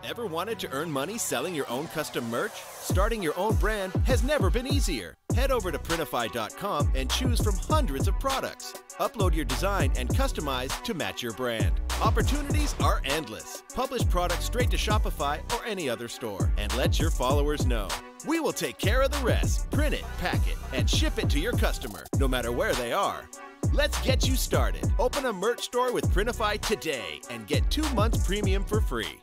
Ever wanted to earn money selling your own custom merch? Starting your own brand has never been easier. Head over to Printify.com and choose from hundreds of products. Upload your design and customize to match your brand. Opportunities are endless. Publish products straight to Shopify or any other store and let your followers know. We will take care of the rest. Print it, pack it, and ship it to your customer, no matter where they are. Let's get you started. Open a merch store with Printify today and get 2 months premium for free.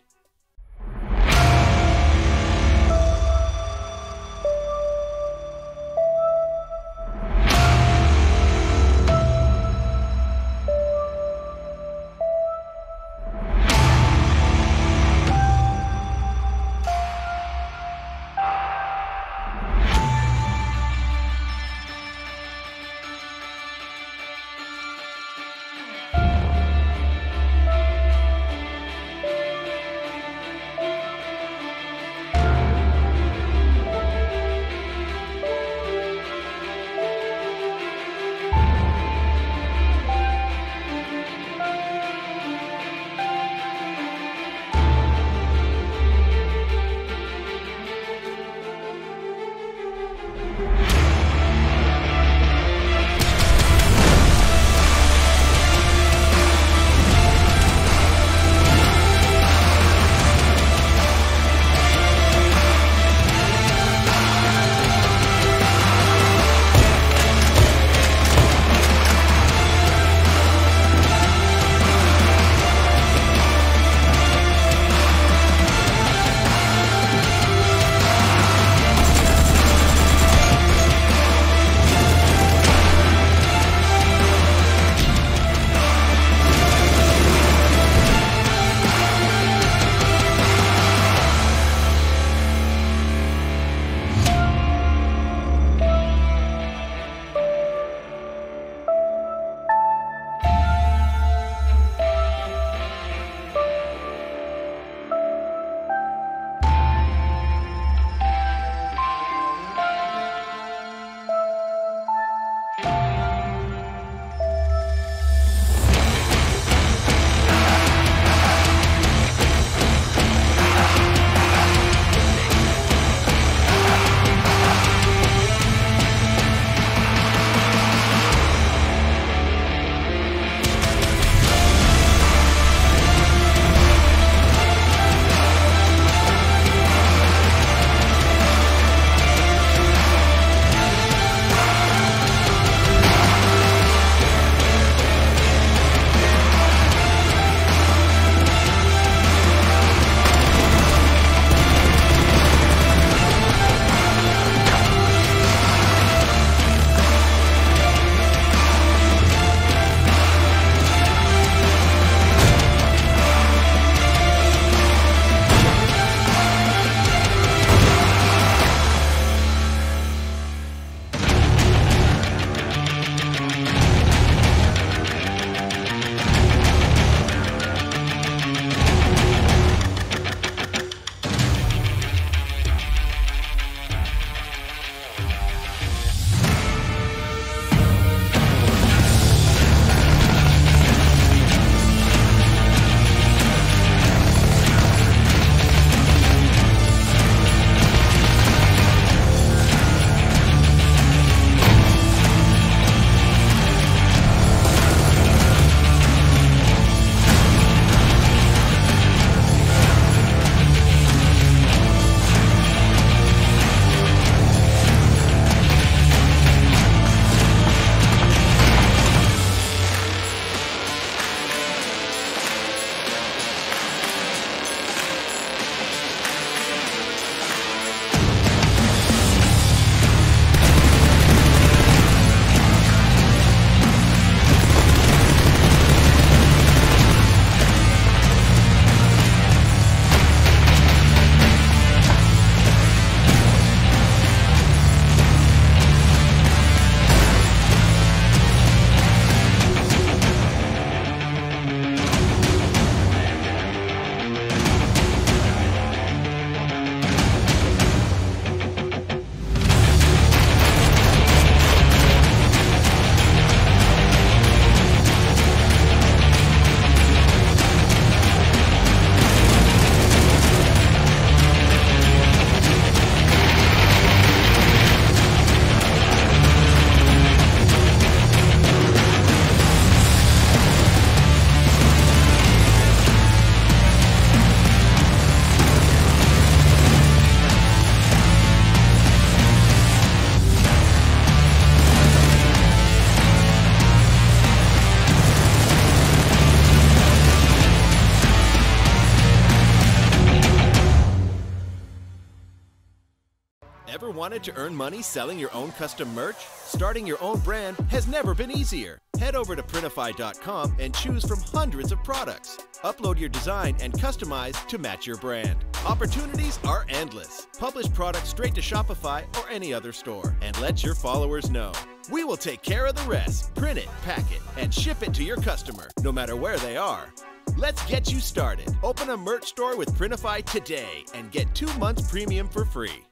Ever wanted to earn money selling your own custom merch? Starting your own brand has never been easier. Head over to Printify.com and choose from hundreds of products. Upload your design and customize to match your brand. Opportunities are endless. Publish products straight to Shopify or any other store and let your followers know. We will take care of the rest. Print it, pack it, and ship it to your customer, no matter where they are. Let's get you started. Open a merch store with Printify today and get 2 months premium for free.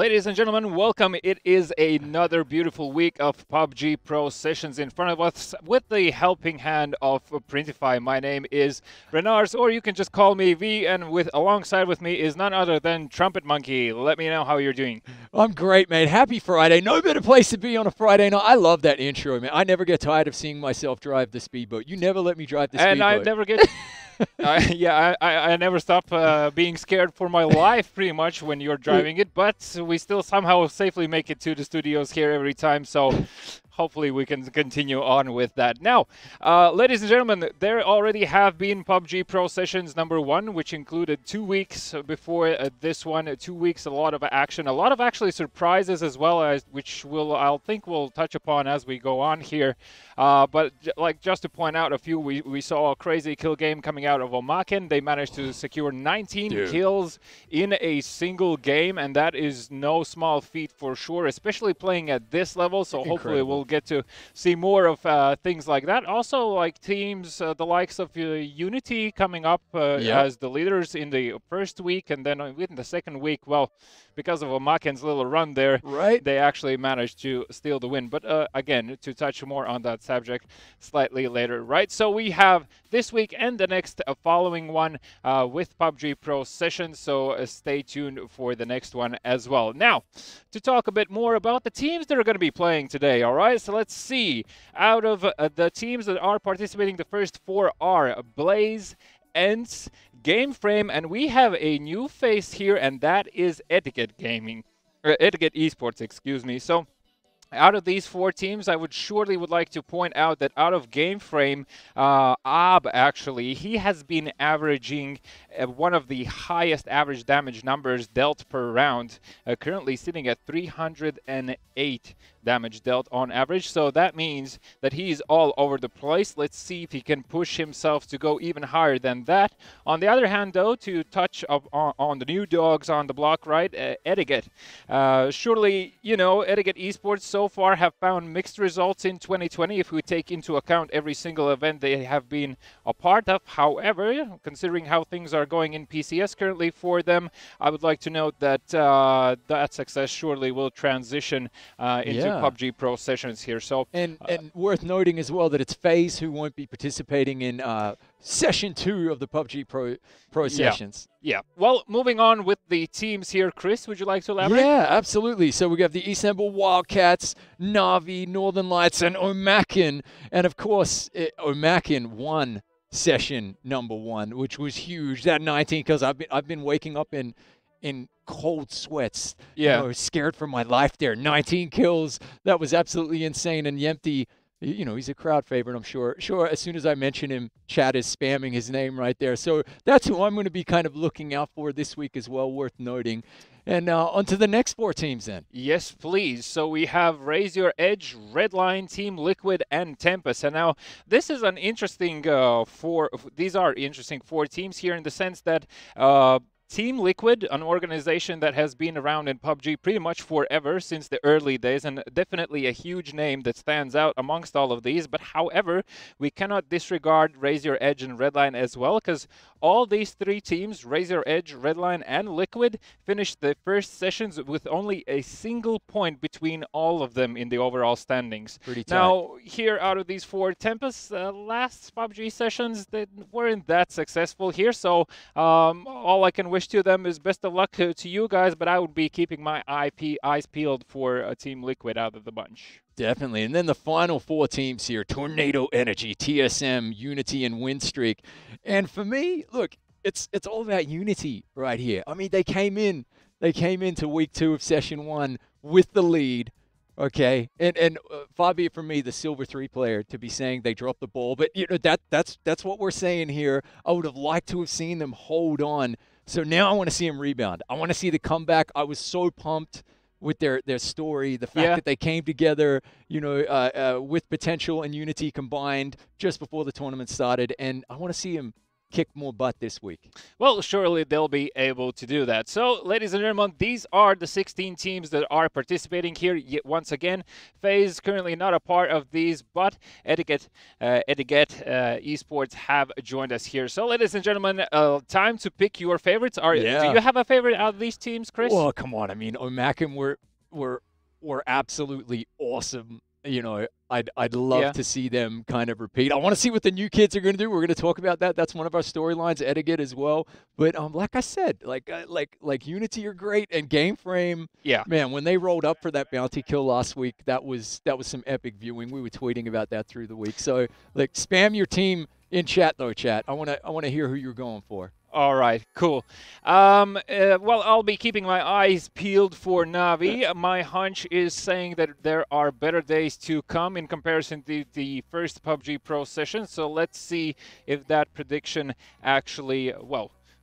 Ladies and gentlemen, welcome. It is another beautiful week of PUBG Pro sessions in front of us with the helping hand of Printify. My name is Renars, or you can just call me V, and alongside with me is none other than Trumpet Monkey. Let me know how you're doing. I'm great, man. Happy Friday. No better place to be on a Friday night. I love that intro, man. I never get tired of seeing myself drive the speedboat. You never let me drive the speedboat. And I never get... I never stop being scared for my life, pretty much, when you're driving it. But we still somehow safely make it to the studios here every time. So hopefully we can continue on with that. Now, ladies and gentlemen, there already have been PUBG Pro Sessions #1, which included 2 weeks before this one. 2 weeks, a lot of action, a lot of actually surprises as well, as which I think we'll touch upon as we go on here. But just to point out a few, we saw a crazy kill game coming out of Omaken. They managed to secure 19 kills in a single game, and that is no small feat for sure, especially playing at this level. So hopefully we'll get to see more of things like that. Also, like teams, the likes of Unity coming up as the leaders in the first week, and then in the second week, well, because of Omaken's little run there, they actually managed to steal the win. But again, to touch more on that subject slightly later, right? So we have this week and the next following one with PUBG Pro Sessions, so stay tuned for the next one as well. Now, to talk a bit more about the teams that are going to be playing today, all right? So let's see. Out of the teams that are participating, the first 4 are Blaze, ENCE, GameFrame, and we have a new face here, and that is Etiquette Gaming, Etiquette Esports, excuse me. So out of these 4 teams, I would like to point out that out of GameFrame, Ab, actually, he has been averaging one of the highest average damage numbers dealt per round, currently sitting at 308 damage dealt on average. So that means that he's all over the place. Let's see if he can push himself to go even higher than that. On the other hand, though, to touch up on the new dogs on the block, right, Etiquette. Surely, you know, Etiquette Esports so far have found mixed results in 2020 if we take into account every single event they have been a part of. However, considering how things are going in PCS currently for them, I would like to note that that success surely will transition into PUBG Pro Sessions here. So and worth noting as well that it's FaZe who won't be participating in Session 2 of the PUBG Pro Sessions. Yeah. Well, moving on with the teams here, Chris, would you like to elaborate? Yeah, absolutely. So we have the Istanbul Wildcats, Na'Vi, Northern Lights, and Omaken. And of course, Omaken won Session #1, which was huge. That 19 kills. I've been waking up in cold sweats. Yeah. You know, scared for my life there. 19 kills. That was absolutely insane. And Yempty, you know, he's a crowd favorite, I'm sure. Sure, as soon as I mention him, chat is spamming his name right there. So that's who I'm going to be kind of looking out for this week as well, worth noting. And on to the next 4 teams then. Yes, please. So we have Raise Your Edge, Redline, Team Liquid, and Tempest. And now this is an interesting these are interesting 4 teams here in the sense that Team Liquid, an organization that has been around in PUBG pretty much forever, since the early days, and definitely a huge name that stands out amongst all of these. But however, we cannot disregard Raise Your Edge and Redline as well, because all these 3 teams, Raise Your Edge, Redline, and Liquid, finished the first sessions with only a single point between all of them in the overall standings. Pretty tight. Now, here out of these 4, Tempest, last PUBG sessions, they weren't that successful here, so all I can wish to them is best of luck to you guys, but I would be keeping my eyes peeled for Team Liquid out of the bunch. Definitely. And then the final 4 teams here, Tornado Energy, TSM, Unity, and Winstreak. And for me, look, it's all about Unity right here. I mean, they came into week 2 of Session 1 with the lead. Okay, and far be it from me, the Silver 3 player, to be saying they dropped the ball, but you know that's what we're saying here. I would have liked to have seen them hold on. So now I want to see them rebound. I want to see the comeback. I was so pumped with their story, the fact that they came together, you know, with Potential and Unity combined just before the tournament started, and I want to see them kick more butt this week? Well, surely they'll be able to do that. So, ladies and gentlemen, these are the 16 teams that are participating here. Yet once again, FaZe currently not a part of these, but Etiquette Esports have joined us here. So, ladies and gentlemen, time to pick your favorites. Do you have a favorite out of these teams, Chris? Well, come on. I mean, Omakin were absolutely awesome. You know, I'd love to see them kind of repeat. I want to see what the new kids are going to do. We're going to talk about that. That's one of our storylines, Etiquette as well. But like I said, like Unity are great, and Game Frame. Yeah, man, when they rolled up for that bounty kill last week, that was some epic viewing. We were tweeting about that through the week. So like, spam your team in chat though, chat. I want to hear who you're going for. All right, cool. Well, I'll be keeping my eyes peeled for Na'Vi. My hunch is saying that there are better days to come in comparison to the first PUBG Pro session. So let's see if that prediction actually,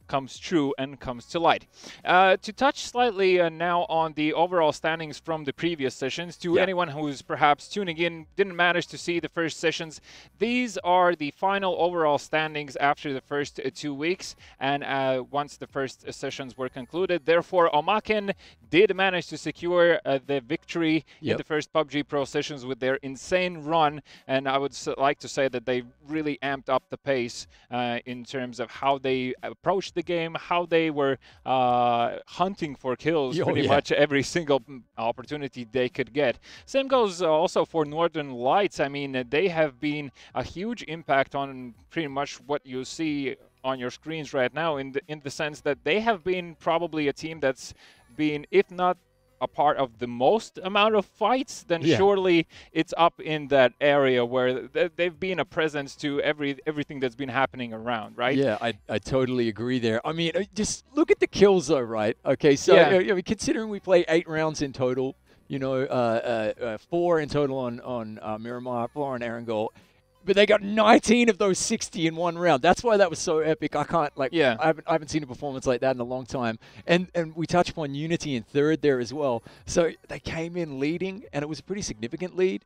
comes true and comes to light. To touch slightly now on the overall standings from the previous sessions, to anyone who's perhaps tuning in, didn't manage to see the first sessions, these are the final overall standings after the first 2 weeks, and once the first sessions were concluded. Therefore, Omakin did manage to secure the victory in the first PUBG Pro sessions with their insane run, and I would like to say that they really amped up the pace in terms of how they approached the game, how they were hunting for kills pretty much every single opportunity they could get. Same goes also for Northern Lights. I mean, they have been a huge impact on pretty much what you see on your screens right now, in the sense that they have been probably a team that's been, if not a part of the most amount of fights, then surely it's up in that area where they've been a presence to everything that's been happening around, right? Yeah, I totally agree there. I mean, just look at the kills though, right? Okay, so I mean, considering we play 8 rounds in total, you know, 4 in total on Miramar, 4 on Erangel, but they got 19 of those 60 in one round. That's why that was so epic. I can't, I haven't seen a performance like that in a long time. And we touched upon Unity in third there as well. So they came in leading, and it was a pretty significant lead.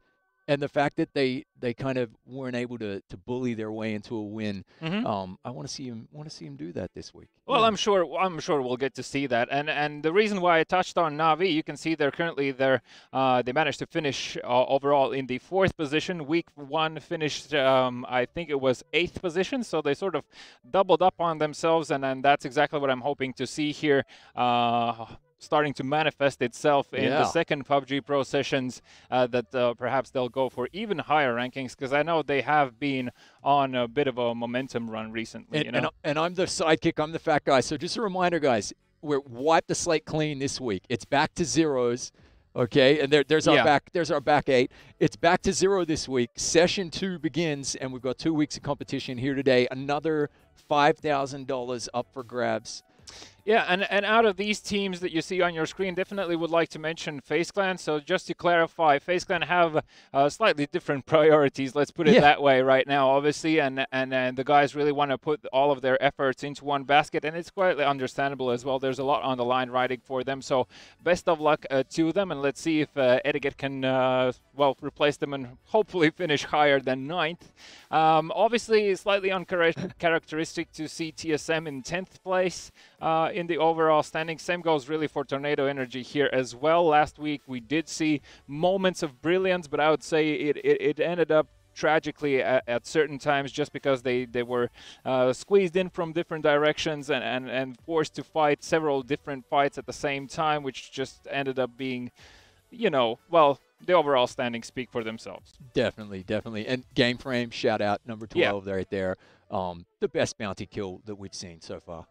And the fact that they kind of weren't able to bully their way into a win, I want to see him do that this week. Well, I'm sure we'll get to see that. And the reason why I touched on Na'Vi, you can see they're currently they managed to finish overall in the 4th position. Week 1 finished, I think it was 8th position, so they sort of doubled up on themselves, and that's exactly what I'm hoping to see here. Starting to manifest itself in the second PUBG Pro sessions, that perhaps they'll go for even higher rankings, because I know they have been on a bit of a momentum run recently. And I'm the sidekick, I'm the fat guy. So just a reminder, guys, we're wipe the slate clean this week. It's back to zeros. Okay, and there's our back 8. It's back to 0 this week. Session 2 begins, and we've got 2 weeks of competition here today. Another $5,000 up for grabs. Yeah, and out of these teams that you see on your screen, definitely would like to mention FaZe Clan. So just to clarify, FaZe Clan have slightly different priorities, let's put it that way right now, obviously, and the guys really want to put all of their efforts into one basket, and it's quite understandable as well. There's a lot on the line riding for them, so best of luck to them, and let's see if Etiquette can, replace them and hopefully finish higher than 9th. Obviously, slightly uncharacteristic to see TSM in 10th place in the overall standing. Same goes really for Tornado Energy here as well. Last week we did see moments of brilliance, but I would say it ended up tragically at certain times, just because they were squeezed in from different directions and forced to fight several different fights at the same time, which just ended up being, the overall standings speak for themselves. Definitely. And Game Frame, shout out, number 12 right there. The best bounty kill that we've seen so far.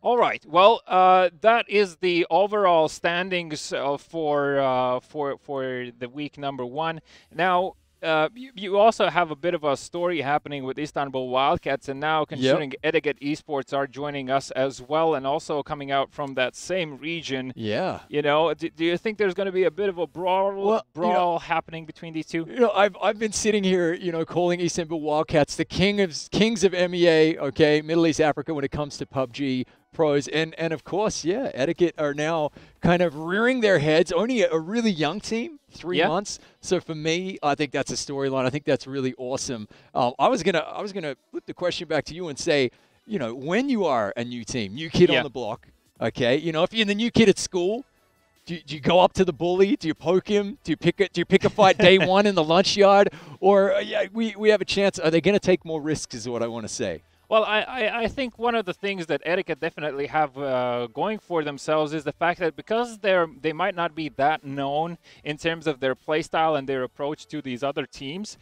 All right. Well, that is the overall standings for the week number 1. Now, you also have a bit of a story happening with Istanbul Wildcats, and now considering Etiquette Esports are joining us as well, and also coming out from that same region. Yeah. Do you think there's going to be a bit of a brawl happening between these two? I've been sitting here, calling Istanbul Wildcats the kings of MEA, okay, Middle East Africa when it comes to PUBG pros, and of course, Etiquette are now kind of rearing their heads. Only a really young team, 3 months. So for me, I think that's a storyline. I think that's really awesome. I was gonna flip the question back to you and say, when you are a new team, new kid on the block, okay, if you're the new kid at school, do you go up to the bully? Do you poke him? Do you pick a fight day one in the lunch yard? Or we have a chance. Are they going to take more risks is what I want to say. Well, I think one of the things that Etiquette definitely have going for themselves is the fact that because they might not be that known in terms of their play style and their approach to these other teams,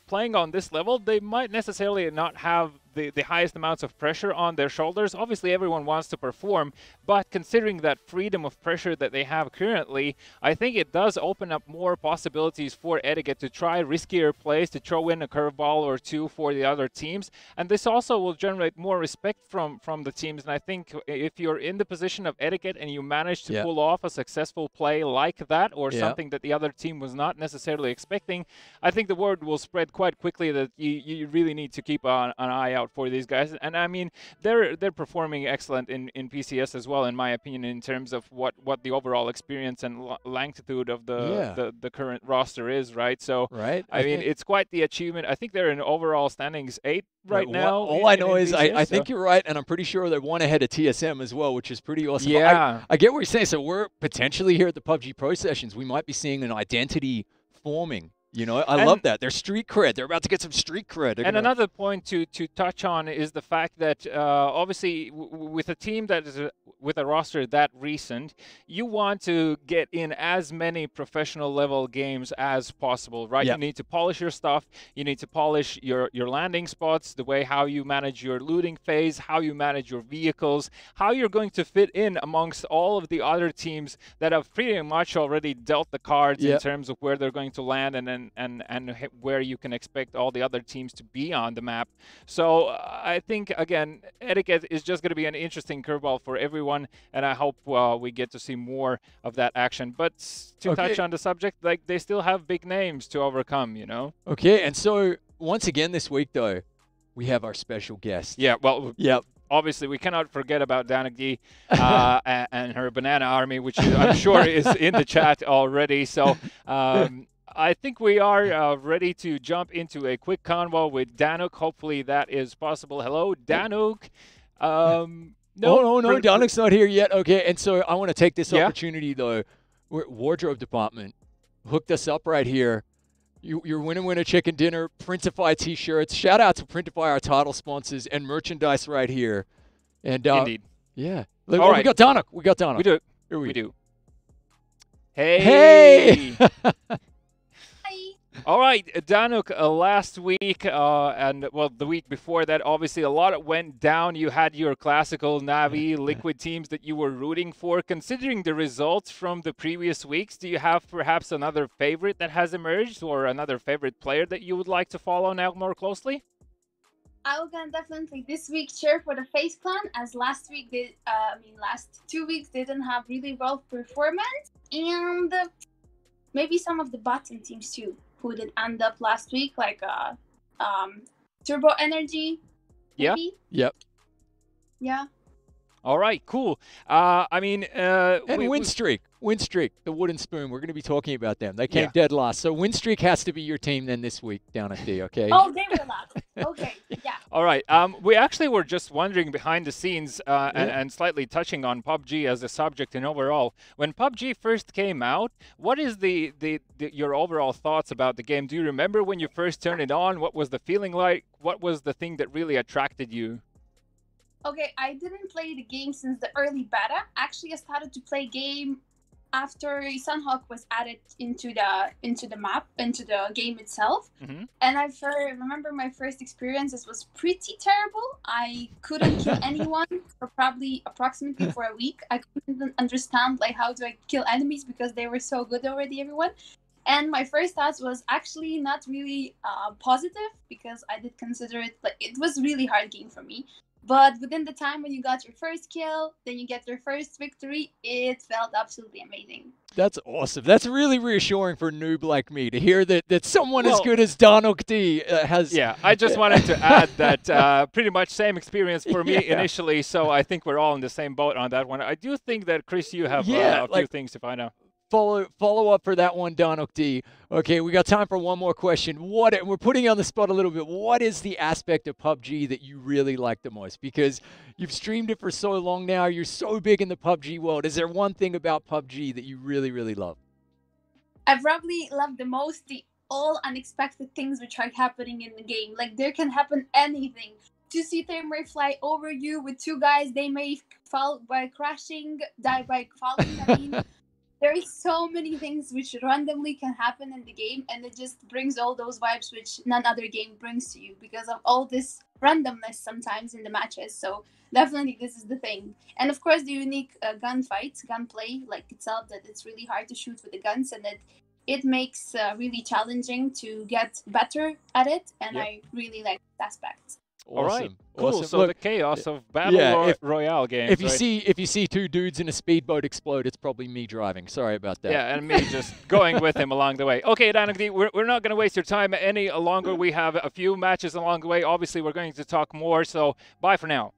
playing on this level, they might necessarily not have the highest amounts of pressure on their shoulders. Obviously, everyone wants to perform, but considering that freedom of pressure that they have currently, I think it does open up more possibilities for Etiquette to try riskier plays, to throw in a curveball or two for the other teams. And this also will generate more respect from the teams. And I think if you're in the position of Etiquette and you manage to pull off a successful play like that, or something that the other team was not necessarily expecting, I think the word will spread quite quickly that you really need to keep an eye out for these guys. And I mean, they're performing excellent in PCS as well, in my opinion, in terms of what the overall experience and longitude of the current roster is, right? So I mean, it's quite the achievement. I think they're in overall standings 8 right now. All I know is I think you're right, and I'm pretty sure they're one ahead of TSM as well, which is pretty awesome. Yeah, I get what you're saying. So we're potentially here at the PUBG Pro Sessions, we might be seeing an identity forming. I love that. They're street cred. They're about to get some street cred. And another point to touch on is the fact that obviously with a team that is with a roster that recent, you want to get in as many professional level games as possible, right? You need to polish your stuff. You need to polish your landing spots, the way how you manage your looting phase, how you manage your vehicles, how you're going to fit in amongst all of the other teams that have pretty much already dealt the cards in terms of where they're going to land and where you can expect all the other teams to be on the map. So I think, again, Etiquette is just going to be an interesting curveball for everyone, and I hope we get to see more of that action. But to touch on the subject, like, they still have big names to overcome, Okay, and so once again this week, though, we have our special guest. Yeah, well, obviously, we cannot forget about Danuk and her banana army, which I'm sure is in the chat already. So I think we are ready to jump into a quick convo with Danuk. Hopefully that is possible. Hello, Danuk. No, Danuk's not here yet. Okay, and so I want to take this opportunity, though. Wardrobe department hooked us up right here. Your winner chicken dinner, Printify t-shirts. Shout out to Printify, our title sponsors, and merchandise right here. And indeed. Yeah. All right. We got Danuk. We do it. Here we do. Hey. All right, Danuk, last week and, well, the week before that, obviously a lot went down. You had your classical Na'Vi Liquid teams that you were rooting for. Considering the results from the previous weeks, do you have perhaps another favorite that has emerged or another favorite player that you would like to follow now more closely? I will definitely this week cheer for the FaZe Clan, as last 2 weeks they didn't have really well performance, and maybe some of the bottom teams too, who did end up last week, like Turbo Energy. Maybe? Yep. Yeah. All right, cool. And Winstreak, the Wooden Spoon. We're going to be talking about them. They came dead last. So Winstreak has to be your team then this week down at D, okay? Oh, they were last. Okay, yeah. All right. We actually were just wondering behind the scenes and slightly touching on PUBG as a subject and overall. When PUBG first came out, what is your overall thoughts about the game? Do you remember when you first turned it on? What was the feeling like? What was the thing that really attracted you? Okay, I didn't play the game since the early beta. Actually, I started to play game after Sunhawk was added into the game itself. Mm-hmm. And I remember my first experiences was pretty terrible. I couldn't kill anyone for approximately for a week. I couldn't understand how do I kill enemies because they were so good already, everyone. And my first thoughts was actually not really positive, because I did consider it, it was a really hard game for me. But within the time when you got your first kill, then you get your first victory, it felt absolutely amazing. That's awesome. That's really reassuring for a noob like me to hear that someone as good as Danuk D has... Yeah, I just wanted to add that pretty much same experience for me initially, so I think we're all in the same boat on that one. I do think that, Chris, you have a few things to find out. follow up for that one, Darnok D. Okay, we got time for one more question. We're putting you on the spot a little bit. What is the aspect of PUBG that you really like the most? Because you've streamed it for so long now. You're so big in the PUBG world. Is there one thing about PUBG that you really, really love? I probably love the most the all unexpected things which are happening in the game. Like, there can happen anything. Two seater may fly over you with two guys. They may fall by crashing, die by falling. I mean, there is so many things which randomly can happen in the game, and it just brings all those vibes which none other game brings to you because of all this randomness sometimes in the matches. So definitely this is the thing. And of course the unique gunfight, gunplay like itself, that it's really hard to shoot with the guns, and that it makes really challenging to get better at it, and Yep. I really like this aspect. All right, Awesome. cool. Awesome. So Look, the chaos of battle royale games. if you right? see two dudes in a speedboat explode, it's probably me driving. Sorry about that. Yeah, and me just going with him along the way. Okay, Darnok D, we're not going to waste your time any longer. We have a few matches along the way. Obviously, we're going to talk more, so bye for now.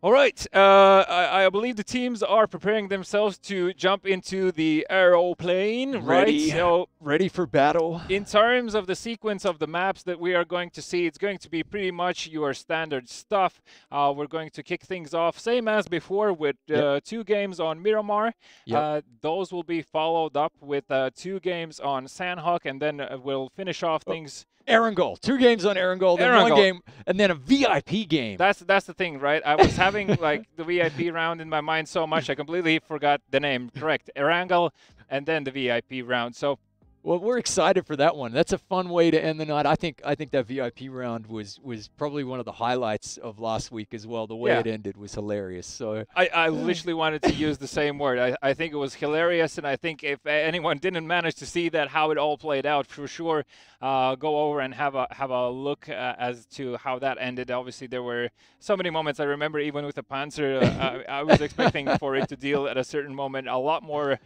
All right, I believe the teams are preparing themselves to jump into the aeroplane, Ready. right? So Ready for battle. in terms of the sequence of the maps that we are going to see, it's going to be pretty much your standard stuff. We're going to kick things off, same as before, with two games on Miramar. Yep. Those will be followed up with 2 games on Sandhawk, and then we'll finish off things. Erangel. 2 games on Erangel, then Erangel. 1 game, and then a VIP game. That's the thing, right? I was having like the VIP round in my mind so much I completely forgot the name. Correct, Erangel, and then the VIP round. So Well, we're excited for that one. That's a fun way to end the night. I think that VIP round was probably one of the highlights of last week as well. The way it ended was hilarious. So I literally wanted to use the same word. I think it was hilarious, and I think if anyone didn't manage to see that, how it all played out, for sure, go over and have a look as to how that ended. Obviously, there were so many moments. I remember even with the Panzer, I was expecting for it to deal at a certain moment a lot more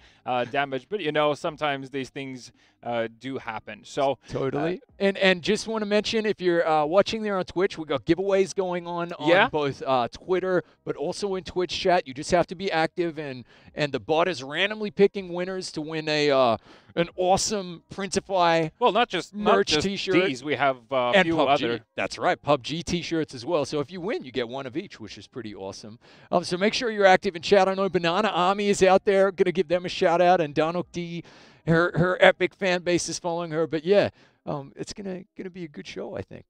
damage, but you know, sometimes these things do happen. So totally. And just want to mention, if you're watching there on Twitch, we got giveaways going on both Twitter, but also in Twitch chat. You just have to be active, and the bot is randomly picking winners to win an awesome Printify not just T-shirt. these, we have a and few PUBG. other. That's right, PUBG T-shirts as well. So if you win, you get one of each, which is pretty awesome. So make sure you're active in chat. I know Banana Army is out there. Going to give them a shout out, and Darnok D, her epic fan base is following her. But yeah, it's gonna be a good show, I think.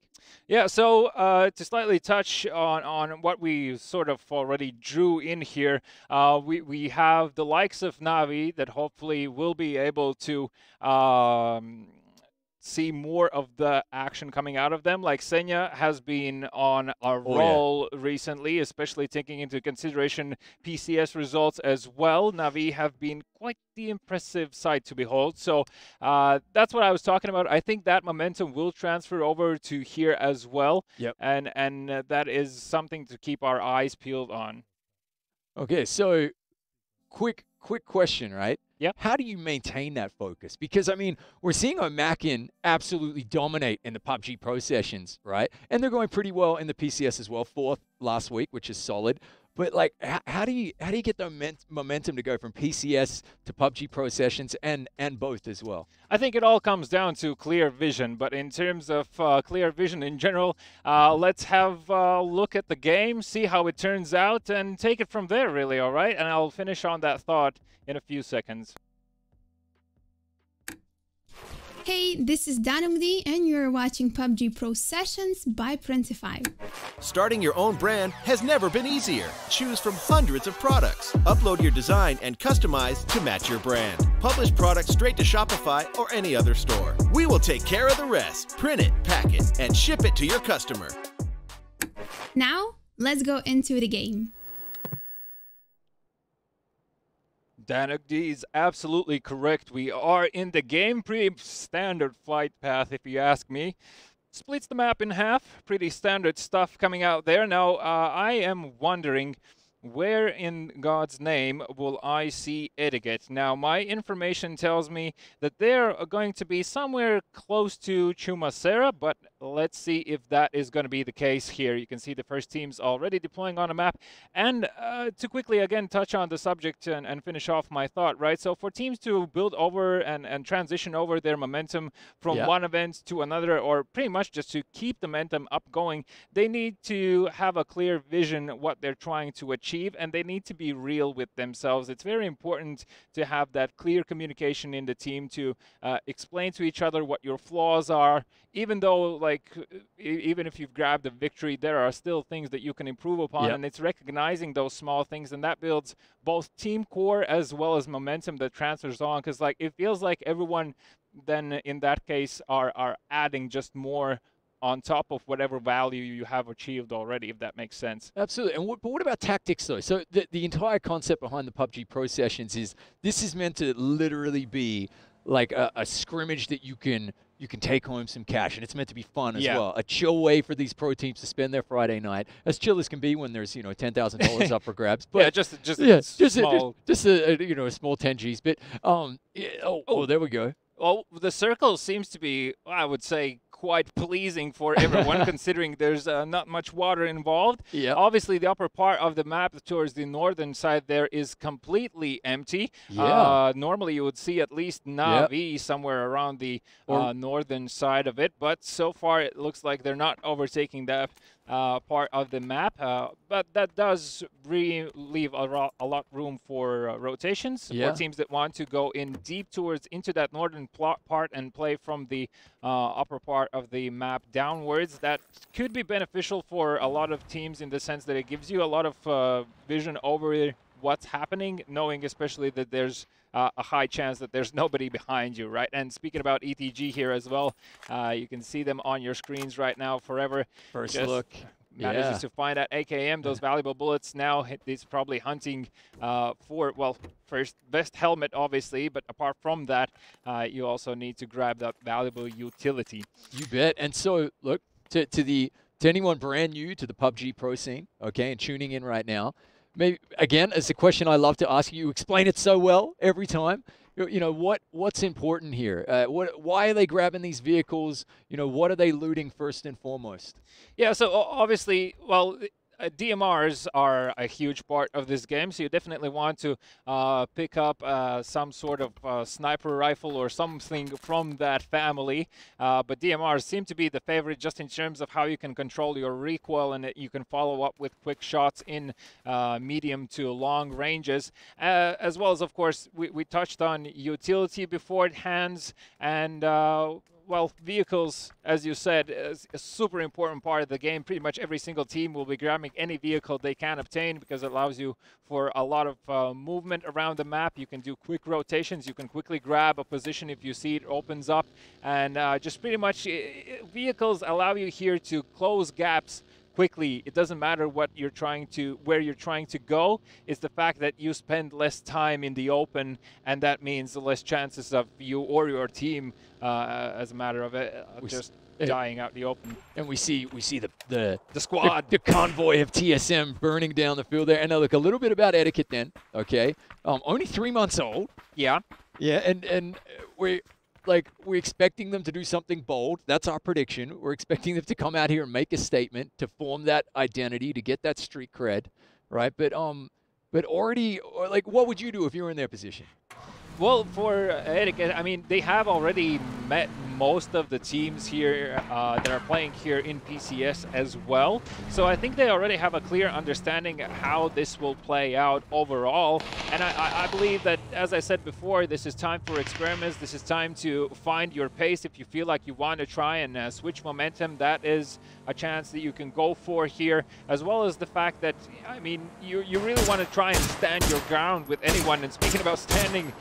Yeah, so to slightly touch on what we sort of already drew in here, we have the likes of Navi that hopefully will be able to see more of the action coming out of them. Like Senya has been on a roll recently, especially taking into consideration PCS results as well. Navi have been quite the impressive sight to behold. So that's what I was talking about. I think that momentum will transfer over to here as well. Yep. And that is something to keep our eyes peeled on. Okay, so quick question, right? Yep. How do you maintain that focus? Because, I mean, we're seeing Omakin absolutely dominate in the PUBG Pro sessions, right? And they're going pretty well in the PCS as well, 4th last week, which is solid. But, like, how do you get the momentum to go from PCS to PUBG Pro sessions and both as well? I think it all comes down to clear vision. But in terms of clear vision in general, let's have a look at the game, see how it turns out, and take it from there, really, all right? And I'll finish on that thought in a few seconds. Hey, this is Darnok D, and you're watching PUBG Pro Sessions by Printify. Starting your own brand has never been easier. Choose from hundreds of products. Upload your design and customize to match your brand. Publish products straight to Shopify or any other store. We will take care of the rest. Print it, pack it, and ship it to your customer. Now, let's go into the game. Darnok D is absolutely correct. We are in the game. Pretty standard flight path, if you ask me. Splits the map in half. Pretty standard stuff coming out there. Now, I am wondering where in God's name will I see Etiquette? Now, my information tells me that they're going to be somewhere close to Chumacera, but let's see if that is going to be the case here. You can see the first teams already deploying on a map. And to quickly, again, touch on the subject and finish off my thought, right? So for teams to build over and transition over their momentum from one event to another, or pretty much just to keep the momentum up going, they need to have a clear vision what they're trying to achieve, and they need to be real with themselves. It's very important to have that clear communication in the team to explain to each other what your flaws are. Even though, like, even if you've grabbed a victory, there are still things that you can improve upon, and it's recognizing those small things, and that builds both team core as well as momentum that transfers on, because, like, it feels like everyone then in that case are adding just more on top of whatever value you have achieved already, if that makes sense. Absolutely. And but what about tactics, though? So the entire concept behind the PUBG Pro Sessions is this is meant to literally be like a scrimmage that you can take home some cash, and it's meant to be fun as well. A chill way for these pro teams to spend their Friday night, as chill as can be when there's $10,000 up for grabs. But just a small, a small 10 Gs. But there we go. Well, the circle seems to be, I would say, quite pleasing for everyone, considering there's not much water involved. Yeah. Obviously, the upper part of the map towards the northern side there is completely empty. Yeah. Normally, you would see at least Na'Vi somewhere around the northern side of it, but so far it looks like they're not overtaking that part of the map, but that does leave a lot room for rotations for teams that want to go in deep into that northern part and play from the upper part of the map downwards. That could be beneficial for a lot of teams in the sense that it gives you a lot of vision over what's happening, knowing especially that there's a high chance that there's nobody behind you, right? And speaking about ETG here as well, you can see them on your screens right now forever. First Just look. Manages to find that AKM, those valuable bullets. Now he's probably hunting for, well, first best helmet, obviously, but apart from that, you also need to grab that valuable utility. You bet. And so, look, to anyone brand new to the PUBG Pro scene, okay, and tuning in right now, maybe, again, it's a question I love to ask you. You explain it so well every time. What's important here? Why are they grabbing these vehicles? What are they looting first and foremost? Yeah, so obviously, well, DMRs are a huge part of this game, so you definitely want to pick up some sort of sniper rifle or something from that family. But DMRs seem to be the favorite just in terms of how you can control your recoil, and you can follow up with quick shots in medium to long ranges. As well as, of course, we touched on utility beforehand, and well, vehicles, as you said, is a super important part of the game. Pretty much every single team will be grabbing any vehicle they can obtain because it allows you for a lot of movement around the map. You can do quick rotations. You can quickly grab a position if you see it opens up. And just pretty much vehicles allow you here to close gaps quickly. It doesn't matter where you're trying to go. It's the fact that you spend less time in the open, and that means less chances of you or your team, as a matter of it, just dying out the open. And we see the squad, the convoy of TSM burning down the field there. And now look, a little bit about Etiquette then. Okay, only 3 months old. Yeah. Yeah, and we're expecting them to do something bold. That's our prediction. We're expecting them to come out here and make a statement, to form that identity, to get that street cred, right? But already, what would you do if you were in their position? Well, for Etiquette, I mean, they have already met most of the teams here that are playing here in PCS as well. So I think they already have a clear understanding of how this will play out overall. And I believe that, as I said before, this is time for experiments. This is time to find your pace. If you feel like you want to try and switch momentum, that is a chance that you can go for here, as well as the fact that, I mean, you really want to try and stand your ground with anyone. And speaking about standing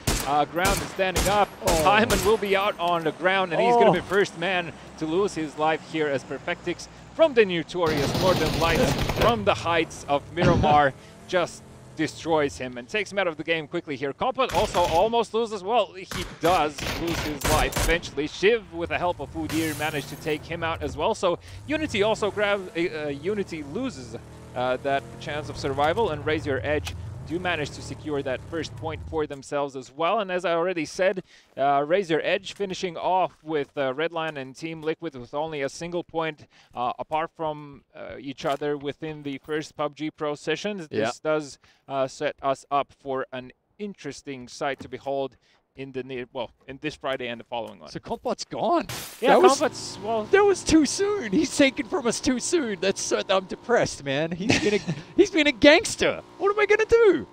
ground and standing up, Hyman will be out on the ground, and he's going to be first man to lose his life here as Perfectix from the notorious Northern Lights from the heights of Miramar just destroys him and takes him out of the game quickly here. Kompot also almost loses. Well, he does lose his life eventually. Shiv, with the help of Udyr, managed to take him out as well. So Unity also grabs, Unity loses that chance of survival, and Raise Your Edge do manage to secure that first point for themselves as well. And as I already said, Raise Your Edge finishing off with Redline and Team Liquid with only a single point apart from each other within the first PUBG Pro sessions. Yeah. This does set us up for an interesting sight to behold in the in this Friday and the following one. So Compot's gone. Yeah, Compot's, well, that was too soon. He's taken from us too soon. I'm depressed, man. He's been a gangster. What am I gonna do?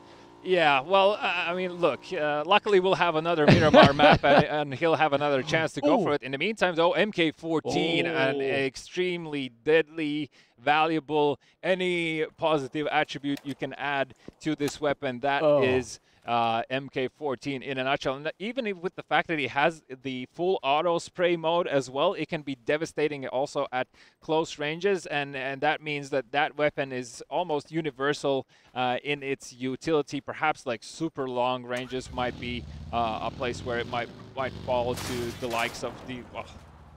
yeah, well, I mean, look, luckily we'll have another Miramar map and he'll have another chance to go for it. In the meantime, though, MK14, an extremely deadly, valuable, any positive attribute you can add to this weapon, that is MK14 in a nutshell. And even with the fact that he has the full auto spray mode as well, it can be devastating also at close ranges, and that means that that weapon is almost universal in its utility. Perhaps like super long ranges might be a place where it might fall to the likes of the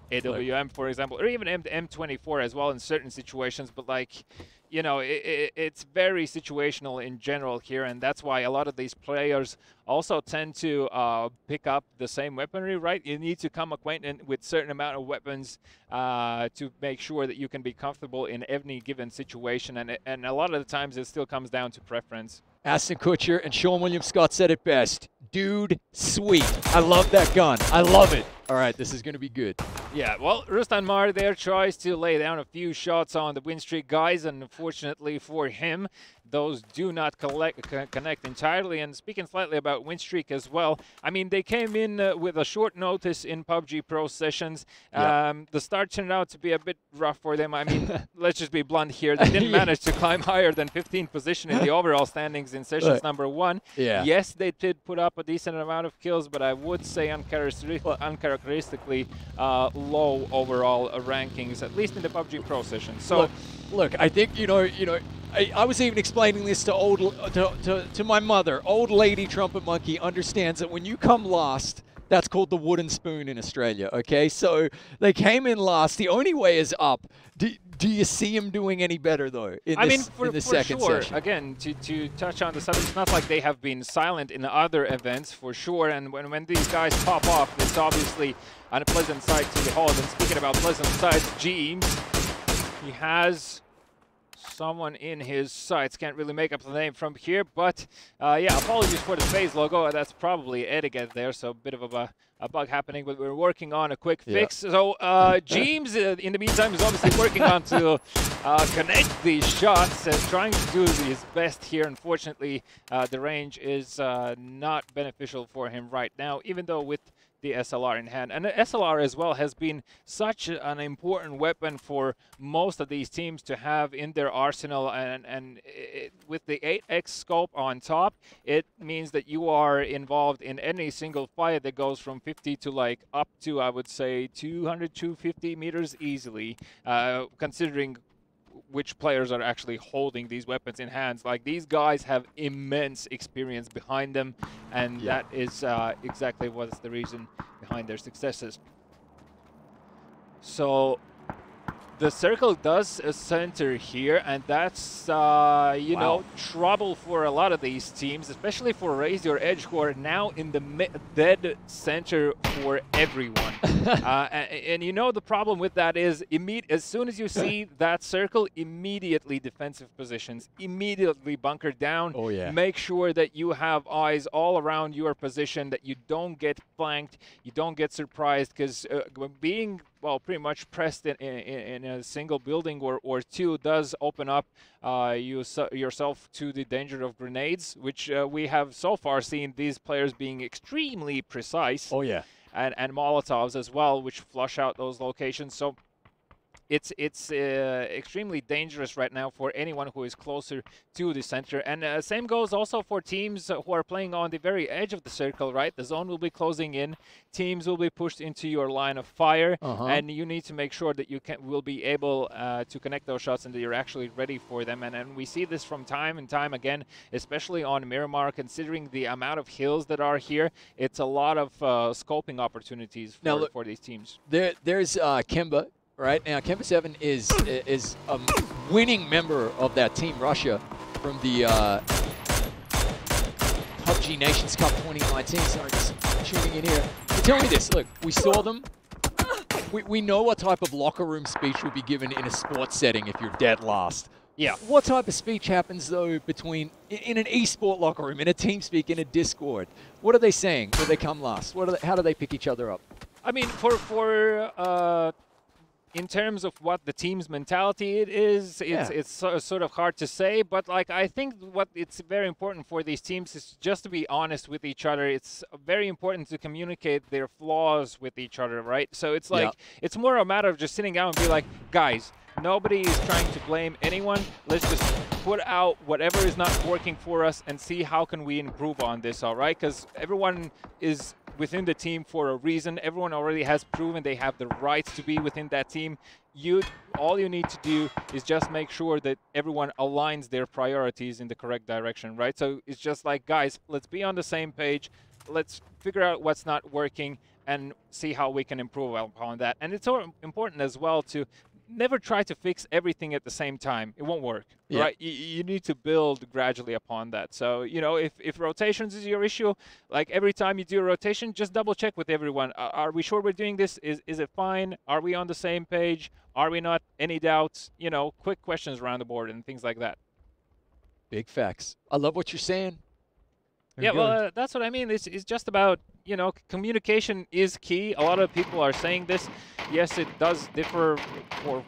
AWM, for example, or even M24 as well in certain situations. But like, you know, it's very situational in general here, and that's why a lot of these players also tend to pick up the same weaponry, right? You need to come acquainted with certain amount of weapons to make sure that you can be comfortable in any given situation, and a lot of the times it still comes down to preference. Aston Kutcher and Sean William Scott said it best. Dude, sweet. I love that gun. I love it. All right, this is going to be good. Yeah, well, Rustan Mar there tries to lay down a few shots on the win streak guys, and unfortunately for him, those do not connect entirely. And speaking slightly about win streak as well, I mean, they came in with a short notice in PUBG Pro sessions. The start turned out to be a bit rough for them. I mean, let's just be blunt here. They didn't manage to climb higher than 15th position in the overall standings in sessions number 1. Yeah. Yes, they did put up a decent amount of kills, but I would say uncharacteristically low overall rankings, at least in the PUBG Pro session. So, look, I think I was even explaining this to my mother. Old lady Trumpet Monkey understands that when you come last, that's called the wooden spoon in Australia. Okay, so they came in last. The only way is up. Do you see him doing any better though? In the second sure. session? Again, to touch on the subject, it's not like they have been silent in other events for sure. And when these guys pop off, it's obviously an unpleasant sight to behold. And speaking about pleasant sights, James, he has someone in his sights. Can't really make up the name from here, but yeah, apologies for the phase logo. That's probably etiquette there, so a bit of a bug happening, but we're working on a quick fix. So James, in the meantime, is obviously working on to connect these shots, trying to do his best here. Unfortunately, the range is not beneficial for him right now, even though with the SLR in hand. And the SLR as well has been such an important weapon for most of these teams to have in their arsenal, and with the 8x scope on top, it means that you are involved in any single fight that goes from 50 to like up to, I would say, 200, 250 meters easily, considering which players are actually holding these weapons in hands. Like, these guys have immense experience behind them, and that is exactly what's the reason behind their successes. So the circle does center here, and that's, you know, trouble for a lot of these teams, especially for Raise Your Edge, who are now in the dead center for everyone. And you know, the problem with that is, as soon as you see that circle, immediately defensive positions, immediately bunker down. Oh, yeah. Make sure that you have eyes all around your position, that you don't get flanked, you don't get surprised, because being pretty much pressed in a single building or two does open up yourself to the danger of grenades, which we have so far seen these players being extremely precise. Oh, yeah. And Molotovs as well, which flush out those locations. So it's extremely dangerous right now for anyone who is closer to the center. And same goes also for teams who are playing on the very edge of the circle, right? The zone will be closing in. Teams will be pushed into your line of fire. And you need to make sure that you will be able to connect those shots and that you're actually ready for them. And we see this from time and time again, especially on Miramar, considering the amount of hills that are here. It's a lot of scoping opportunities for these teams. There's Kemba. right? Now, Kemba 7 is a winning member of that Team Russia from the PUBG Nations Cup 2019. Sorry, just tuning in here. But tell me this, look, we saw them. We know what type of locker room speech will be given in a sports setting if you're dead last. Yeah. What type of speech happens, though, between in an esport locker room, in a TeamSpeak, in a Discord? What are they saying when they come last? How do they pick each other up? I mean, in terms of what the team's mentality it's sort of hard to say, but like I think what it's very important for these teams is just to be honest with each other. It's very important to communicate their flaws with each other, right? So it's like it's more a matter of just sitting down and be like, guys, nobody is trying to blame anyone. Let's just put out whatever is not working for us and see how can we improve on this, all right? Because everyone is within the team for a reason. Everyone already has proven they have the rights to be within that team. All you need to do is just make sure that everyone aligns their priorities in the correct direction, right? So it's just like, guys, let's be on the same page. Let's figure out what's not working and see how we can improve upon that. And it's so important as well to never try to fix everything at the same time. It won't work, right? You need to build gradually upon that. So, you know, if rotations is your issue, like every time you do a rotation, just double check with everyone. Are we sure we're doing this? Is it fine? Are we on the same page? Are we not? Any doubts? You know, quick questions around the board and things like that. Big facts. I love what you're saying. Yeah, well, that's what I mean. It's just about, you know, communication is key. A lot of people are saying this. Yes, it does differ for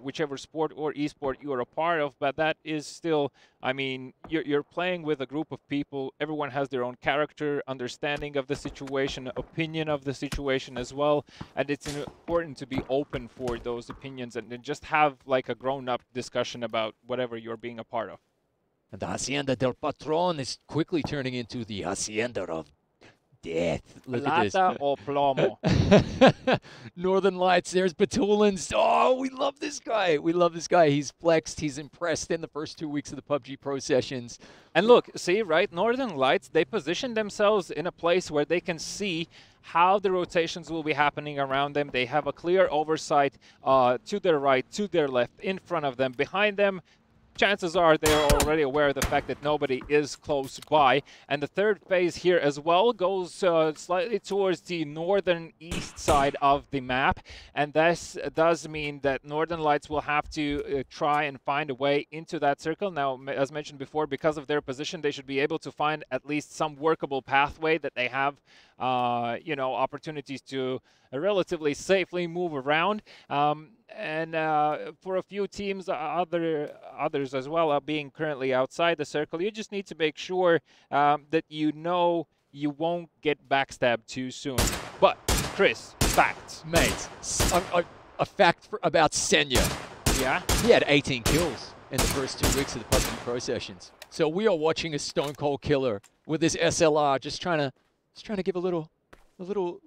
whichever sport or esport you are a part of, but that is still, I mean, you're playing with a group of people. Everyone has their own character, understanding of the situation, opinion of the situation as well, and it's important to be open for those opinions and just have like a grown-up discussion about whatever you're being a part of. And the Hacienda del Patron is quickly turning into the Hacienda of death. Look at this. Plata o plomo. Northern Lights, there's Batulins. Oh, we love this guy. We love this guy. He's flexed. He's impressed in the first 2 weeks of the PUBG Pro sessions. And look, see, right, Northern Lights, they position themselves in a place where they can see how the rotations will be happening around them. They have a clear oversight to their right, to their left, in front of them, behind them. Chances are they're already aware of the fact that nobody is close by. And the third phase here as well goes slightly towards the northern east side of the map. And this does mean that Northern Lights will have to try and find a way into that circle. Now, as mentioned before, because of their position, they should be able to find at least some workable pathway that they have, you know, opportunities to relatively safely move around. And for a few teams, others as well are being currently outside the circle. You just need to make sure that you know you won't get backstabbed too soon. But, Chris, facts. Mate, a fact about Senya. Yeah? He had 18 kills in the first 2 weeks of the PUBG Pro sessions. So we are watching a stone cold killer with his SLR, just trying to give a little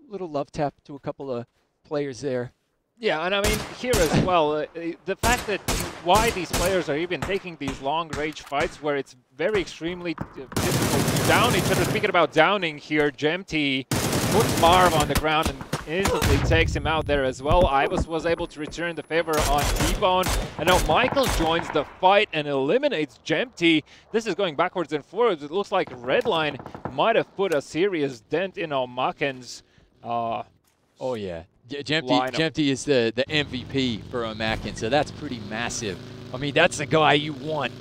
love tap to a couple of players there. Yeah, and I mean, here as well, the fact that why these players are even taking these long-range fights where it's very extremely difficult to down each other. Speaking about downing here, Gemty puts Marv on the ground and instantly takes him out there as well. Ibis was able to return the favor on T-Bone, and now Michael joins the fight and eliminates Gemty. This is going backwards and forwards. It looks like Redline might have put a serious dent in Omaken's oh yeah. Gemty is the MVP for Omaken, so that's pretty massive. I mean, that's the guy you want.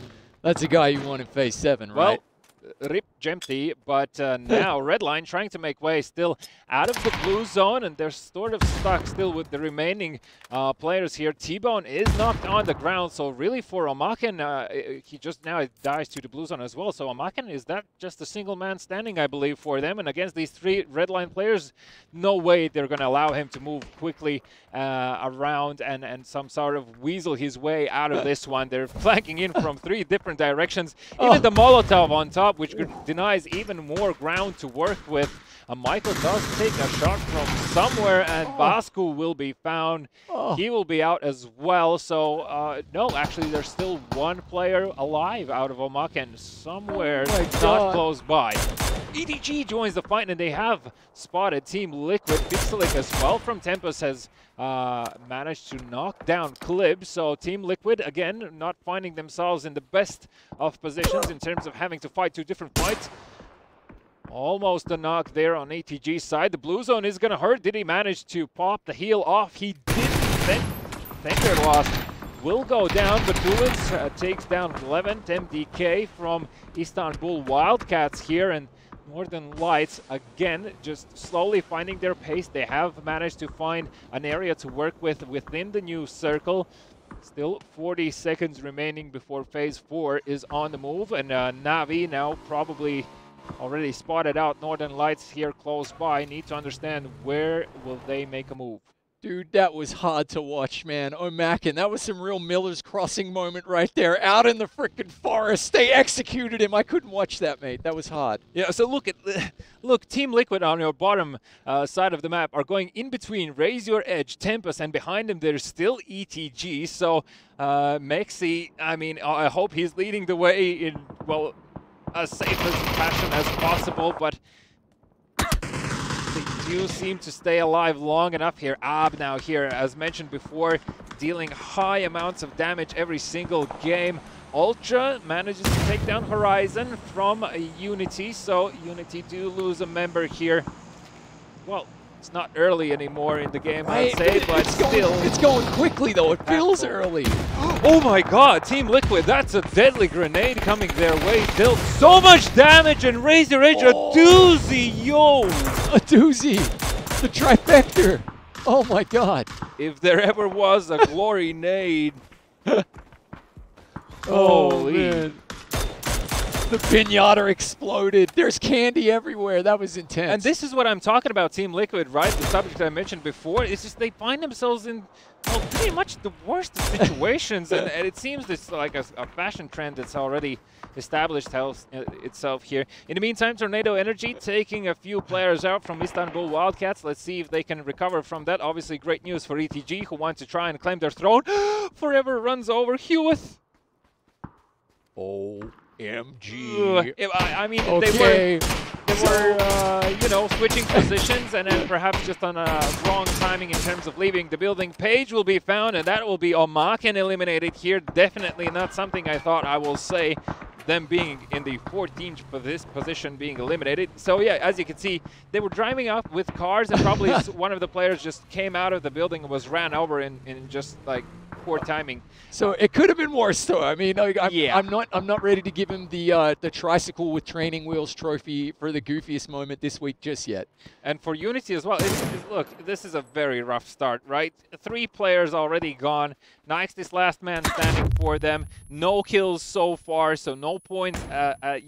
That's the guy you want in Phase 7, right? Well, rip Gemty, but now Redline trying to make way still out of the blue zone, and they're sort of stuck still with the remaining players here. T-Bone is knocked on the ground, so really for Omaken, he just now dies to the blue zone as well. So Omaken is that just a single man standing, I believe, for them, and against these three Redline players, no way they're going to allow him to move quickly around and some sort of weasel his way out of this one. They're flanking in from three different directions. Even the Molotov on top, which denies even more ground to work with. Michael does take a shot from somewhere, and Basku will be found. He will be out as well. So, no, actually, there's still one player alive out of Omaken somewhere not close by. ETG joins the fight, and they have spotted Team Liquid. Pixelic as well from Tempest has managed to knock down Clib. So Team Liquid, again, not finding themselves in the best of positions in terms of having to fight two different fights. Almost a knock there on ATG's side. The blue zone is going to hurt. Did he manage to pop the heal off? He didn't. Thinker lost. Will go down, but Dulitz takes down 11th MDK from Istanbul Wildcats here, and Northern Lights, again, just slowly finding their pace. They have managed to find an area to work with within the new circle. Still 40 seconds remaining before Phase 4 is on the move, and Navi now probably already spotted out Northern Lights here close by. Need to understand where will they make a move. Dude, that was hard to watch, man. Omaken, that was some real Miller's Crossing moment right there. Out in the frickin' forest, they executed him. I couldn't watch that, mate. That was hard. Yeah, so look, Team Liquid on your bottom side of the map are going in between Raise Your Edge, Tempest, and behind them there's still ETG. So Mexi, I mean, I hope he's leading the way in, well, as safe as fashion as possible, but they do seem to stay alive long enough here. Ab now here, as mentioned before, dealing high amounts of damage every single game. Ultra manages to take down Horizon from Unity, so Unity do lose a member here. Well, it's not early anymore in the game, I'd say, but still. It's going quickly, though. It feels early. Oh my god, Team Liquid, that's a deadly grenade coming their way. Dealt so much damage, and Raise Your Edge, a doozy, yo! A doozy! The trifecta! Oh my god. If there ever was a glory nade. Oh, man. The pinata exploded. There's candy everywhere. That was intense. And this is what I'm talking about, Team Liquid, right? The subject I mentioned before. It's just they find themselves in, well, pretty much the worst of situations. and it seems this like a fashion trend that's already established itself here. In the meantime, Tornado Energy taking a few players out from Istanbul Wildcats. Let's see if they can recover from that. Obviously, great news for ETG, who want to try and claim their throne. Forever runs over Hewitt. OMG. I mean, okay. they were you know, switching positions, and then perhaps just on a wrong timing in terms of leaving the building. Page will be found, and that will be Omaken eliminated here. Definitely not something I thought I will say, them being in the 14th position being eliminated. So yeah, as you can see, they were driving up with cars, and probably one of the players just came out of the building and was ran over in just like poor timing. So it could have been worse, though. I mean, I'm not ready to give him the tricycle with training wheels trophy for the goofiest moment this week just yet. And for Unity as well, look, this is a very rough start, right? 3 players already gone. Nyx is last man standing for them. No kills so far, so no points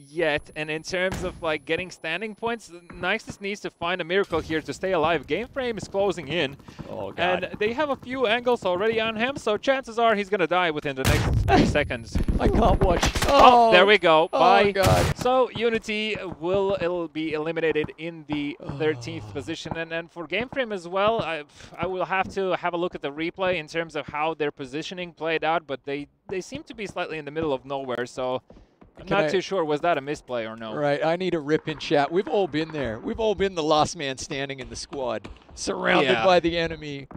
yet. And in terms of like getting standing points, Nyx just needs to find a miracle here to stay alive. Game frame is closing in. Oh, God. And they have a few angles already on him, so chances are he's going to die within the next 3 seconds. I can't watch. Oh, there we go. Bye. Oh, God. So Unity will be eliminated in the 13th position. And for game frame as well, I will have to have a look at the replay in terms of how their positioning played out, but they seem to be slightly in the middle of nowhere, so I'm not too sure was that a misplay or no. Right, I need a rip in chat. We've all been there. We've all been the last man standing in the squad, surrounded by the enemy.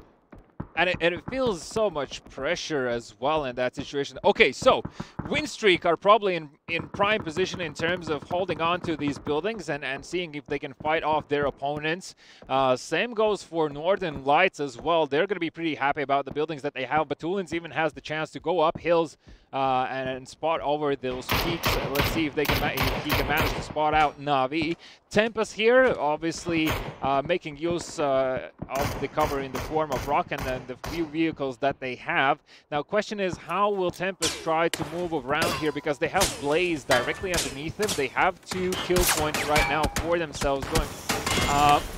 And it feels so much pressure as well in that situation. Okay, so Winstreak are probably in prime position in terms of holding on to these buildings and seeing if they can fight off their opponents. Same goes for Northern Lights as well. They're going to be pretty happy about the buildings that they have. Batulins even has the chance to go up hills and spot over those peaks. Let's see if he can manage to spot out Navi. Tempest here, obviously making use of the cover in the form of rock and the few vehicles that they have. Now, question is, how will Tempest try to move around here? Because they have Blaze directly underneath them. They have 2 kill points right now for themselves going.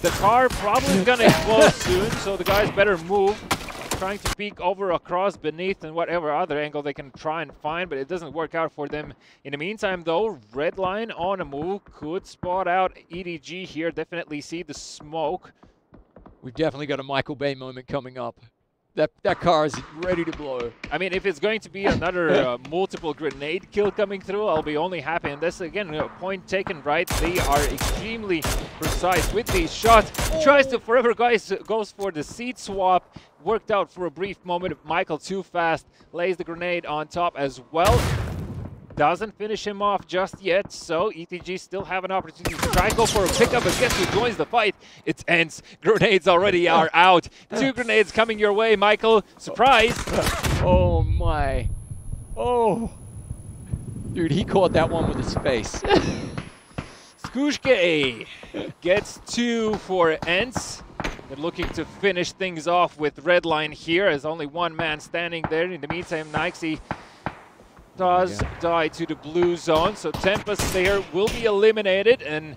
The car probably is going to explode soon, so the guys better move. trying to peek over, across, beneath, and whatever other angle they can try and find, but it doesn't work out for them. In the meantime, though, Redline on a move, could spot out EDG here, definitely see the smoke. We've definitely got a Michael Bay moment coming up. That car is ready to blow. I mean, if it's going to be another multiple grenade kill coming through, I'll be only happy. And this, again, point taken, right? They are extremely precise with these shots. Tries to forever, guys, goes for the seat swap. Worked out for a brief moment. Michael too fast lays the grenade on top as well. Doesn't finish him off just yet, so ETG still have an opportunity to try and go for a pickup, but guess who joins the fight? It's ENCE. Grenades already are out. 2 grenades coming your way, Michael. Surprise! Oh my. Oh. Dude, he caught that one with his face. Skushke gets 2 for ENCE. They're looking to finish things off with Redline here, as only one man standing there. In the meantime, Nixie does die to the blue zone, so Tempest there will be eliminated, and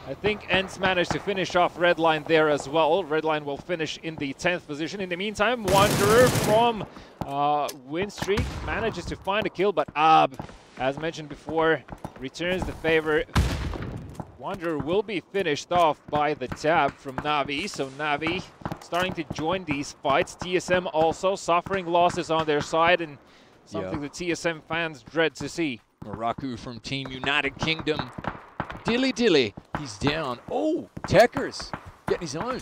I think ENCE managed to finish off Redline there as well. Redline will finish in the 10th position. In the meantime, Wanderer from Winstreak manages to find a kill, but Ab, as mentioned before, returns the favor. Wanderer will be finished off by the tab from Na'Vi, so Na'Vi starting to join these fights. TSM also suffering losses on their side, and something the TSM fans dread to see. Maraku from Team United Kingdom. Dilly, he's down. Oh, Tekker's getting his own.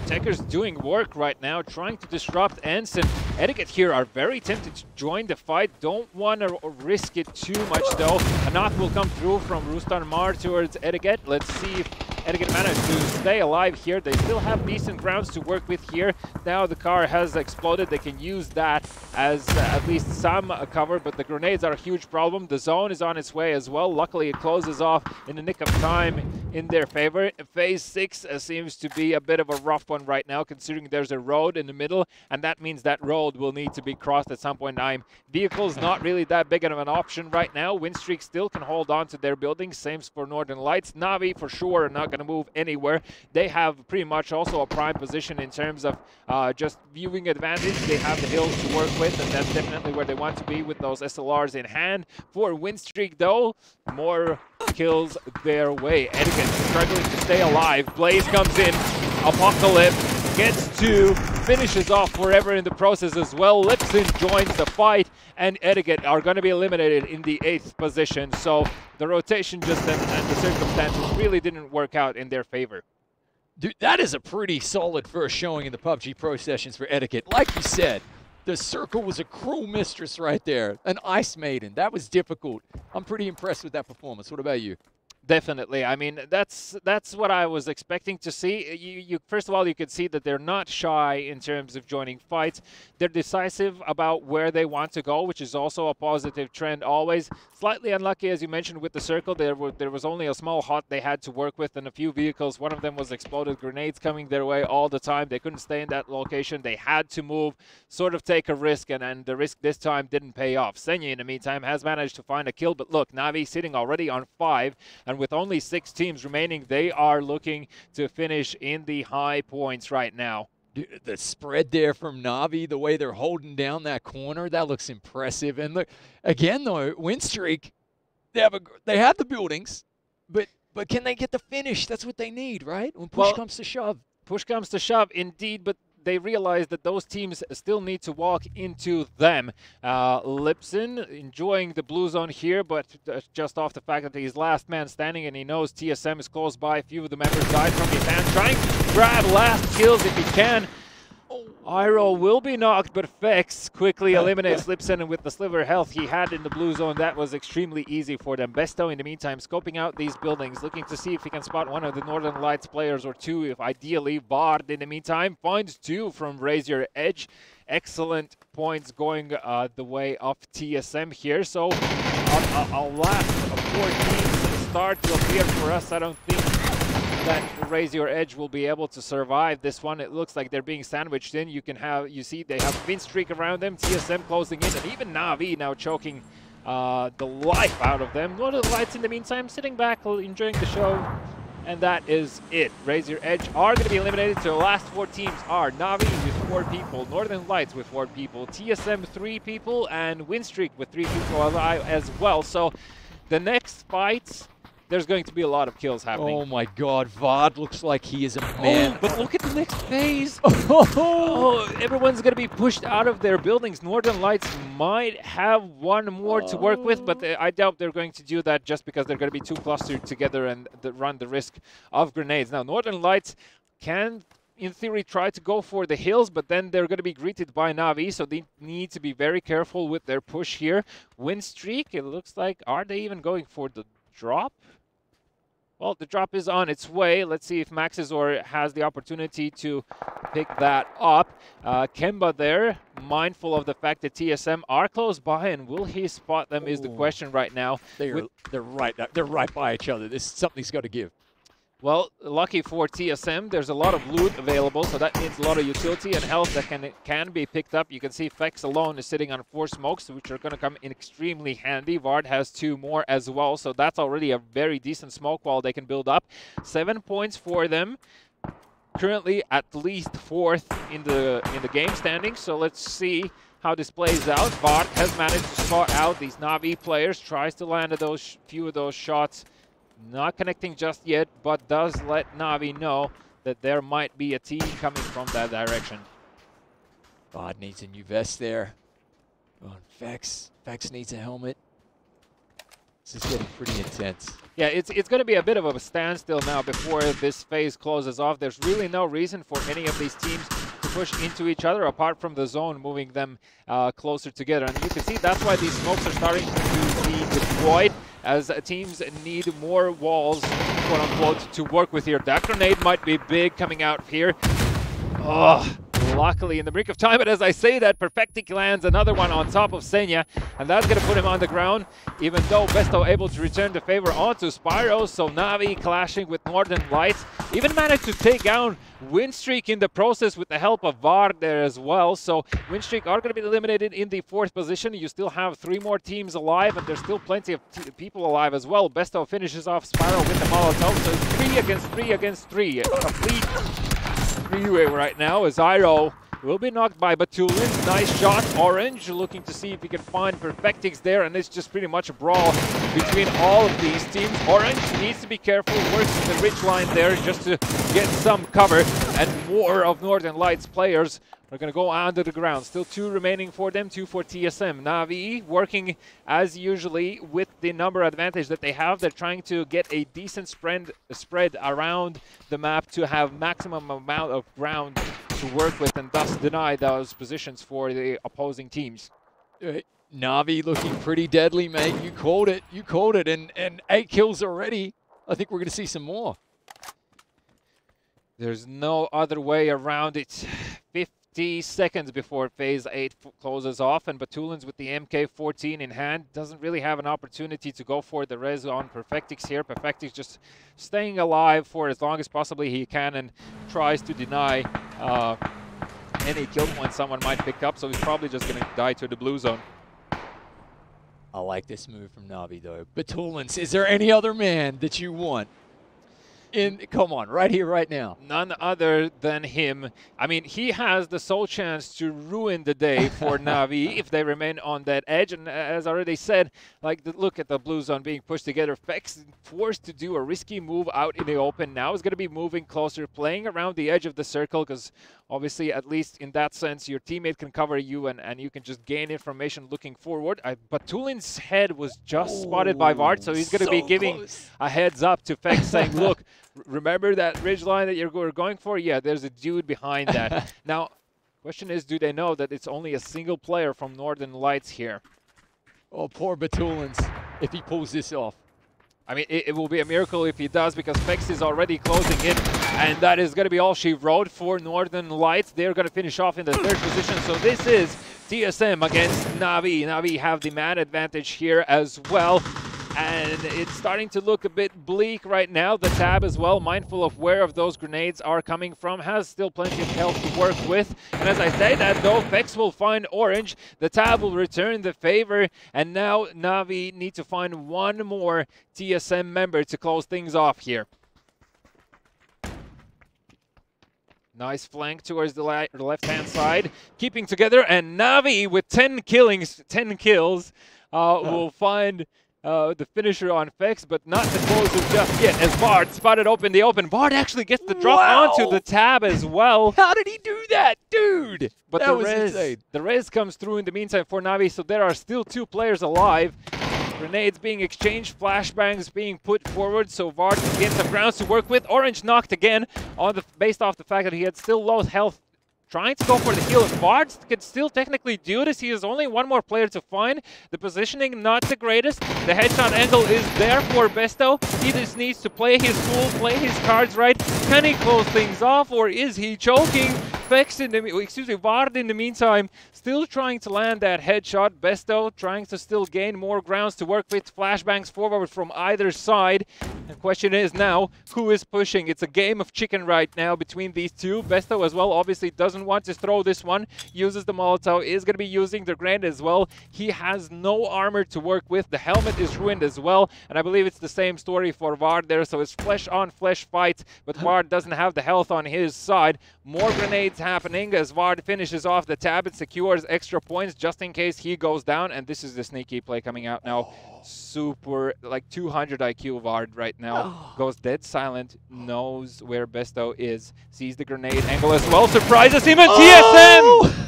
Tekker's doing work right now, trying to disrupt ENCE, and Etiquette here are very tempted to join the fight. Don't want to risk it too much, though. A knock will come through from Rustan Mar towards Etiquette. Let's see if Etiquette managed to stay alive here. They still have decent grounds to work with here. Now the car has exploded. They can use that as at least some cover, but the grenades are a huge problem. The zone is on its way as well. Luckily, it closes off in the nick of time in their favor. Phase 6 seems to be a bit of a rough one right now, considering there's a road in the middle, and that means that road will need to be crossed at some point in time. Vehicles not really that big of an option right now. Winstreak still can hold on to their buildings. Same for Northern Lights. Na'Vi for sure are not going to move anywhere. They have pretty much also a prime position in terms of just viewing advantage. They have the hills to work with, and that's definitely where they want to be with those SLRs in hand. For Winstreak, though, more kills their way. Etiquette struggling to stay alive. Blaze comes in. Apocalypse gets 2, finishes off forever in the process as well. Lipson joins the fight, and Etiquette are going to be eliminated in the 8th position. So the rotation just and the circumstances really didn't work out in their favor. Dude, that is a pretty solid first showing in the PUBG Pro Sessions for Etiquette. Like you said, the circle was a cruel mistress right there. An Ice Maiden. That was difficult. I'm pretty impressed with that performance. What about you? Definitely. I mean, that's what I was expecting to see. You first of all, you could see that they're not shy in terms of joining fights. They're decisive about where they want to go, which is also a positive trend always. Slightly unlucky, as you mentioned, with the circle. There was only a small hut they had to work with and a few vehicles. One of them was exploded. Grenades coming their way all the time. They couldn't stay in that location. They had to move, sort of take a risk, and the risk this time didn't pay off. Senyi, in the meantime, has managed to find a kill, but look, Na'Vi sitting already on 5, and with only 6 teams remaining, they are looking to finish in the high points right now. Dude, the spread there from Na'Vi, the way they're holding down that corner, that looks impressive. And look, again though, Winstreak, they have the buildings, but can they get the finish? That's what they need, right? When push comes to shove. Push comes to shove, indeed, but they realize that those teams still need to walk into them. Lipson enjoying the blue zone here, but just off the fact that he's last man standing and he knows TSM is close by. A few of the members died from his hand, trying to grab last kills if he can. Iroh will be knocked, but Fex quickly eliminates Lipson, and with the sliver health he had in the blue zone, that was extremely easy for them. Besto, in the meantime, scoping out these buildings, looking to see if he can spot one of the Northern Lights players or 2, if ideally. Bard, in the meantime, finds 2 from Raise Your Edge. Excellent points going the way of TSM here. So a last 4 teams start to appear for us. I don't think that Raise Your Edge will be able to survive this one. It looks like they're being sandwiched in. You see they have Winstreak around them, TSM closing in, and even Na'Vi now choking the life out of them. Northern Lights, in the meantime, sitting back, enjoying the show, and that is it. Raise Your Edge are going to be eliminated, so the last 4 teams are Na'Vi with 4 people, Northern Lights with 4 people, TSM 3 people, and Winstreak with 3 people alive as well. So the next fights, there's going to be a lot of kills happening. Oh my god, Vard looks like he is a man. Oh, but look at the next phase. Oh, Oh, everyone's going to be pushed out of their buildings. Northern Lights might have one more to work with, but I doubt they're going to do that just because they're going to be too clustered together and run the risk of grenades. Now, Northern Lights can, in theory, try to go for the hills, but then they're going to be greeted by Na'Vi, so they need to be very careful with their push here. Winstreak, it looks like, are they even going for the drop? Well, the drop is on its way. Let's see if Maxizor has the opportunity to pick that up. Kemba there, mindful of the fact that TSM are close by, and will he spot them is the question right now. they're right by each other. Something's got to give. Well, lucky for TSM, there's a lot of loot available, so that means a lot of utility and health that can be picked up. You can see Fex alone is sitting on 4 smokes, which are going to come in extremely handy. Vard has 2 more as well, so that's already a very decent smoke wall they can build up. 7 points for them. Currently at least 4th in the game standing, so let's see how this plays out. Vard has managed to spot out these Na'Vi players, tries to land few of those shots. Not connecting just yet, but does let Na'Vi know that there might be a team coming from that direction. Vard needs a new vest there. Oh, Fex needs a helmet. This is getting pretty intense. Yeah, it's going to be a bit of a standstill now before this phase closes off. There's really no reason for any of these teams to push into each other apart from the zone moving them closer together. And you can see that's why these smokes are starting to be deployed, as teams need more walls, quote-unquote, to work with here. That grenade might be big coming out here. Oh, luckily in the brink of time, but as I say that, Perfectic lands another one on top of Senya, and that's going to put him on the ground, even though Besto able to return the favor onto Spyro. So Na'Vi clashing with Northern Lights, even managed to take down Winstreak in the process with the help of Vard there as well. So Winstreak are going to be eliminated in the 4th position. You still have 3 more teams alive, and there's still plenty of people alive as well. Besto finishes off Spyro with the Molotov, so it's 3 against 3 against 3. A complete three-way right now as Iroh will be knocked by Batulins. Nice shot. Orange looking to see if he can find Perfectix there, and it's just pretty much a brawl between all of these teams. Orange needs to be careful, works the ridge line there just to get some cover, and more of Northern Lights players are going to go under the ground. Still 2 remaining for them, 2 for TSM. Na'Vi working as usually with the number advantage that they have. They're trying to get a decent spread around the map to have maximum amount of ground to work with, and thus deny those positions for the opposing teams. Na'Vi looking pretty deadly, mate. You called it. You called it. And 8 kills already. I think we're going to see some more. There's no other way around it. 50 seconds before Phase 8 closes off, and Batulins with the MK14 in hand doesn't really have an opportunity to go for the res on Perfectix here. Perfectix just staying alive for as long as possibly he can and tries to deny any kill point someone might pick up, so he's probably just going to die to the blue zone. I like this move from Na'Vi, though. Batulins, is there any other man that you want? Come on, right here, right now. None other than him. I mean, he has the sole chance to ruin the day for Na'Vi if they remain on that edge. And as I already said, like, look at the blue zone being pushed together. Fex forced to do a risky move out in the open. Now is going to be moving closer, playing around the edge of the circle, because obviously, at least in that sense, your teammate can cover you and you can just gain information looking forward. Batulin's head was just spotted by Vard, so he's going to be giving a heads up to Fex, saying, look, remember that ridge line that you're going for? Yeah, there's a dude behind that. Now, question is, do they know that it's only a single player from Northern Lights here? Oh, poor Batulins, if he pulls this off. I mean, it will be a miracle if he does, because Fex is already closing in, and that is going to be all she wrote for Northern Lights. They're going to finish off in the 3rd position, so this is TSM against Na'Vi. Na'Vi have the man advantage here as well. And it's starting to look a bit bleak right now. The Tab as well, mindful of where of those grenades are coming from, has still plenty of health to work with. And as I say that, though, Fex will find Orange. The Tab will return the favor. And now Na'Vi need to find one more TSM member to close things off here. Nice flank towards the left-hand side, keeping together, and Navi with 10 kills will find the finisher on Fex, but not the closer just yet, as Vard spotted open the open. Vard actually gets the drop onto the tab as well. How did he do that, dude? But the res comes through in the meantime for Navi, so there are still 2 players alive. Grenades being exchanged, flashbangs being put forward, so Vard can get some grounds to work with. Orange knocked again based off the fact that he had still low health, trying to go for the heal. Vard could still technically do this. He has only 1 more player to find. The positioning not the greatest. The headshot angle is there for Besto. He just needs to play his fool, play his cards right. Can he close things off, or is he choking? Vard in the meantime, still trying to land that headshot. Besto trying to still gain more grounds to work with. Flashbangs forward from either side. The question is now, who is pushing? It's a game of chicken right now between these two. Besto as well obviously doesn't want to throw this one. Uses the Molotov, is going to be using the grenade as well. He has no armor to work with. The helmet is ruined as well. And I believe it's the same story for Vard there. So it's flesh on flesh fight. But Vard doesn't have the health on his side. More grenades happening as Vard finishes off the tab and secures extra points just in case he goes down. And this is the sneaky play coming out now. Super, like 200 IQ Vard right now. Goes dead silent, knows where Besto is, sees the grenade angle as well, surprises him, and TSM!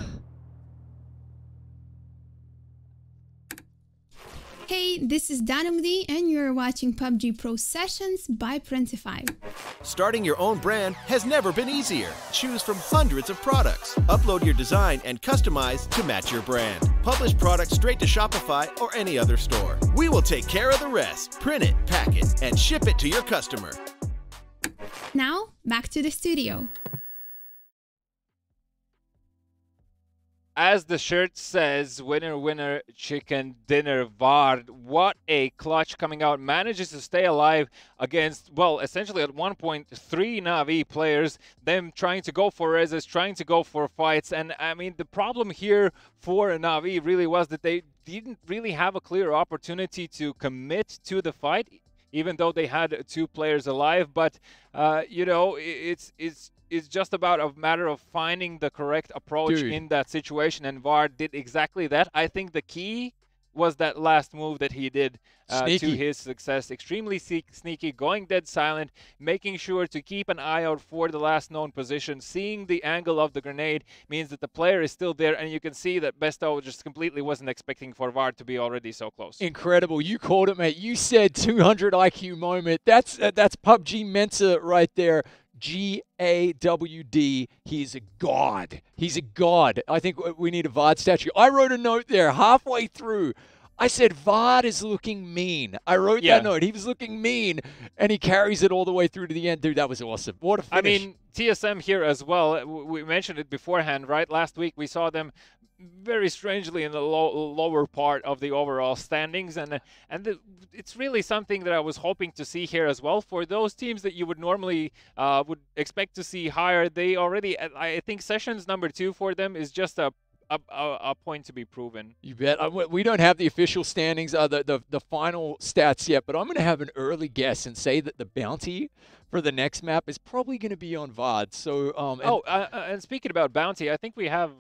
Hey, this is Danumdi, and you're watching PUBG Pro Sessions by Printify. Starting your own brand has never been easier. Choose from hundreds of products. Upload your design and customize to match your brand. Publish products straight to Shopify or any other store. We will take care of the rest. Print it, pack it, and ship it to your customer. Now, back to the studio. As the shirt says, winner, winner, chicken dinner, Vard. What a clutch coming out. Manages to stay alive against, well, essentially at 1.3 Na'Vi players. Them trying to go for reses, trying to go for fights. And, I mean, the problem here for Na'Vi really was that they didn't really have a clear opportunity to commit to the fight, even though they had 2 players alive. But, you know, it's just about a matter of finding the correct approach in that situation, and Vard did exactly that. I think the key was that last move that he did to his success. Extremely sneaky, going dead silent, making sure to keep an eye out for the last known position. Seeing the angle of the grenade means that the player is still there, and you can see that Besto just completely wasn't expecting for Vard to be already so close. Incredible. You called it, mate. You said 200 IQ moment. That's PUBG Mensa right there. GAWD. He's a god. He's a god. I think we need a Vard statue. I wrote a note there halfway through. I said, Vard is looking mean. I wrote that note. He was looking mean, and he carries it all the way through to the end. Dude, that was awesome. What a finish. I mean, TSM here as well. We mentioned it beforehand, right? Last week we saw them very strangely in the lower part of the overall standings, and it's really something that I was hoping to see here as well. For those teams that you would normally would expect to see higher, they already, I think sessions number 2 for them is just a point to be proven. You bet. We don't have the official standings, the final stats yet, but I'm going to have an early guess and say that the bounty for the next map is probably going to be on Vard. So, and speaking about bounty, I think we have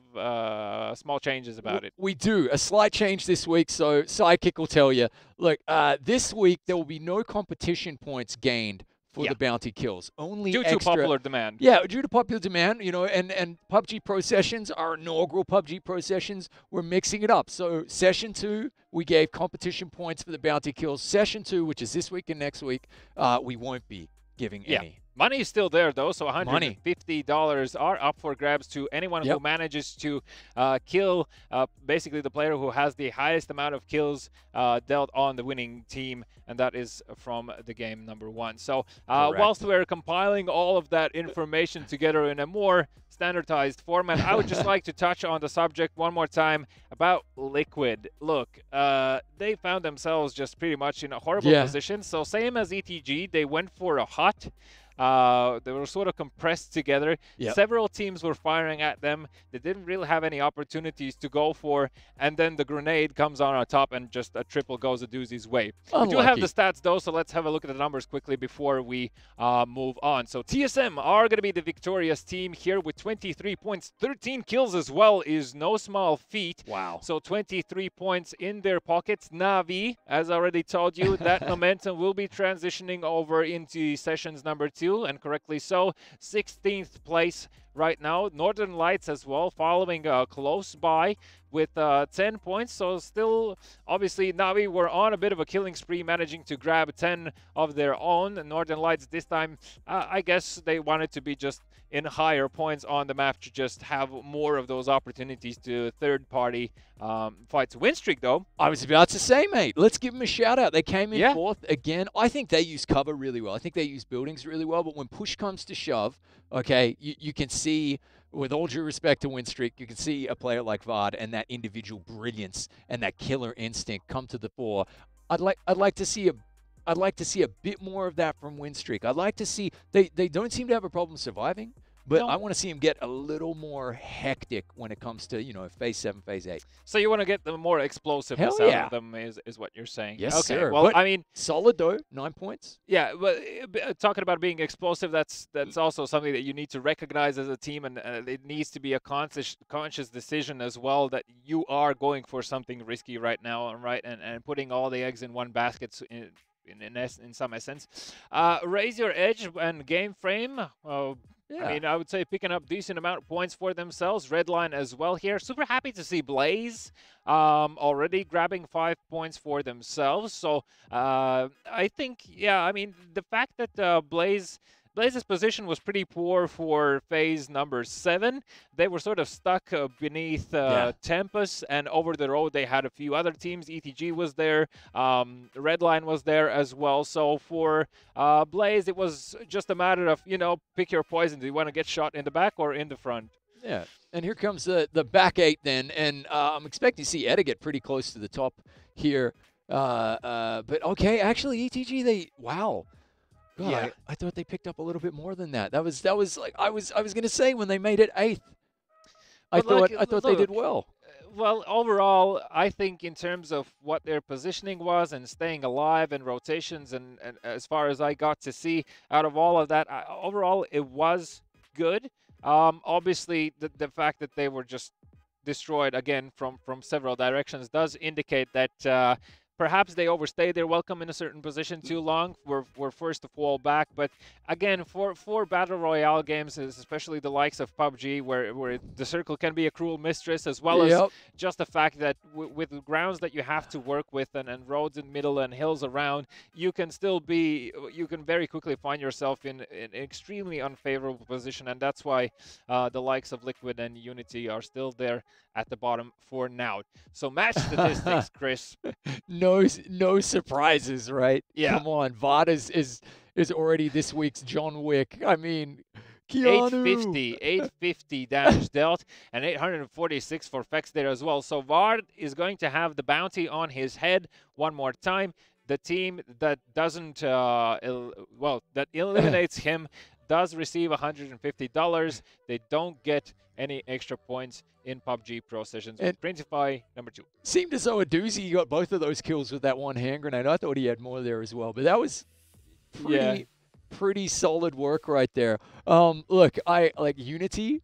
small changes about it. We do. A slight change this week, so Sidekick will tell you. Look, this week there will be no competition points gained for the bounty kills. Only due to popular demand. Yeah, due to popular demand, you know, and PUBG Pro Sessions, our inaugural PUBG Pro Sessions, we're mixing it up. So Session 2, we gave competition points for the bounty kills. Session 2, which is this week and next week, we won't be giving any. Money is still there, though, so $150 are up for grabs to anyone who manages to kill basically the player who has the highest amount of kills dealt on the winning team, and that is from the game number 1. So whilst we're compiling all of that information together in a more standardized format, I would just like to touch on the subject one more time about Liquid. Look, they found themselves just pretty much in a horrible position. So same as ETG, they went for a hot They were sort of compressed together. Yep. Several teams were firing at them. They didn't really have any opportunities to go for, and then the grenade comes on top and just a triple goes a doozy's way. We do have the stats though, so let's have a look at the numbers quickly before we move on. So TSM are going to be the victorious team here with 23 points. 13 kills as well is no small feat. Wow. So 23 points in their pockets. Navi, as I already told you, that momentum will be transitioning over into sessions number 2, and correctly so. 16th place right now. Northern Lights as well, following close by with 10 points. So still, obviously, Navi were on a bit of a killing spree, managing to grab 10 of their own. Northern Lights this time, I guess they wanted to be just in higher points on the map to just have more of those opportunities to third-party fights. Winstreak, though. I was about to say, mate, let's give them a shout-out. They came in fourth again. I think they use cover really well. I think they use buildings really well. But when push comes to shove, okay, you can see, with all due respect to Winstreak, you can see a player like Vard and that individual brilliance and that killer instinct come to the fore. I'd like to see a bit more of that from Winstreak. I'd like to see they don't seem to have a problem surviving, but I want to see them get a little more hectic when it comes to, phase 7, phase 8. So you want to get the more explosiveness out of them is what you're saying. Yes, okay. sir. Well, but I mean, solid though, 9 points. Yeah, but talking about being explosive, that's also something that you need to recognize as a team, and it needs to be a conscious decision as well that you are going for something risky right now, right, and putting all the eggs in one basket in some essence. Raise your edge and game frame. I mean, I would say picking up decent amount of points for themselves. Redline as well here. Super happy to see Blaze already grabbing 5 points for themselves. So I think, I mean, the fact that Blaze's position was pretty poor for phase number 7. They were sort of stuck beneath Tempest, and over the road they had a few other teams. ETG was there, Redline was there as well. So for Blaze, it was just a matter of, pick your poison. Do you want to get shot in the back or in the front? Yeah, and here comes the back 8 then, and I'm expecting to see Etta get pretty close to the top here. But okay, actually ETG, wow. God, yeah, I thought they picked up a little bit more than that. That was like I was gonna say when they made it 8th. I thought they did well. Well, overall, I think in terms of what their positioning was and staying alive and rotations, and as far as I got to see out of all of that, overall it was good. Obviously, the fact that they were just destroyed again from several directions does indicate that. Perhaps they overstayed their welcome in a certain position too long. Were forced to fall back. But again, for Battle Royale games, especially the likes of PUBG, where the circle can be a cruel mistress, as well as just the fact that with the grounds that you have to work with and roads in the middle and hills around, you can very quickly find yourself in an extremely unfavorable position. And that's why the likes of Liquid and Unity are still there at the bottom for now. So match statistics, Chris. No surprises, right? Yeah. Come on, Vard is already this week's John Wick. I mean, Keanu. 850 damage dealt, and 846 for Fex there as well. So Vard is going to have the bounty on his head one more time. The team that doesn't, that eliminates him does receive $150. They don't get any extra points in PUBG Pro Sessions with Princify number 2. Seemed as though Aduzi got both of those kills with that one hand grenade. I thought he had more there as well, but that was pretty solid work right there. Look, I like Unity,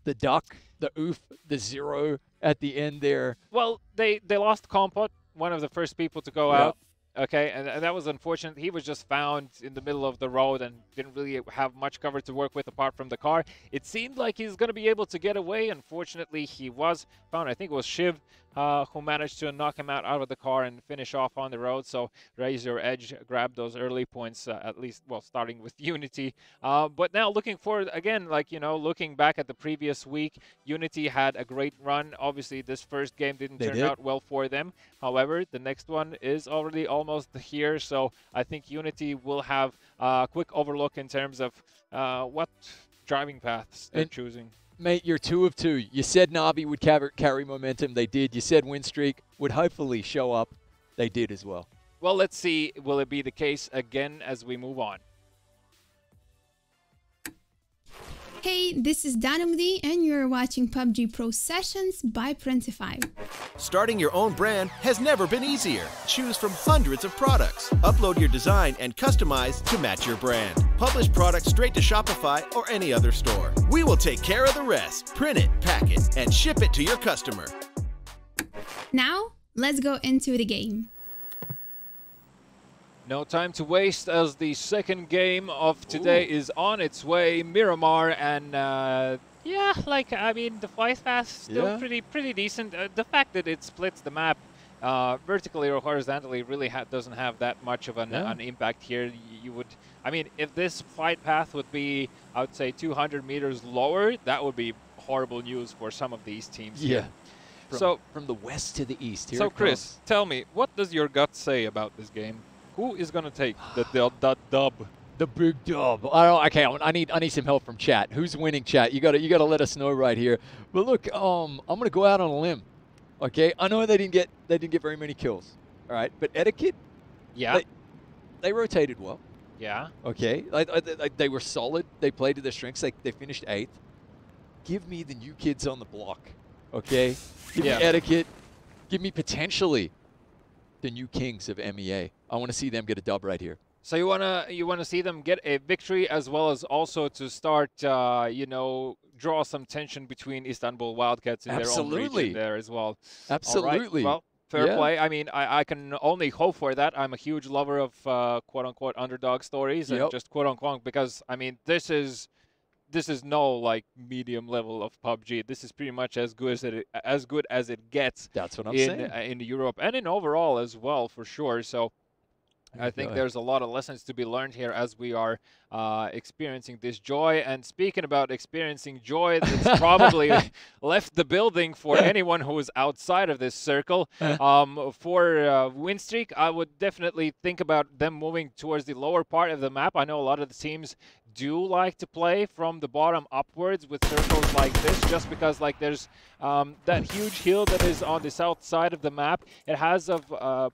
the duck, the oof, the 0 at the end there. Well, they lost Compot, one of the first people to go out. Okay, and that was unfortunate. He was just found in the middle of the road and didn't really have much cover to work with apart from the car. It seemed like he's going to be able to get away. Unfortunately, he was found. I think it was Shiv who managed to knock him out of the car and finish off on the road. So raise your edge, grab those early points, at least, well, starting with Unity. But now looking forward, again, looking back at the previous week, Unity had a great run. Obviously, this first game didn't turn out well for them. However, the next one is already almost here. So I think Unity will have a quick overlook in terms of what driving paths they're choosing. Mate, you're 2 of 2. You said Navi would carry momentum. They did. You said Winstreak would hopefully show up. They did as well. Well, let's see. Will it be the case again as we move on? Hey, this is Danumdi, and you're watching PUBG Pro Sessions by Printify. Starting your own brand has never been easier. Choose from hundreds of products. Upload your design and customize to match your brand. Publish products straight to Shopify or any other store. We will take care of the rest. Print it, pack it, and ship it to your customer. Now, let's go into the game. No time to waste as the second game of today is on its way. Miramar and yeah, like I mean the fight path still pretty decent. The fact that it splits the map vertically or horizontally really doesn't have that much of an impact here. You would, I mean, if this fight path would be, I would say 200 meters lower, that would be horrible news for some of these teams. Yeah. So from the west to the east. Here so it Chris, comes. tell me, what does your gut say about this game? Who is gonna take the dub? The big dub. I don't. Okay, I need some help from chat. Who's winning, chat? You gotta let us know right here. But look, I'm gonna go out on a limb. Okay, I know they didn't get very many kills. All right, but Etiquette, Yeah. they rotated well. Yeah. Okay, they were solid. They played to their strengths. They finished 8th. Give me the new kids on the block. Okay, give me Etiquette. Give me potentially the new kings of MEA. I want to see them get a dub right here. So you wanna see them get a victory as well as also to start you know, draw some tension between Istanbul Wildcats in their own region there as well. Absolutely. All right. Well, fair play. I mean, I can only hope for that. I'm a huge lover of quote-unquote underdog stories and just quote-unquote because I mean this is no like medium level of PUBG. This is pretty much as good as it gets. That's what I'm saying. In Europe and in overall as well for sure. So I think there's a lot of lessons to be learned here as we are experiencing this joy. And speaking about experiencing joy, that's probably left the building for anyone who is outside of this circle. For Winstreak, I would definitely think about them moving towards the lower part of the map. I know a lot of the teams do like to play from the bottom upwards with circles like this, just because like there's that huge hill that is on the south side of the map. It has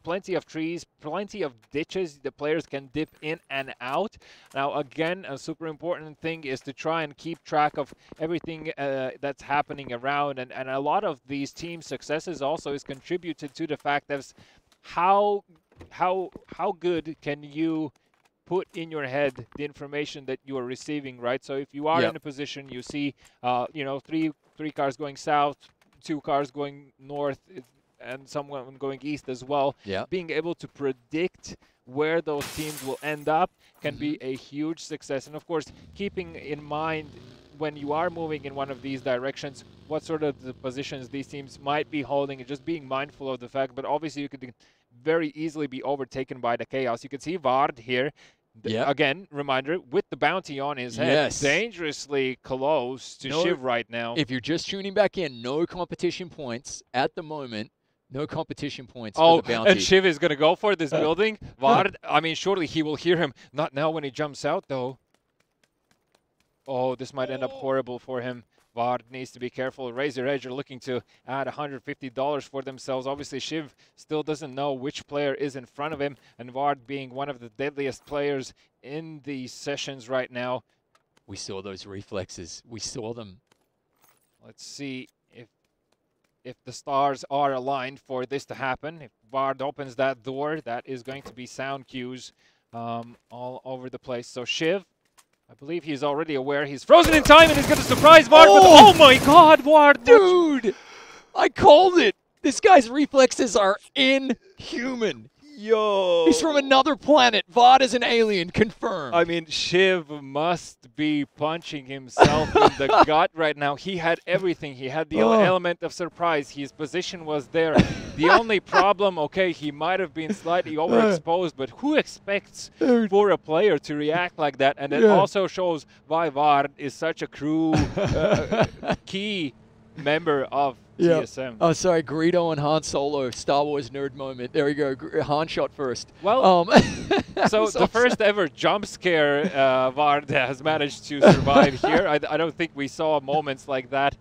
plenty of trees, plenty of ditches the players can dip in and out. Now again, a super important thing is to try and keep track of everything that's happening around, and a lot of these team successes also is contributed to the fact that how good can you put in your head the information that you are receiving, right? So if you are in a position, you see, you know, three cars going south, 2 cars going north, and someone going east as well. Being able to predict where those teams will end up can be a huge success. And of course, keeping in mind when you are moving in one of these directions, what sort of the positions these teams might be holding, and just being mindful of the fact. But obviously, you could very easily be overtaken by the chaos. You can see Vard here. Again, reminder, with the bounty on his head, dangerously close to Shiv right now. If you're just tuning back in, no competition points at the moment. No competition points for the bounty. And Shiv is going to go for this building. Vard, I mean, surely he will hear him. Not now when he jumps out, though. Oh, this might end up horrible for him. Vard needs to be careful. Razor Edge are looking to add $150 for themselves. Obviously, Shiv still doesn't know which player is in front of him, and Vard being one of the deadliest players in the sessions right now. We saw those reflexes. We saw them. Let's see if the stars are aligned for this to happen. If Vard opens that door, that is going to be sound cues all over the place. So Shiv, I believe he's already aware he's frozen in time and he's going to surprise Vard. Oh my God, Vard! Dude! I called it! This guy's reflexes are inhuman. Yo! He's from another planet. Vard is an alien, confirmed. I mean, Shiv must be punching himself in the gut right now. He had everything. He had the element of surprise. His position was there. The only problem, okay, he might have been slightly overexposed, but who expects for a player to react like that? And it also shows why Vard is such a key member of Yeah. TSM. Oh, sorry, Greedo and Han Solo, Star Wars nerd moment. There we go. Han shot first. Well, so It's the awesome. first ever jump scare Vard has managed to survive here. I don't think we saw moments like that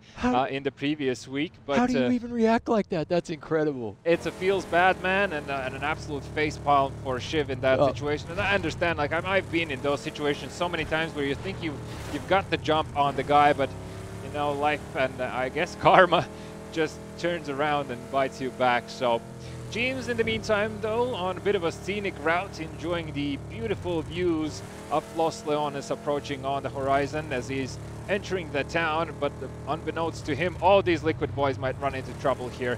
in the previous week. But How do you even react like that? That's incredible. it's a feels bad man and an absolute facepalm for Shiv in that situation. And I understand, like I've been in those situations so many times where you think you've got the jump on the guy, but you know, life and I guess karma just turns around and bites you back. So James, in the meantime, though, on a bit of a scenic route, enjoying the beautiful views of Los Leones approaching on the horizon as he's entering the town. But unbeknownst to him, all these Liquid boys might run into trouble here.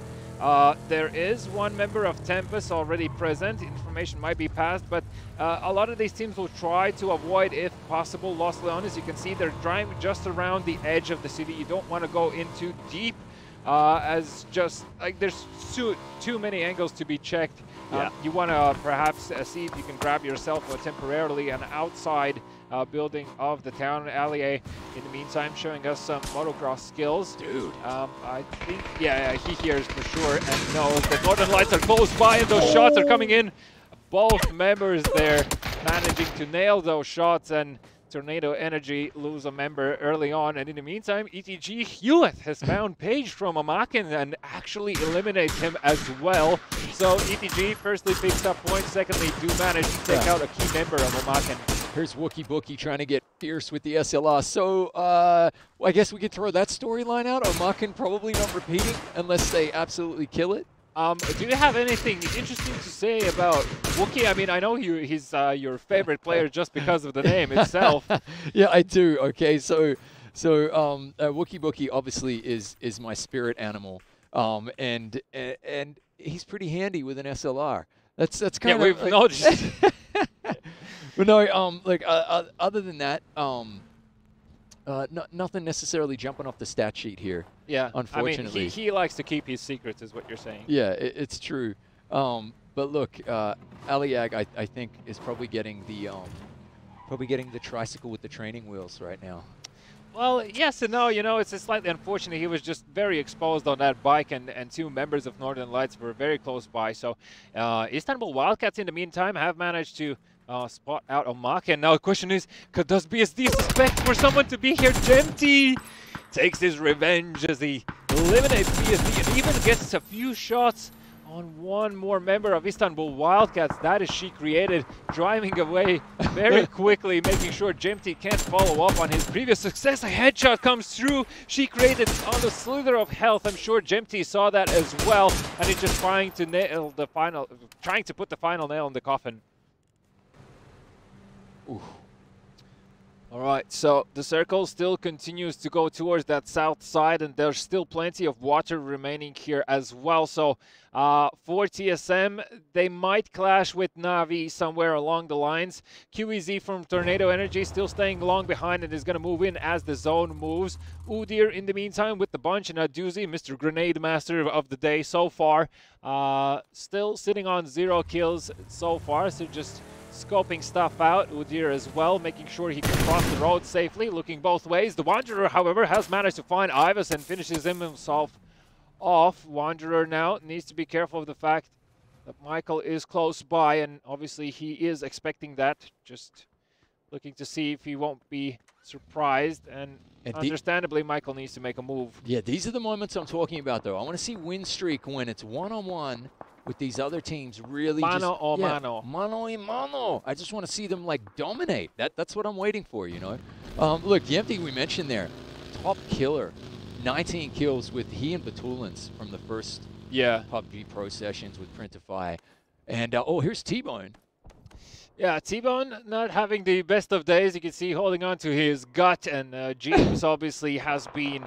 There is one member of Tempest already present. Information might be passed, but a lot of these teams will try to avoid, if possible, Los Leones. You can see they're driving just around the edge of the city. You don't want to go in too deep, as just like there's too many angles to be checked. You want to perhaps see if you can grab yourself temporarily an outside building of the town. Allier, in the meantime, showing us some motocross skills. Dude. I think, yeah, he hears for sure and knows that Northern Lights are close by and those shots are coming in. Both members there managing to nail those shots, and Tornado Energy lose a member early on. And in the meantime, ETG Hewlett has found Page from Amaken and actually eliminates him as well. So ETG firstly picks up points, secondly do manage to take out a key member of Amaken. Here's Wookie Bookie trying to get fierce with the SLR. So I guess we could throw that storyline out. Amaken probably not repeating unless they absolutely kill it. Do you have anything interesting to say about Wookie? I mean, I know he's your favorite player just because of the name itself. Yeah, I do. Okay, so Wookie Bookie obviously is my spirit animal, and he's pretty handy with an SLR. That's kind of we've noticed. But no, other than that, nothing necessarily jumping off the stat sheet here. Yeah, unfortunately. I mean, he likes to keep his secrets, is what you're saying. Yeah, it's true. But look, Aliag, I think, is probably getting the tricycle with the training wheels right now. Well, yes and no. You know, it's slightly unfortunate. He was just very exposed on that bike, and two members of Northern Lights were very close by. So Istanbul Wildcats, in the meantime, have managed to spot out Amaken. Now the question is, does BSD suspect for someone to be here? Gemty takes his revenge as he eliminates BSD and even gets a few shots on one more member of Istanbul Wildcats. That is She Created, driving away very quickly, making sure Gemty can't follow up on his previous success. A headshot comes through. She Created on the slither of health. I'm sure Gemty saw that as well, and he's just trying to nail the trying to put the final nail in the coffin. Ooh. All right, so the circle still continues to go towards that south side, and there's still plenty of water remaining here as well. So for TSM, they might clash with Na'Vi somewhere along the lines. QEZ from Tornado Energy still staying long behind and is going to move in as the zone moves. Udyr, in the meantime, with the bunch, and Aduzi, Mr. Grenade Master of the day so far, still sitting on 0 kills so far, so just scoping stuff out. Udyr as well, making sure he can cross the road safely, looking both ways. The Wanderer, however, has managed to find Ivas and finishes himself off. Wanderer now needs to be careful of the fact that Michael is close by, and obviously he is expecting that, just looking to see if he won't be surprised, and understandably Michael needs to make a move. Yeah, these are the moments I'm talking about, though. I want to see win streak when it's one-on-one with these other teams really mano just... o yeah, mano. Mano y mano. I just want to see them, like, dominate. That's what I'm waiting for, you know? Look, Yempty, we mentioned there, top killer. 19 kills with he and Batulins from the first PUBG Pro sessions with Printify. And, oh, here's T-Bone. Yeah, T-Bone not having the best of days. You can see holding on to his gut, and James obviously has been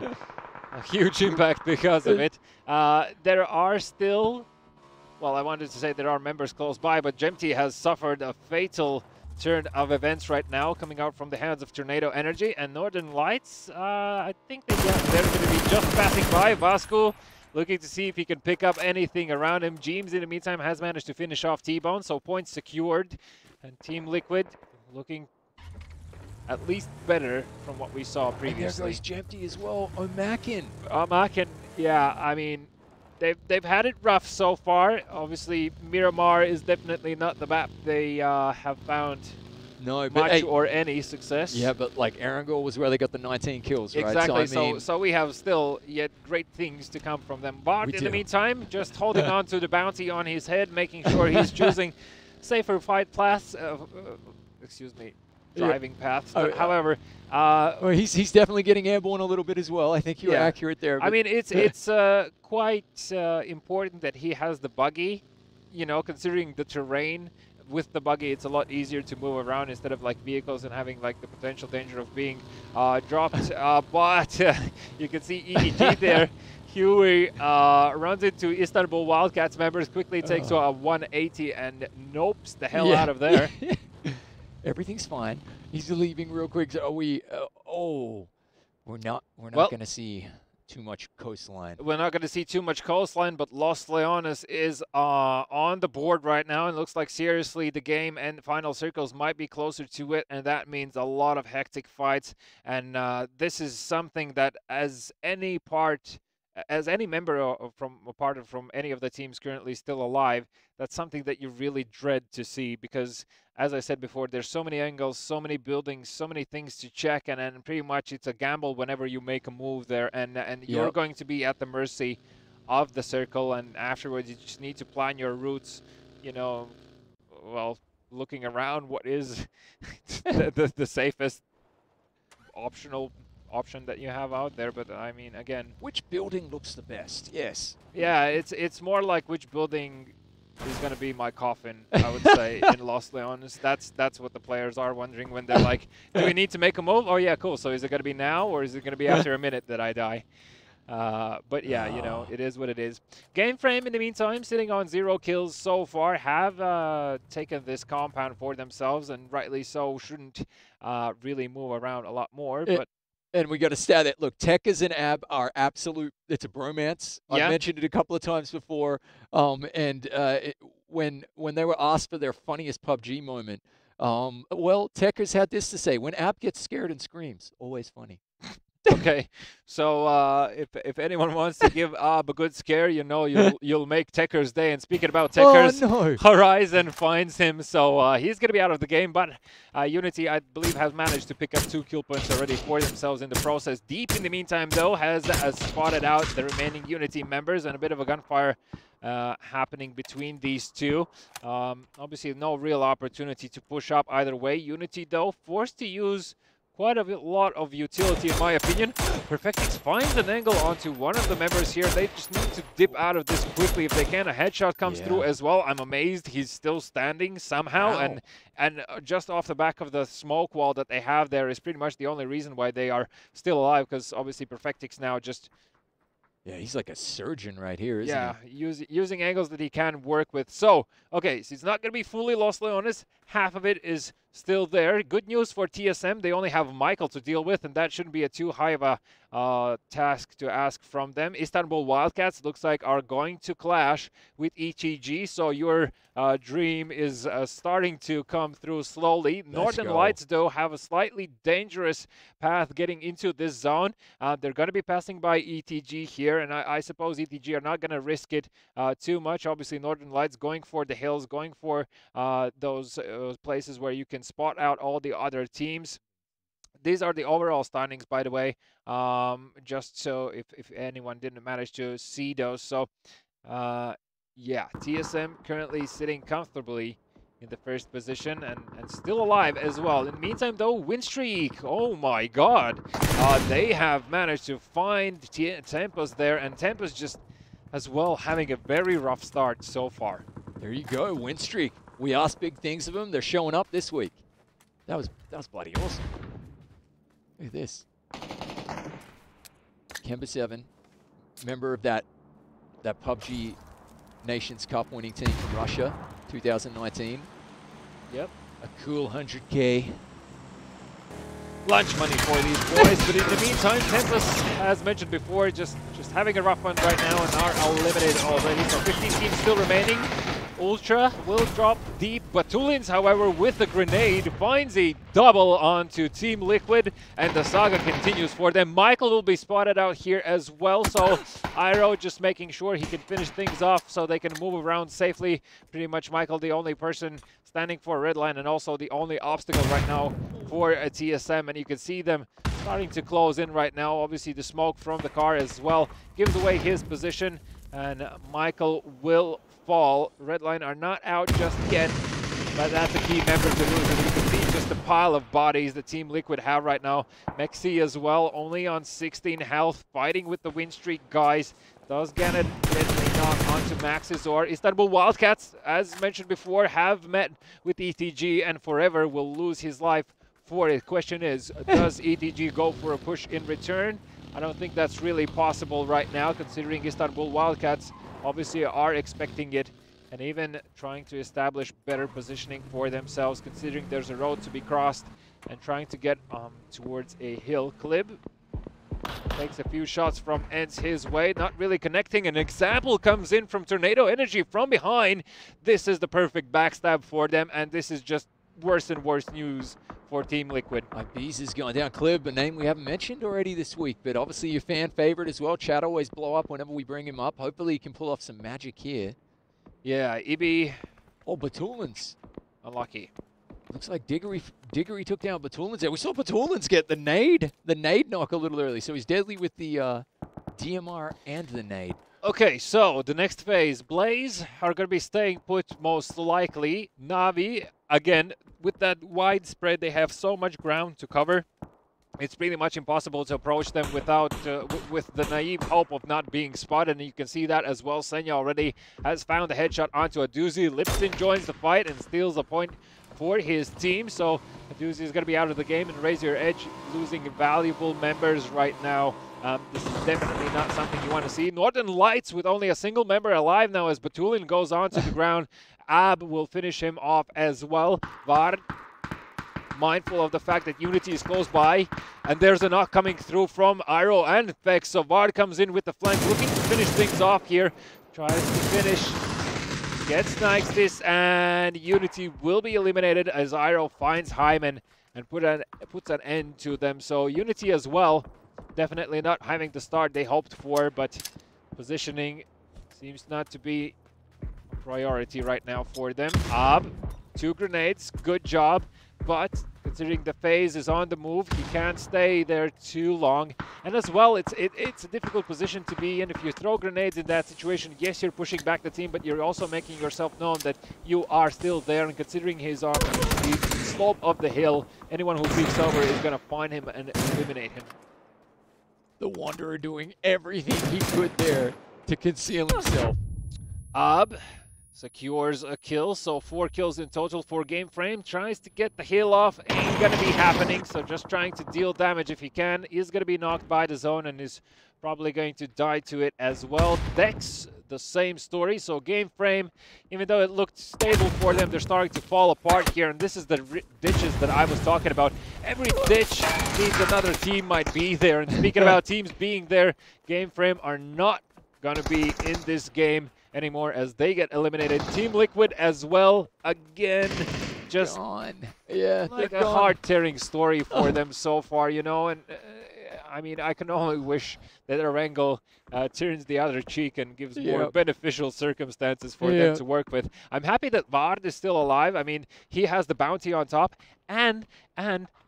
a huge impact because of it. There are still... Well, I wanted to say there are members close by, but Gemty has suffered a fatal turn of events right now, coming out from the hands of Tornado Energy. And Northern Lights, I think they're going to be just passing by. Vasco looking to see if he can pick up anything around him. James, in the meantime, has managed to finish off T-Bone, so points secured. And Team Liquid looking at least better from what we saw And previously. there goes Jempty as well. O'Macken. Macken, yeah, I mean, they've had it rough so far. Obviously, Miramar is definitely not the map they have found No, but much hey, or any success. yeah, but like Erangel was where they got the 19 kills, right? Exactly. So, I mean, So we have still yet great things to come from them. But We in the do. meantime, just holding on to the bounty on his head, making sure he's choosing safer fight paths. Excuse me, Yeah. driving paths. Oh, But however, well, he's definitely getting airborne a little bit as well. I think you're Yeah. accurate there. I but- mean, it's quite important that he has the buggy. You know, considering the terrain. With the buggy, it's a lot easier to move around instead of like vehicles and having like the potential danger of being dropped. But you can see EDG there. Huey runs into Istanbul Wildcats members, quickly takes a 180 and nopes the hell Yeah. out of there. Everything's fine. He's leaving real quick. So are we? We're not Well- going to see too much coastline. We're not going to see too much coastline, but Los Leones is on the board right now, and looks like seriously the game and final circles might be closer to it, and that means a lot of hectic fights. And this is something that, as any member from any of the teams currently still alive, that's something that you really dread to see, because as I said before, there's so many angles, so many buildings, so many things to check, and pretty much it's a gamble whenever you make a move there, and you're Yep. going to be at the mercy of the circle, and afterwards you just need to plan your routes, you know, well, looking around what is the safest option that you have out there. But I mean, again, Which building looks the best? Yes. yeah, it's more like which building is going to be my coffin, I would say, in Los Leones. That's what the players are wondering when they're like, do we need to make a move? Oh, yeah, cool. So is it going to be now, or is it going to be after a minute that I die? But yeah, you know, it is what it is. Game frame, in the meantime, sitting on 0 kills so far, have taken this compound for themselves, and rightly so, shouldn't really move around a lot more. But And we got to stat it. Look, Tekkas and Ab are absolute. It's a bromance. Yeah. I mentioned it a couple of times before. When they were asked for their funniest PUBG moment, well, Tekkas had this to say: "When Ab gets scared and screams, always funny." okay, so if anyone wants to give Ab a good scare, you know, you'll make Tekker's day. And speaking about Tekker's, Oh no! Horizon finds him, so he's going to be out of the game, but Unity, I believe, has managed to pick up 2 kill points already for themselves in the process. Deep, in the meantime, though, has spotted out the remaining Unity members, and a bit of a gunfire happening between these two. Obviously, no real opportunity to push up either way. Unity, though, forced to use quite a lot of utility, in my opinion. Perfectix finds an angle onto one of the members here. They just need to dip out of this quickly if they can. A headshot comes through as well. I'm amazed he's still standing somehow. Wow. And just off the back of the smoke wall that they have there is pretty much the only reason why they are still alive, because obviously Perfectix now just... Yeah, he's like a surgeon right here, isn't he? using angles that he can work with. So, okay, so it's not going to be fully Los Leones. Half of it is still there. Good news for TSM. They only have Michael to deal with, and that shouldn't be too high of a task to ask from them. Istanbul Wildcats looks like are going to clash with ETG, so your dream is starting to come through slowly. Northern go. Lights, though, have a slightly dangerous path getting into this zone. They're going to be passing by ETG here, and I suppose ETG are not going to risk it too much. Obviously, Northern Lights going for the hills, going for those places where you can spot out all the other teams. These are the overall standings, by the way, just so if anyone didn't manage to see those. So, yeah, TSM currently sitting comfortably in the first position and still alive as well. In the meantime, though, win streak, oh my god. They have managed to find Tempus there, and Tempus just as well having a very rough start so far. There you go, win streak. We asked big things of them. They're showing up this week. That was bloody awesome. Look at this. Kemba 7, member of that PUBG Nations Cup winning team from Russia, 2019. Yep. A cool 100K. Lunch money for these boys, but in the meantime, Tempest, as mentioned before, just having a rough one right now and are eliminated already. So 15 teams still remaining. Ultra will drop deep. Batulins, however, with the grenade, finds a double onto Team Liquid, and the saga continues for them. Michael will be spotted out here as well, so Iroh just making sure he can finish things off so they can move around safely. Pretty much Michael the only person standing for Redline and also the only obstacle right now for a TSM, and you can see them starting to close in right now. Obviously the smoke from the car as well gives away his position, and Michael will fall. Redline are not out just yet, but that's a key member to lose. And you can see just the pile of bodies the Team Liquid have right now. Mexi as well, only on 16 health, fighting with the win streak guys. Does get a knock onto Max's or Istanbul Wildcats, as mentioned before, have met with ETG and Forever will lose his life for it. Question is, does ETG go for a push in return? I don't think that's really possible right now, considering Istanbul Wildcats obviously are expecting it and even trying to establish better positioning for themselves, considering there's a road to be crossed and trying to get towards a hill. Klib takes a few shots from Ents his way, not really connecting. An example comes in from Tornado Energy from behind. This is the perfect backstab for them, and this is just worse and worse news for Team Liquid. Bees is going down. Klib, a name we haven't mentioned already this week, but obviously your fan favorite as well. Chat always blow up whenever we bring him up. Hopefully he can pull off some magic here. Yeah, Ibi. Oh, Batulins. Unlucky. Looks like Diggory took down Batulins there. We saw Batulins get the nade knock a little early, so he's deadly with the DMR and the nade. Okay, so the next phase, Blaze are going to be staying put most likely. Na'Vi, again, with that wide spread, they have so much ground to cover. It's pretty much impossible to approach them without with the naive hope of not being spotted, and you can see that as well. Senya already has found a headshot onto Aduzi. Lipton joins the fight and steals a point for his team, so Aduzi is going to be out of the game, and Raise Your Edge losing valuable members right now. This is definitely not something you want to see. Northern Lights with only a single member alive now as Batulin goes onto the ground. Ab will finish him off as well. Vard, mindful of the fact that Unity is close by, and there's a knock coming through from Iroh and Vex. So Vard comes in with the flank, looking to finish things off here. Tries to finish, gets Nixis, and Unity will be eliminated as Iroh finds Hyman and puts an end to them. So Unity as well, definitely not having the start they hoped for, but positioning seems not to be a priority right now for them. Ab, 2 grenades, good job, but considering the phase is on the move, he can't stay there too long. And as well, it's a difficult position to be in. If you throw grenades in that situation, yes, you're pushing back the team, but you're also making yourself known that you are still there. And considering his on the slope of the hill, anyone who peeks over is going to find him and eliminate him. The Wanderer doing everything he could there to conceal himself. Ab secures a kill, so 4 kills in total for Game Frame. Tries to get the heal off, ain't gonna be happening, so just trying to deal damage if he can. Is gonna be knocked by the zone and is probably going to die to it as well. Dex, the same story, so Game Frame, even though it looked stable for them, they're starting to fall apart here, and this is the ditches that I was talking about. Every ditch means another team might be there, and speaking about teams being there, Game Frame are not gonna be in this game anymore as they get eliminated. Team Liquid as well, again, just gone. Yeah, like a heart-tearing story for them so far, you know, and I mean, I can only wish that Erangel turns the other cheek and gives more beneficial circumstances for them to work with. I'm happy that Vard is still alive. I mean, he has the bounty on top, and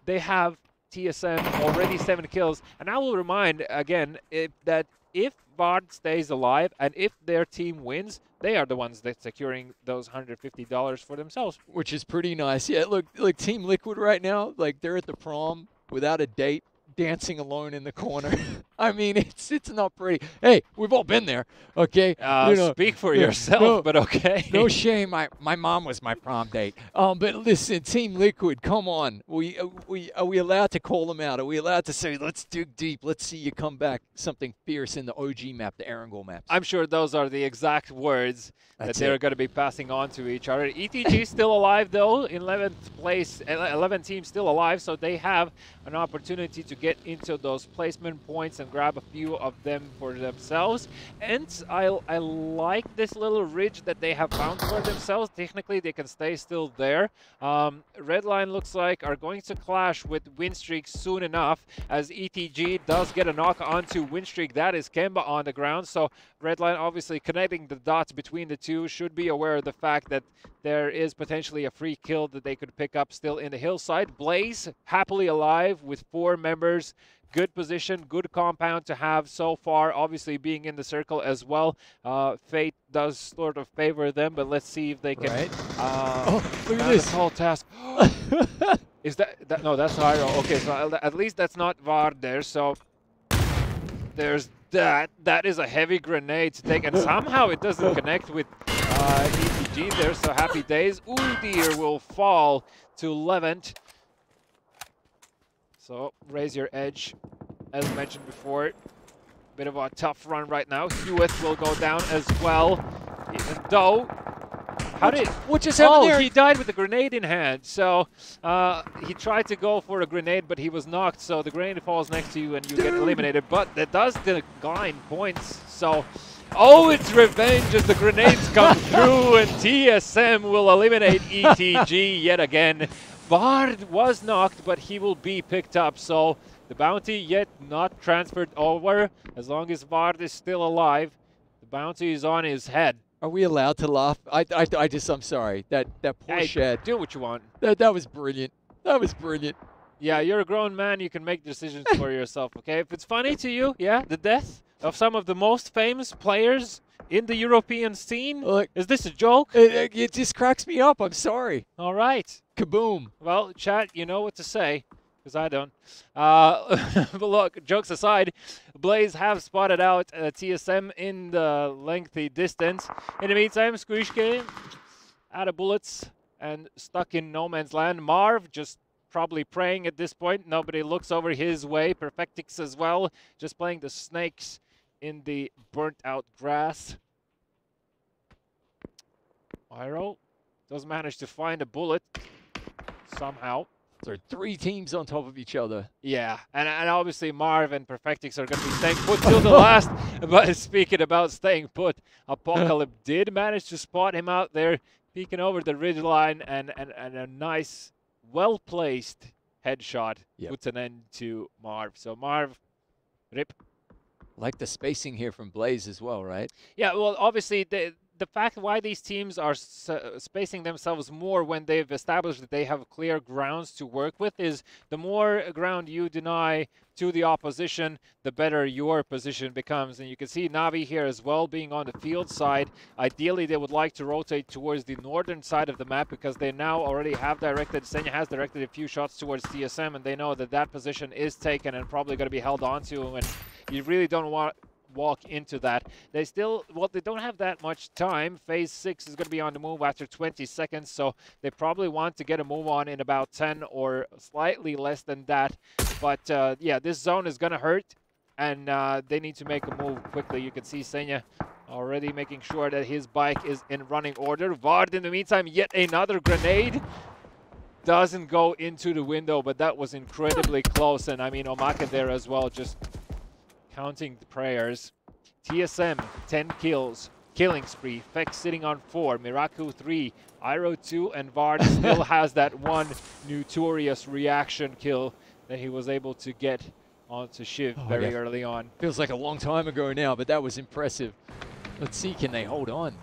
they have TSM already 7 kills. And I will remind again that if Vard stays alive and if their team wins, they are the ones that's securing those $150 for themselves. Which is pretty nice. Yeah, look, like Team Liquid right now, like they're at the prom without a date, dancing alone in the corner. I mean, it's not pretty. Hey, we've all been there, okay? You know, speak for yourself, but okay. No shame. My mom was my prom date. But listen, Team Liquid, come on. Are we allowed to call them out? Are we allowed to say, let's dig deep, let's see you come back something fierce in the OG map, the Erangel maps? I'm sure those are the exact words that they're going to be passing on to each other. ETG still alive, though, in 11th place, 11 teams still alive, so they have an opportunity to get into those placement points and grab a few of them for themselves. And I like this little ridge that they have found for themselves. Technically, they can stay still there. Redline looks like are going to clash with Winstreak soon enough, as ETG does get a knock onto Winstreak. That is Kemba on the ground. So Redline obviously connecting the dots between the two, should be aware of the fact that there is potentially a free kill that they could pick up still in the hillside. Blaze happily alive with 4 members. Good position, good compound to have so far, obviously being in the circle as well. Fate does sort of favor them, but let's see if they can... Right. Look at this whole task. Is that no, that's Hyro. Okay, so at least that's not Vard there, so there's that. That is a heavy grenade to take, and somehow it doesn't connect with ETG there, so happy days. Udir will fall to Levent. So raise your edge, as mentioned before. Bit of a tough run right now. Hewitt will go down as well, even though... What just happened there? He died with a grenade in hand. So he tried to go for a grenade, but he was knocked. So the grenade falls next to you and you get eliminated. But that does decline points. So, oh, it's revenge as the grenades come through, and TSM will eliminate ETG yet again. Vard was knocked, but he will be picked up. So the bounty yet not transferred over. As long as Vard is still alive, the bounty is on his head. Are we allowed to laugh? I'm sorry. That poor Shed. Do what you want. That was brilliant. That was brilliant. Yeah, you're a grown man. You can make decisions for yourself, okay? If it's funny to you, yeah, the death of some of the most famous players in the European scene. Look, is this a joke? It just cracks me up. I'm sorry. All right. Kaboom. Well, chat, you know what to say, because I don't. But look, jokes aside, Blaze have spotted out TSM in the lengthy distance. In the meantime, Squishke out of bullets and stuck in no man's land. Marv just probably praying at this point. Nobody looks over his way. Perfectix as well, just playing the snakes in the burnt out grass. Iro does manage to find a bullet somehow. So 3 teams on top of each other. Yeah, and obviously Marv and Perfectix are going to be staying put till the last. But speaking about staying put, Apocalypse did manage to spot him out there, peeking over the ridge line, and a nice, well-placed headshot puts an end to Marv. So Marv, rip. Like the spacing here from Blaze as well, right? Yeah, well, obviously the fact why these teams are spacing themselves more when they've established that they have clear grounds to work with is the more ground you deny to the opposition, the better your position becomes. And you can see Na'Vi here as well being on the field side. Ideally, they would like to rotate towards the northern side of the map because they now already have directed, Senya has directed a few shots towards TSM, and they know that that position is taken and probably going to be held onto, and you really don't want walk into that. They still, well, they don't have that much time. Phase 6 is going to be on the move after 20 seconds, so they probably want to get a move on in about 10 or slightly less than that. But yeah, this zone is going to hurt, and they need to make a move quickly. You can see Senya already making sure that his bike is in running order. Vard, in the meantime, yet another grenade. Doesn't go into the window, but that was incredibly close. And I mean, Omaka there as well, just counting the prayers. TSM, 10 kills. Killing spree. Fex sitting on 4. Miraku 3. Iro 2. And Vard still has that one notorious reaction kill that he was able to get onto Shiv very early on. Feels like a long time ago now, but that was impressive. Let's see, can they hold on?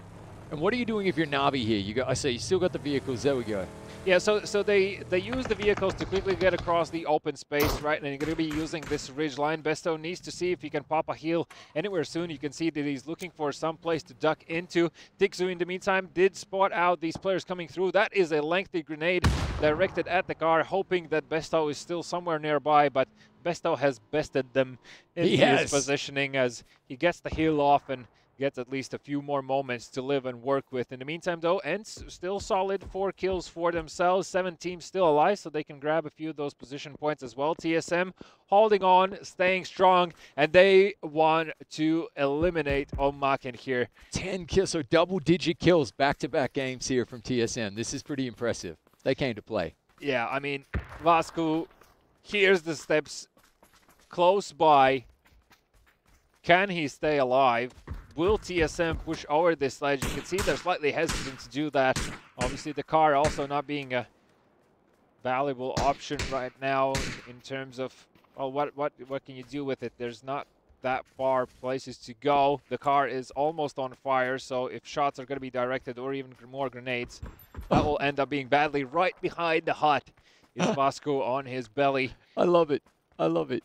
And what are you doing if you're Na'Vi here? You got, I say you still got the vehicles. There we go. Yeah, so they use the vehicles to quickly get across the open space, right? And you're going to be using this ridge line. Besto needs to see if he can pop a heal anywhere soon. You can see that he's looking for some place to duck into. Dixu, in the meantime, did spot out these players coming through. That is a lengthy grenade directed at the car, hoping that Besto is still somewhere nearby, but Besto has bested them in his positioning as he gets the heal off and gets at least a few more moments to live and work with. In the meantime, though, Ents still solid, 4 kills for themselves, 7 teams still alive, so they can grab a few of those position points as well. TSM holding on, staying strong, and they want to eliminate Omaken here. 10 kills, so double-digit kills back-to-back games here from TSM. This is pretty impressive. They came to play. Yeah, I mean, Vasco hears the steps close by. Can he stay alive? Will TSM push over this ledge? You can see they're slightly hesitant to do that. Obviously, the car also not being a valuable option right now in terms of, well, what can you do with it? There's not that far places to go. The car is almost on fire, so if shots are going to be directed or even more grenades, that will end up being badly. Right behind the hut is Vasco on his belly. I love it. I love it.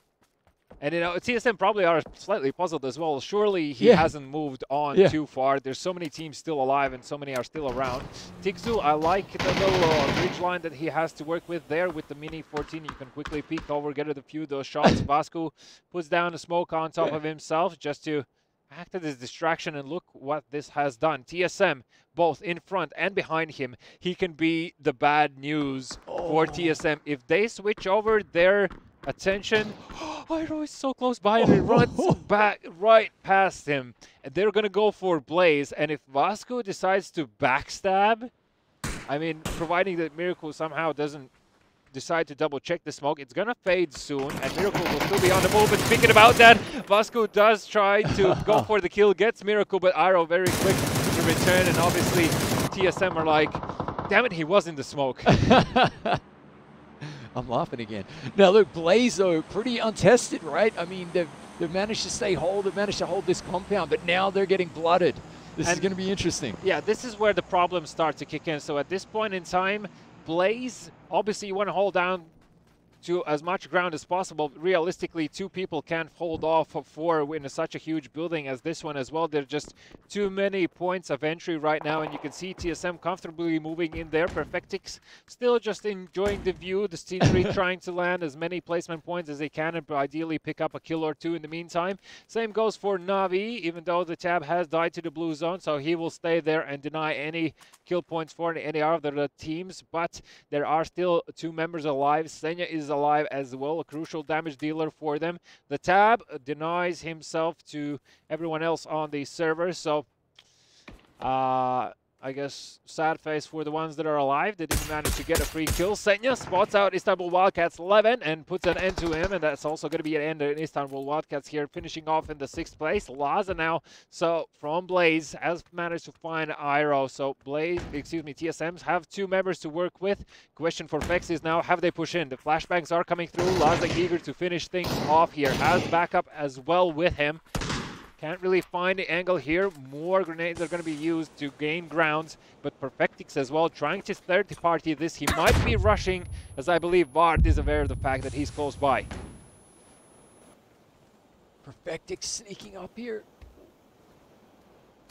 And, you know, TSM probably are slightly puzzled as well. Surely he hasn't moved on too far. There's so many teams still alive and so many are still around. Tixu, I like the little ridge line that he has to work with there with the Mini 14. You can quickly peek over, get a few of those shots. Vasco puts down a smoke on top of himself just to act as his distraction, and look what this has done. TSM, both in front and behind him, he can be the bad news for TSM. If they switch over their attention, Iroh is so close by and it runs back right past him. And they're going to go for Blaze. And if Vasco decides to backstab, I mean, providing that Miracle somehow doesn't decide to double check the smoke, it's going to fade soon. And Miracle will still be on the move. And speaking about that, Vasco does try to go for the kill, gets Miracle, but Iroh very quick to return. And obviously, TSM are like, damn it, he was in the smoke. I'm laughing again. Now look, Blaze though, pretty untested, right? I mean, they've managed to stay whole, they've managed to hold this compound, but now they're getting blooded. This is going to be interesting. Yeah, this is where the problems start to kick in. So at this point in time, Blaze, obviously you want to hold down to as much ground as possible. Realistically, two people can't hold off of four in such a huge building as this one as well. There's just too many points of entry right now, and you can see TSM comfortably moving in there. Perfectix still just enjoying the view, the scenery, trying to land as many placement points as they can and ideally pick up a kill or two in the meantime. Same goes for Navi, even though the tab has died to the blue zone, so he will stay there and deny any kill points for any other teams. But there are still two members alive. Senya is alive as well, a crucial damage dealer for them. The tab denies himself to everyone else on the server, so I guess sad face for the ones that are alive. They didn't manage to get a free kill. Senya spots out Istanbul Wildcats 11 and puts an end to him, and that's also going to be an end in Istanbul Wildcats here, finishing off in the 6th place. Laza now, so from Blaze, has managed to find Iroh. So TSMs have two members to work with. Question for Fex is now, have they pushed in? The flashbangs are coming through. Laza eager to finish things off here. Has backup as well with him. Can't really find the angle here. More grenades are going to be used to gain grounds, but Perfectix as well, trying to third-party this. He might be rushing, as I believe Vard is aware of the fact that he's close by. Perfectix sneaking up here.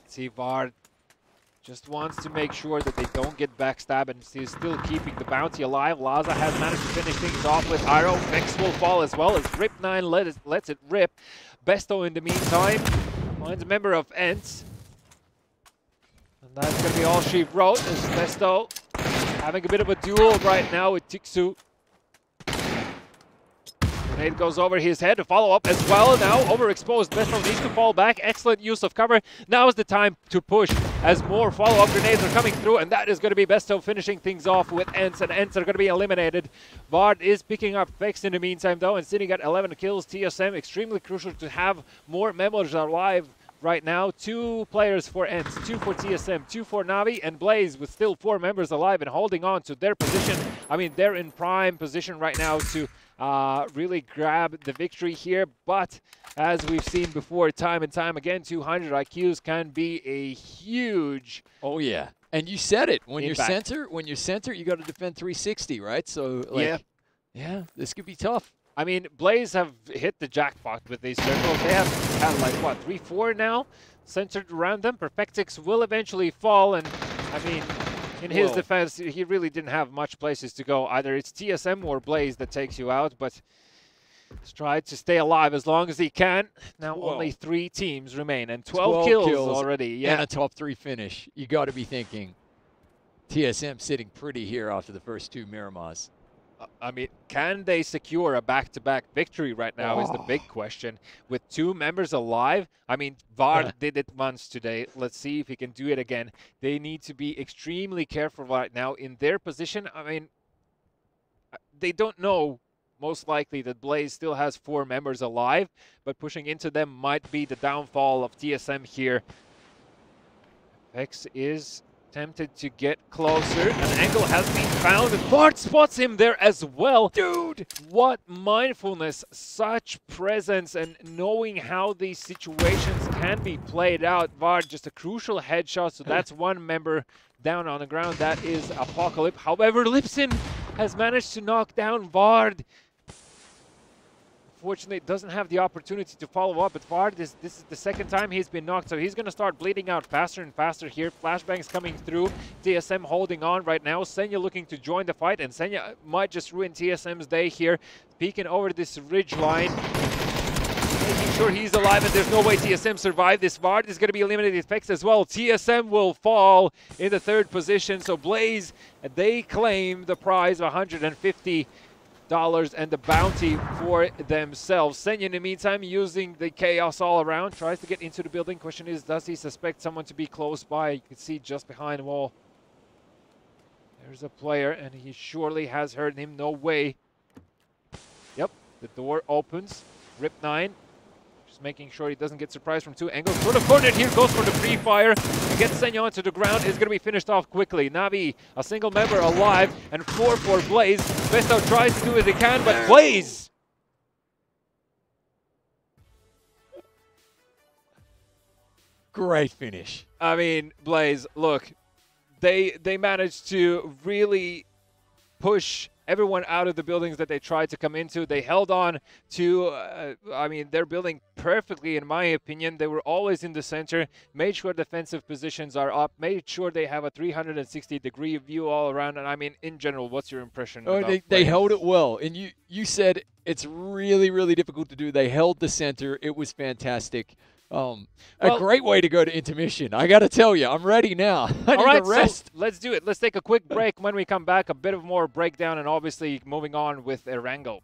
See, Vard just wants to make sure that they don't get backstabbed, and he's still keeping the bounty alive. Laza has managed to finish things off with Iroh. Fex will fall as well as Rip9 lets it rip. Besto in the meantime finds a member of Ents. And that's going to be all she wrote, as Besto having a bit of a duel right now with Tixu. Grenade goes over his head to follow up as well. Now overexposed, Besto needs to fall back. Excellent use of cover. Now is the time to push as more follow-up grenades are coming through, and that is going to be Besto finishing things off with Ents, and Ents are going to be eliminated. Vard is picking up Fex in the meantime though, and sitting at 11 kills. TSM extremely crucial to have more members alive right now. 2 players for Ents, 2 for TSM, 2 for Navi, and Blaze with still 4 members alive and holding on to their position. I mean, they're in prime position right now to really grab the victory here, but as we've seen before time and time again, 200 IQs can be a huge And you said it, when impact. you're center, you got to defend 360, right? So like, yeah, this could be tough. I mean, Blaze have hit the jackpot with these circles. They have had like, what, 3-4 now centered around them. Perfectix will eventually fall, and I mean, in his defense, he really didn't have much places to go. Either it's TSM or Blaze that takes you out, but he's tried to stay alive as long as he can. Now only 3 teams remain, and 12 kills already. Yeah, and a top 3 finish. You got to be thinking TSM sitting pretty here after the first 2 Miramas. I mean, can they secure a back-to-back victory right now is the big question. With 2 members alive, I mean, Vard did it once today. Let's see if he can do it again. They need to be extremely careful right now in their position. I mean, they don't know most likely that Blaze still has 4 members alive, but pushing into them might be the downfall of TSM here. Vex is tempted to get closer. An angle has been found, and Vard spots him there as well. Dude, what mindfulness, such presence, and knowing how these situations can be played out. Vard, just a crucial headshot, so that's 1 member down on the ground. That is Apocalypse. However, Lipsin has managed to knock down Vard. Unfortunately, doesn't have the opportunity to follow up, but Vard, this is the 2nd time he's been knocked, so he's going to start bleeding out faster and faster here. Flashbangs coming through, TSM holding on right now. Senya looking to join the fight, and Senya might just ruin TSM's day here. Peeking over this ridge line, making sure he's alive, and there's no way TSM survived this. Vard is going to be eliminated effects as well. TSM will fall in the 3rd position, so Blaze, they claim the prize of $150 and the bounty for themselves. Senya, in the meantime, using the chaos all around, tries to get into the building. Question is, does he suspect someone to be close by? You can see just behind the wall. There's a player, and he surely has heard him. No way. Yep, the door opens. Rip9, just making sure he doesn't get surprised from 2 angles. Sort of cornered here, goes for the free fire. And gets Senya onto the ground. Is going to be finished off quickly. Navi, a single member alive, and 4 for Blaze. Besto tries to do what he can, but Blaze! Great finish. I mean, Blaze, look, they managed to really push everyone out of the buildings that they tried to come into. They held on to, I mean, their building perfectly, in my opinion. They were always in the center, made sure defensive positions are up, made sure they have a 360-degree view all around. And I mean, in general, what's your impression? Oh, they held it well. And you said it's really, really difficult to do. They held the center. It was fantastic. A great way to go to intermission. I got to tell you, I'm ready now. I need to rest. So let's do it. Let's take a quick break. When we come back, a bit of more breakdown, and obviously moving on with Erangel.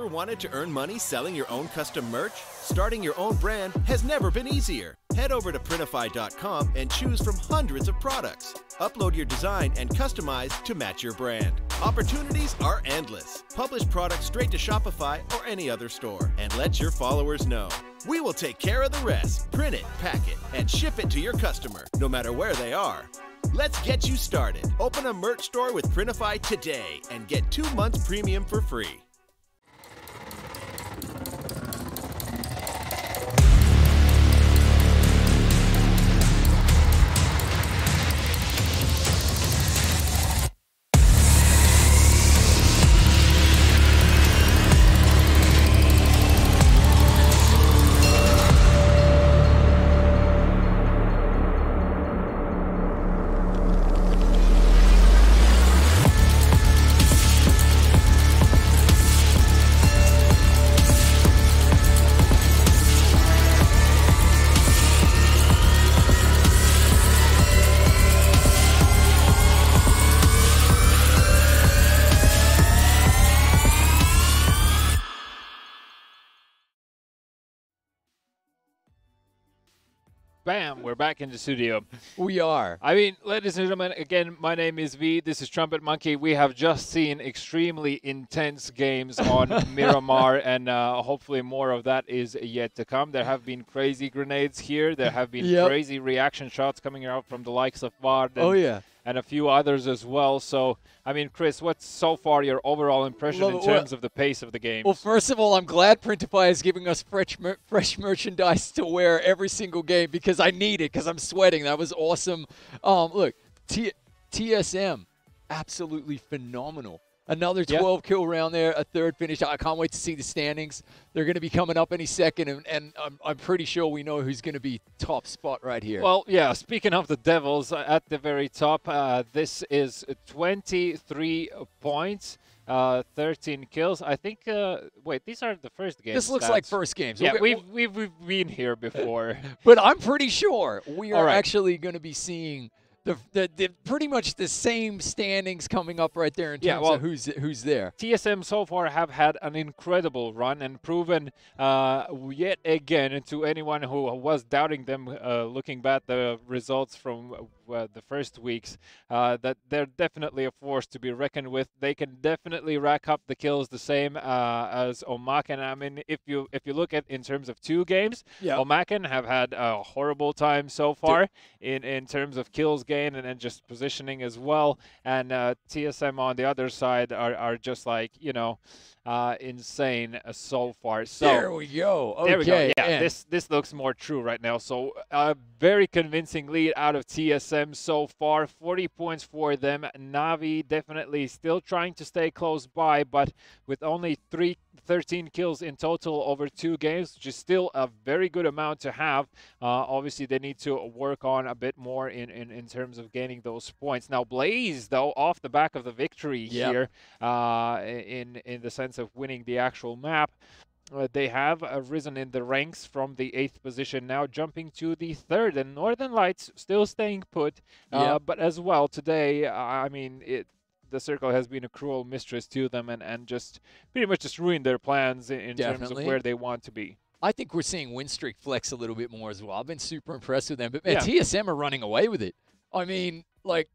wanted to earn money selling your own custom merch? Starting your own brand has never been easier. Head over to Printify.com and choose from hundreds of products. Upload your design and customize to match your brand. Opportunities are endless. Publish products straight to Shopify or any other store and let your followers know. We will take care of the rest. Print it, pack it, and ship it to your customer, no matter where they are. Let's get you started. Open a merch store with Printify today and get 2 months premium for free. Bam, we're back in the studio. We are. I mean, ladies and gentlemen, again, my name is V. This is Trumpet Monkey. We have just seen extremely intense games on Miramar, and hopefully more of that is yet to come. There have been crazy grenades here. There have been crazy reaction shots coming out from the likes of Vard and a few others as well. So, I mean, Chris, what's so far your overall impression in terms of the pace of the game? Well, first of all, I'm glad Printify is giving us fresh merchandise to wear every single game because I need it because I'm sweating. That was awesome. Look, TSM, absolutely phenomenal. Another 12-kill round there, a third finish. I can't wait to see the standings. They're going to be coming up any second, and I'm pretty sure we know who's going to be top spot right here. Well, yeah, speaking of the Devils, at the very top, this is 23 points, 13 kills. I think, wait, these are the first games. This looks like first games. Yeah, we've been here before. But I'm pretty sure we are actually going to be seeing the pretty much the same standings coming up right there in terms of who's there. TSM so far have had an incredible run and proven yet again to anyone who was doubting them looking back the results from the first weeks that they're definitely a force to be reckoned with. They can definitely rack up the kills the same as Omaken. I mean, if you look at in terms of 2 games, Omaken have had a horrible time so far in terms of kills gained and just positioning as well. And TSM on the other side are just like, you know, insane so far. So there we go. Okay. There we go. Yeah, this looks more true right now. So a very convincing lead out of TSM so far. 40 points for them. Navi definitely still trying to stay close by, but with only 13 kills in total over 2 games, which is still a very good amount to have. Obviously, they need to work on a bit more in terms of gaining those points. Now, Blaze, though, off the back of the victory here, in the sense of winning the actual map, they have risen in the ranks from the 8th position, now jumping to the 3rd. And Northern Lights still staying put, but as well today, I mean, the Circle has been a cruel mistress to them and just pretty much just ruined their plans in terms of where they want to be. I think we're seeing win streak flex a little bit more as well. I've been super impressed with them, but man, TSM are running away with it. I mean, like,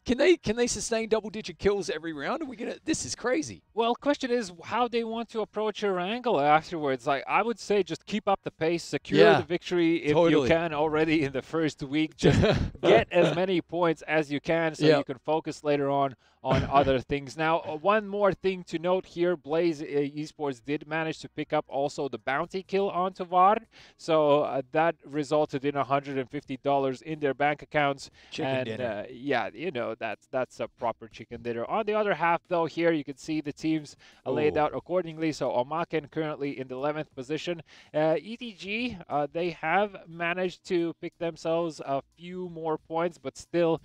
can they sustain double-digit kills every round? Are we gonna? This is crazy. Well, question is how they want to approach your angle afterwards. Like, I would say just keep up the pace, secure the victory if you can already in the first week. Just get as many points as you can so you can focus later on other things. Now, one more thing to note here, Blaze Esports did manage to pick up also the bounty kill onto Vard. So that resulted in $150 in their bank accounts. Chicken dinner. Yeah, you know, that's a proper chicken dinner. On the other half, though, here you can see the teams laid out accordingly. So Omaken currently in the 11th position. ETG, they have managed to pick themselves a few more points, but still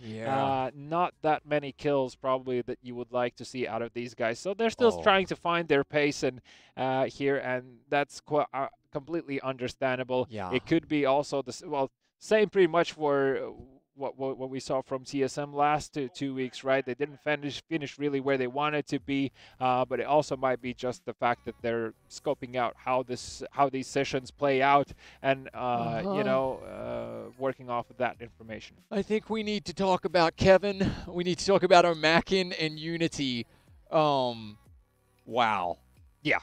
not that many kills probably that you would like to see out of these guys. So they're still trying to find their pace and here, and that's completely understandable. It could be also same pretty much for what we saw from TSM last 2 weeks, right? They didn't finish really where they wanted to be, but it also might be just the fact that they're scoping out how these sessions play out, and working off of that information. I think we need to talk about Kevin. We need to talk about Omakin and Unity. Wow. Yeah.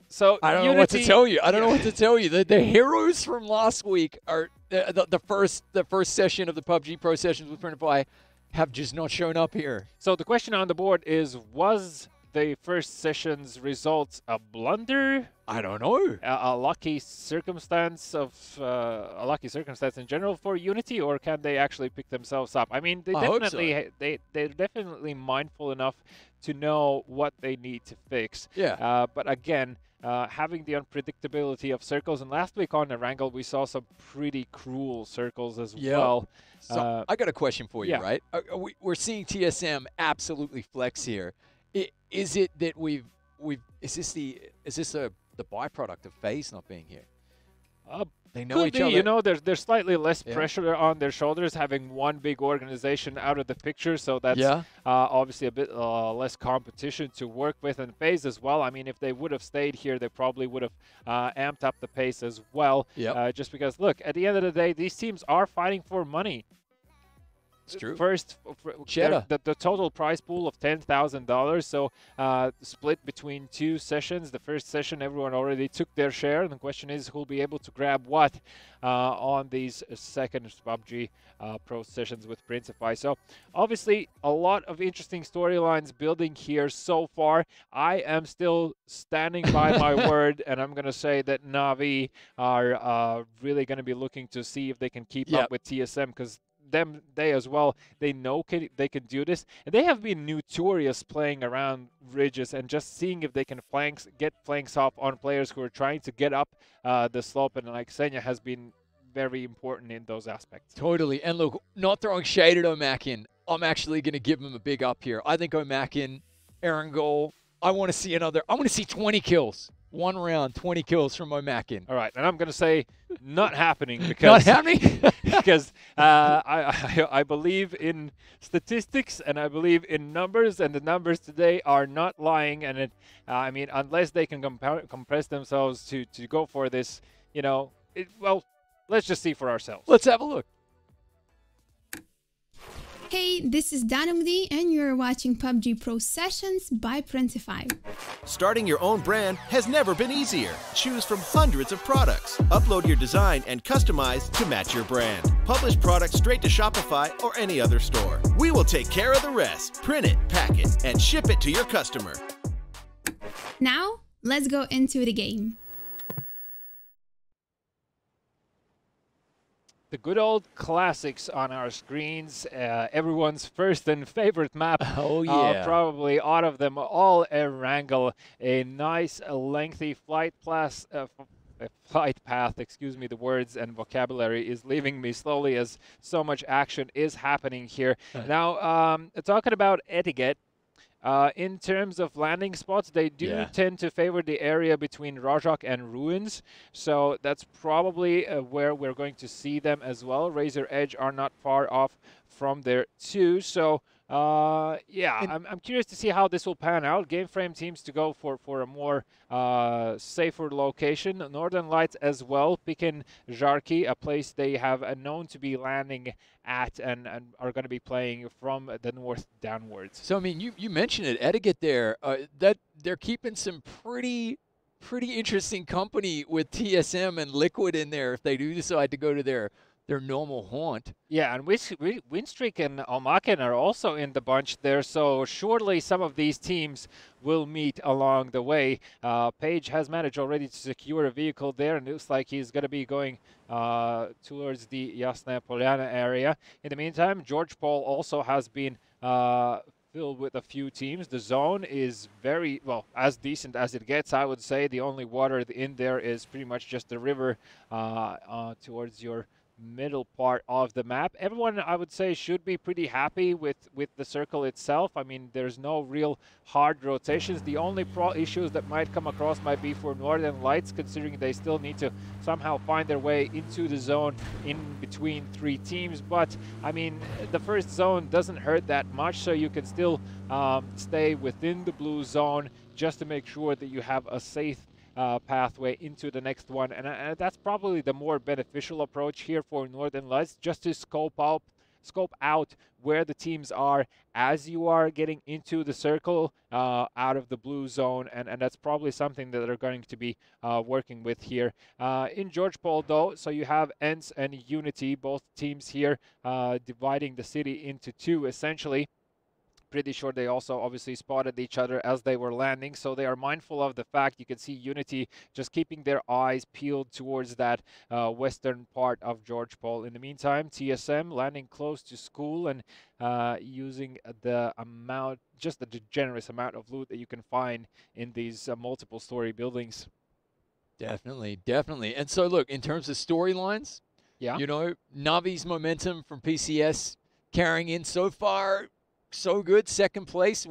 So I don't Unity, know what to tell you. I don't know what to tell you. The heroes from last week are the first session of the PUBG Pro Sessions with Printify have just not shown up here. So the question on the board is, was the first session's results a blunder? I don't know. A lucky circumstance in general for Unity, or can they actually pick themselves up? I mean, they're definitely mindful enough to know what they need to fix. Yeah. But again, having the unpredictability of circles, and last week on Erangel we saw some pretty cruel circles as well. So I got a question for you, yeah. right? We're seeing TSM absolutely flex here. Is it that is this the byproduct of FaZe not being here? They know each other. You know, there's slightly less pressure on their shoulders having one big organization out of the picture, so that's obviously a bit less competition to work with. And FaZe as well. I mean, if they would have stayed here, they probably would have amped up the pace as well. Just because, look, at the end of the day, these teams are fighting for money. It's true. First, the total prize pool of $10,000. So split between 2 sessions. The first session, everyone already took their share, and the question is who'll be able to grab what on these second PUBG Pro Sessions with Printify. So obviously, a lot of interesting storylines building here so far. I am still standing by my word, and I'm going to say that Na'Vi are really going to be looking to see if they can keep up with TSM, because they as well, they know they can do this, and they have been notorious playing around ridges and just seeing if they can get flanks off on players who are trying to get up the slope, and like Xenia has been very important in those aspects. Totally. And look, not throwing shade at Omakin, I'm actually going to give him a big up here. I think Omakin, Erangel, I want to see 20 kills. 1 round, 20 kills from Omakin. All right, and I'm going to say not happening because not happening because I believe in statistics and I believe in numbers, and the numbers today are not lying. And I mean, unless they can compress themselves to go for this, well, let's just see for ourselves. Let's have a look. Hey, this is Danumdi, and you're watching PUBG Pro Sessions by Printify. Starting your own brand has never been easier. Choose from hundreds of products. Upload your design and customize to match your brand. Publish products straight to Shopify or any other store. We will take care of the rest. Print it, pack it, and ship it to your customer. Now, let's go into the game. The good old classics on our screens, everyone's first and favorite map. Oh, yeah. Probably out of them all, Erangel. A nice, lengthy flight path, excuse me, the words and vocabulary is leaving me slowly as so much action is happening here. Now, talking about etiquette, in terms of landing spots, they do tend to favor the area between Rajak and Ruins. So that's probably where we're going to see them as well. Razor Edge are not far off from there too. So I'm curious to see how this will pan out. Game Frame seems to go for a more safer location. Northern Lights as well, picking Zharki, a place they have known to be landing at and are going to be playing from the north downwards. So I mean, you mentioned it, etiquette there. That they're keeping some pretty interesting company with TSM and Liquid in there if they do decide to go to their normal haunt. Yeah, and Winstreak and Omakin are also in the bunch there, so surely some of these teams will meet along the way. Page has managed already to secure a vehicle there, and it looks like he's going to be going towards the Yasna Polyana area. In the meantime, George Paul also has been filled with a few teams. The zone is very, well, as decent as it gets, I would say. The only water in there is pretty much just the river towards your middle part of the map. Everyone, I would say, should be pretty happy with the circle itself. I mean, there's no real hard rotations. The only issues that might come across might be for Northern Lights, considering they still need to somehow find their way into the zone in between 3 teams. But I mean, the first zone doesn't hurt that much, so you can still stay within the blue zone just to make sure that you have a safe pathway into the next one, and that's probably the more beneficial approach here for Northern Lights, just to scope out where the teams are as you are getting into the circle out of the blue zone, and that's probably something that they're going to be working with here in George Paul, though. So you have ENCE and Unity, both teams here dividing the city into 2 essentially. Pretty sure they also obviously spotted each other as they were landing, so they are mindful of the fact. You can see Unity just keeping their eyes peeled towards that western part of George Paul. In the meantime, TSM landing close to school and using the amount, just the generous amount of loot that you can find in these multiple story buildings. Definitely, definitely. And so look, in terms of storylines, yeah, you know, Navi's momentum from PCS carrying in so far. So good, 2nd place.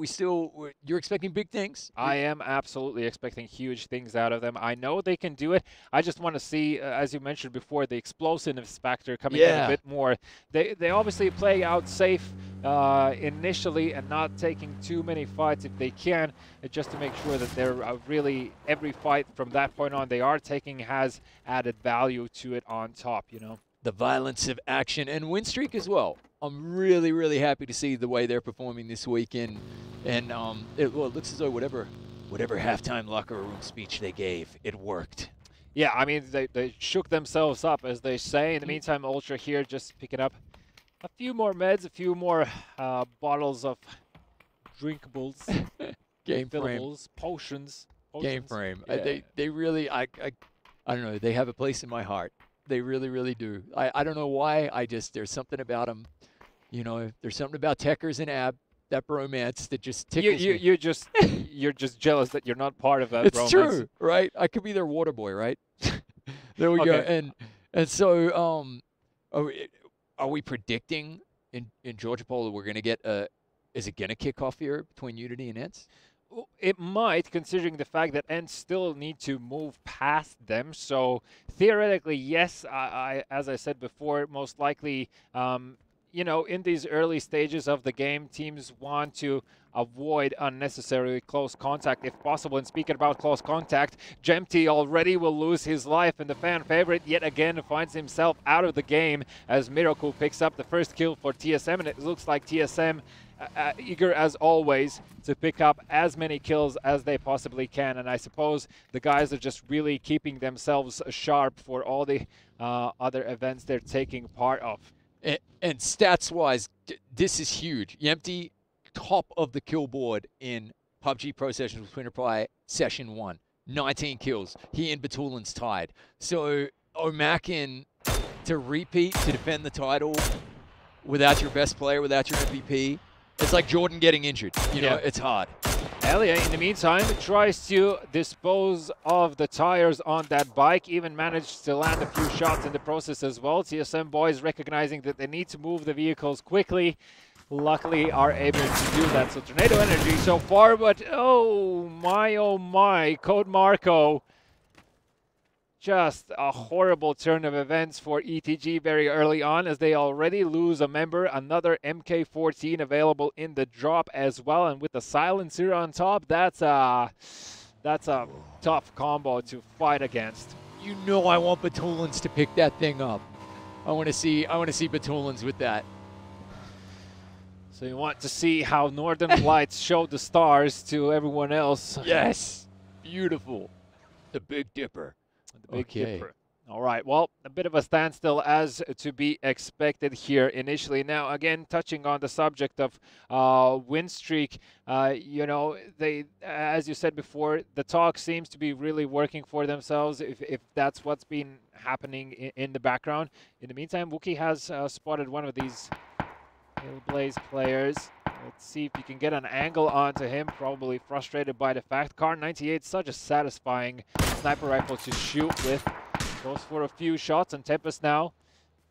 You're expecting big things? I am absolutely expecting huge things out of them. I know they can do it. I just want to see, as you mentioned before, the explosiveness factor coming in a bit more. They obviously play out safe initially and not taking too many fights if they can, just to make sure that they're really, every fight from that point on they are taking has added value to it on top, you know. The violence of action and win streak as well. I'm really, really happy to see the way they're performing this weekend. And it looks as though whatever halftime locker room speech they gave, it worked. Yeah, I mean, they shook themselves up, as they say. In the meantime, Ultra here just picking up a few more meds, a few more bottles of drinkables, Game frame. Potions. Game frame. Yeah. They really, I don't know, they have a place in my heart. They really, really do. I don't know why. There's something about them. You know, there's something about Techers and Ab, that bromance that just tickles me. You're just jealous that you're not part of that bromance. It's true, right? I could be their water boy, right? There we go. And so, are we predicting in Georgia Paul that we're going to get is it going to kick off here between Unity and ENCE? It might, considering the fact that ENCE still need to move past them. So theoretically, yes, as I said before, most likely, you know, in these early stages of the game, teams want to avoid unnecessarily close contact if possible. And speaking about close contact, Jemty already will lose his life, and the fan favorite yet again finds himself out of the game as Miracle picks up the first kill for TSM, and it looks like TSM eager as always to pick up as many kills as they possibly can, and I suppose the guys are just really keeping themselves sharp for all the other events they're taking part of. And stats-wise, this is huge. Yempty, top of the kill board in PUBG Pro Sessions with Twinterply Session 1. 19 kills. He and Batulin's tied. So Omakin to repeat, to defend the title without your best player, without your MVP, it's like Jordan getting injured. You know, it's hard. Elia, in the meantime, tries to dispose of the tires on that bike, even managed to land a few shots in the process as well. TSM boys recognizing that they need to move the vehicles quickly, luckily are able to do that. So Tornado Energy so far, but oh my, Code Marco. Just a horrible turn of events for ETG very early on, as they already lose a member. Another MK14 available in the drop as well, and with the silencer on top, that's a tough combo to fight against. You know, I want Batulins to pick that thing up. I want to see Batulins with that. So you want to see how Northern Lights show the stars to everyone else. Yes, beautiful. The Big Dipper. The Big Dipper. All right, well, a bit of a standstill as to be expected here initially. Now, again, touching on the subject of win streak, you know, they, as you said before, the talk seems to be really working for themselves, if that's what's been happening in the background. In the meantime, Wookie has spotted one of these Blaze players. Let's see if you can get an angle onto him, probably frustrated by the fact. Kar98, such a satisfying sniper rifle to shoot with. Goes for a few shots, and Tempest now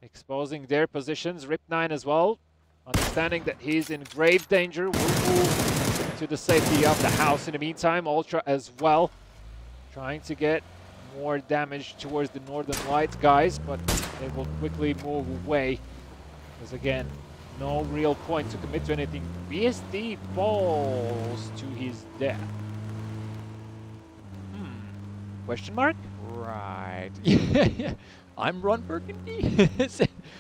exposing their positions. Rip9 as well, understanding that he's in grave danger, will move to the safety of the house. In the meantime, Ultra as well, trying to get more damage towards the Northern Lights guys, but they will quickly move away. Because again, no real point to commit to anything. BSD falls to his death. Question mark? Right. Yeah. I'm Ron Burgundy.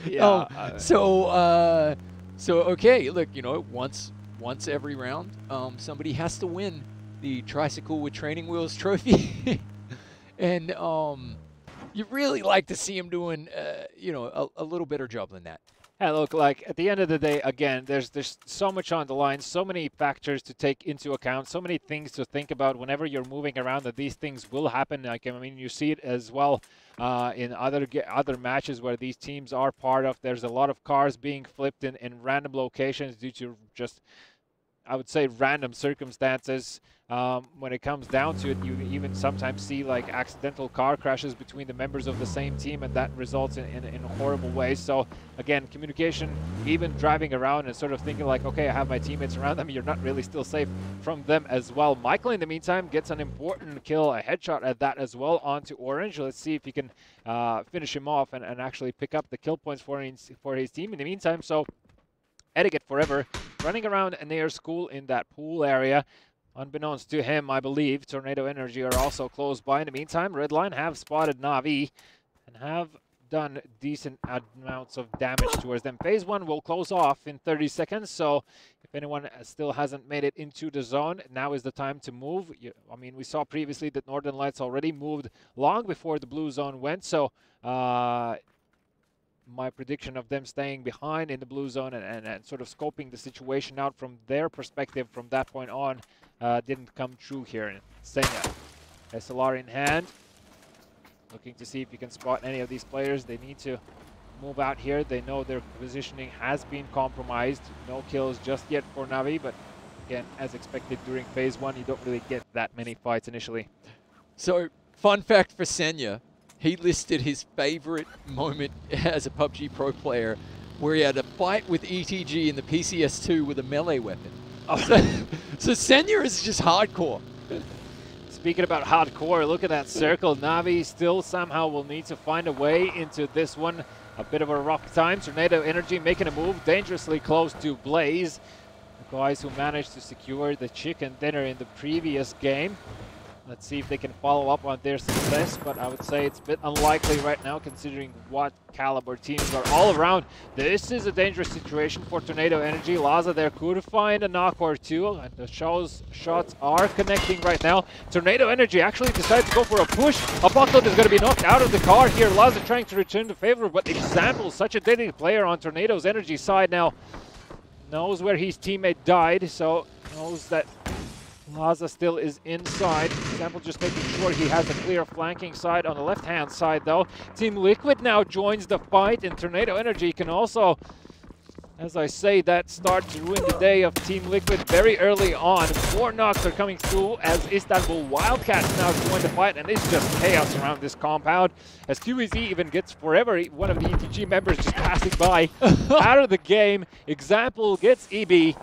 Yeah. So okay. Look, you know, once every round, somebody has to win the Tricycle with Training Wheels trophy, and you really like to see him doing, you know, a little better job than that. Hey, look, like at the end of the day, again, there's so much on the line, so many factors to take into account, so many things to think about whenever you're moving around. That these things will happen. Like, I mean, you see it as well in other matches where these teams are part of. There's a lot of cars being flipped in random locations due to just, I would say, random circumstances. When it comes down to it, you even sometimes see like accidental car crashes between the members of the same team, and that results in horrible ways. So again, communication, even driving around and sort of thinking like, okay, I have my teammates around them, you're not really still safe from them as well. Michael, in the meantime, gets an important kill, a headshot at that as well onto Orange. Let's see if he can finish him off and actually pick up the kill points for his team. In the meantime, so Etiquette Forever running around near school in that pool area. Unbeknownst to him, I believe, Tornado Energy are also close by. In the meantime, Redline have spotted Na'Vi and have done decent amounts of damage towards them. Phase 1 will close off in 30 seconds, so if anyone still hasn't made it into the zone, now is the time to move. I mean, we saw previously that Northern Lights already moved long before the blue zone went, so my prediction of them staying behind in the blue zone and sort of scoping the situation out from their perspective from that point on didn't come true here. Senya, SLR in hand, looking to see if you can spot any of these players. They need to move out here. They know their positioning has been compromised. No kills just yet for Na'Vi, but again, as expected during phase 1, you don't really get that many fights initially. So, fun fact for Senya, he listed his favorite moment as a PUBG Pro player where he had a fight with ETG in the PCS2 with a melee weapon. Oh. So Senya is just hardcore. Speaking about hardcore, look at that circle. Na'Vi still somehow will need to find a way into this one. A bit of a rough time. Tornado Energy making a move dangerously close to Blaze. The guys who managed to secure the chicken dinner in the previous game. Let's see if they can follow up on their success, but I would say it's a bit unlikely right now considering what caliber teams are all around. This is a dangerous situation for Tornado Energy. Laza there could find a knock or two, and the shots are connecting right now. Tornado Energy actually decides to go for a push. Apocalypse is going to be knocked out of the car here. Laza trying to return the favor, but Example, such a deadly player on Tornado's Energy side now, knows where his teammate died, so knows that Laza still is inside. Example just making sure he has a clear flanking side on the left-hand side, though. Team Liquid now joins the fight, and Tornado Energy can also, as I say, that start to ruin the day of Team Liquid very early on. 4 knocks are coming through as Istanbul Wildcats now join the fight, and it's just chaos around this compound. As QEZ even gets Forever, one of the ETG members just passing by out of the game. Example gets EB.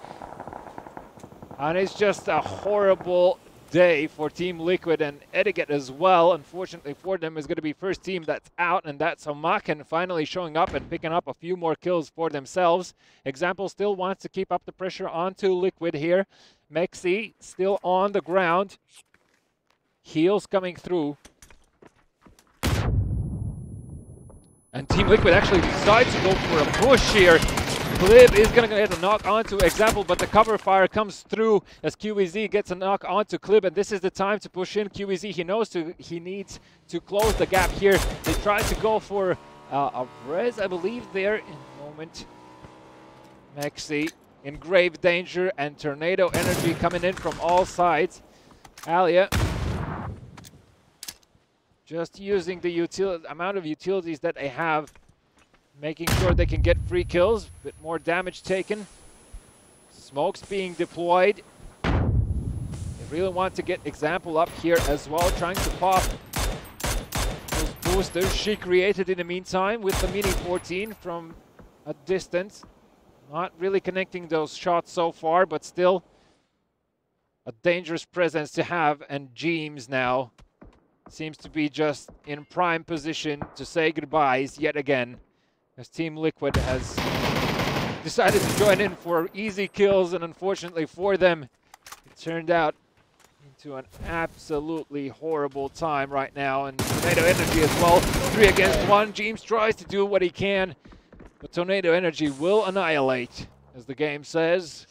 And it's just a horrible day for Team Liquid and Etiquette as well. Unfortunately for them, is going to be first team that's out, and that's Amaken finally showing up and picking up a few more kills for themselves. Example still wants to keep up the pressure onto Liquid here. Mexi still on the ground. Heals coming through. And Team Liquid actually decides to go for a push here. Clib is going to get a knock onto Example, but the cover fire comes through as QEZ gets a knock onto Clib, and this is the time to push in. QEZ, he knows he needs to close the gap here. They tried to go for a res, I believe, there in a moment. Mexi in grave danger, and Tornado Energy coming in from all sides. Alia just using the amount of utilities that they have, making sure they can get free kills, a bit more damage taken. Smokes being deployed. They really want to get Example up here as well, trying to pop those boosters she created in the meantime with the Mini 14 from a distance. Not really connecting those shots so far, but still a dangerous presence to have. And James now seems to be just in prime position to say goodbyes yet again, as Team Liquid has decided to join in for easy kills, and unfortunately for them, it turned out into an absolutely horrible time right now. And Tornado Energy as well, 3 against 1. James tries to do what he can, but Tornado Energy will annihilate, as the game says.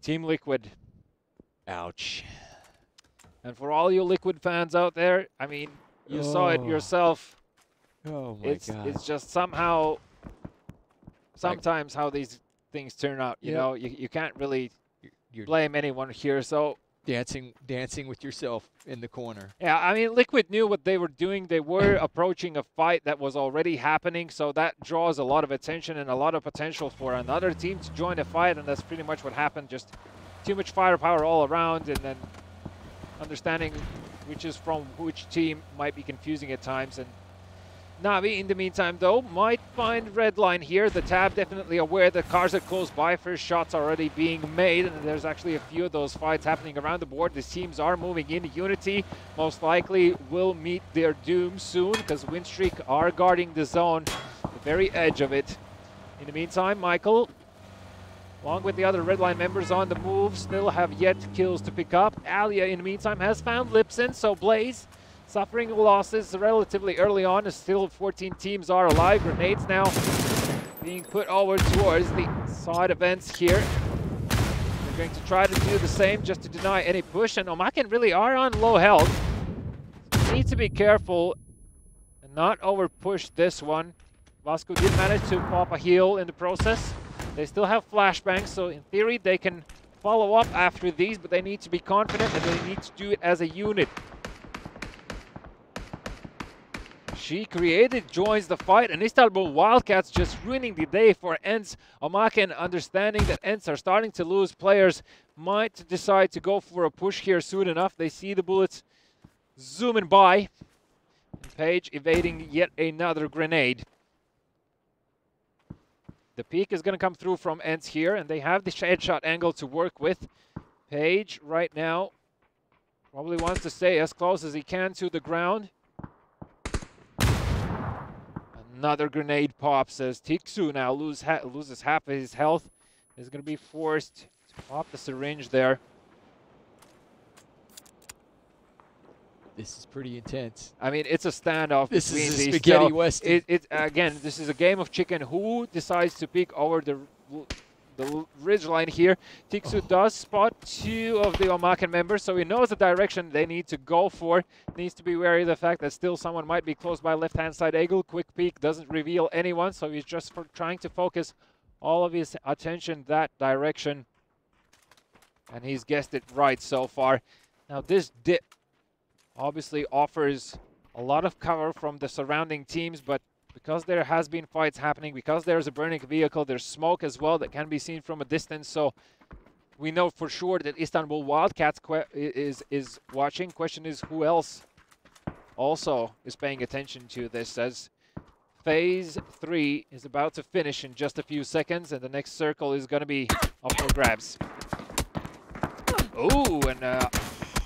Team Liquid. Ouch. And for all you Liquid fans out there, I mean, you saw it yourself. Oh my God. It's just somehow, sometimes how these things turn out. You know, you can't really blame anyone here. So dancing with yourself in the corner. yeah, I mean, Liquid knew what they were doing. They were approaching a fight that was already happening, so that draws a lot of attention and a lot of potential for another team to join the fight, and that's pretty much what happened. Just too much firepower all around, and then understanding which is from which team might be confusing at times. And Navi, in the meantime, though, might find red line here. The Tab definitely aware that cars are close by. First shots already being made, and there's actually a few of those fights happening around the board. These teams are moving in. Unity most likely will meet their doom soon, because Winstreak are guarding the zone, the very edge of it. In the meantime, Michael, along with the other red line members on the move, still have yet kills to pick up. Alia, in the meantime, has found Lipson, so Blaze suffering losses relatively early on, as still 14 teams are alive. Grenades now being put over towards the side events here. They're going to try to do the same just to deny any push, and Omaken really are on low health. So need to be careful and not over push this one. Vasco did manage to pop a heal in the process. They still have flashbangs, so in theory they can follow up after these, but they need to be confident and they need to do it as a unit. She Created joins the fight, and Istanbul Wildcats just ruining the day for ENCE. Omaken, understanding that ENCE are starting to lose players, might decide to go for a push here soon enough. They see the bullets zooming by. And Page evading yet another grenade. The peek is going to come through from ENCE here, and they have the headshot angle to work with. Page right now probably wants to stay as close as he can to the ground. Another grenade pops as Tiksu now loses half of his health. Is going to be forced to pop the syringe there. This is pretty intense. I mean, it's a standoff This between is a these. spaghetti So western. again, this is a game of chicken. Who decides to peek over the ridge line here? Tiksu does spot 2 of the Omaken members, so he knows the direction they need to go for. Needs to be wary of the fact that still someone might be close by left-hand side. Eagle, quick peek, doesn't reveal anyone, so he's just trying to focus all of his attention that direction. And he's guessed it right so far. Now this dip obviously offers a lot of cover from the surrounding teams, but because there has been fights happening, because there's a burning vehicle, there's smoke as well that can be seen from a distance, so we know for sure that Istanbul Wildcats is watching. Question is who else also is paying attention to this, as Phase 3 is about to finish in just a few seconds, and the next circle is going to be up for grabs. Oh, and a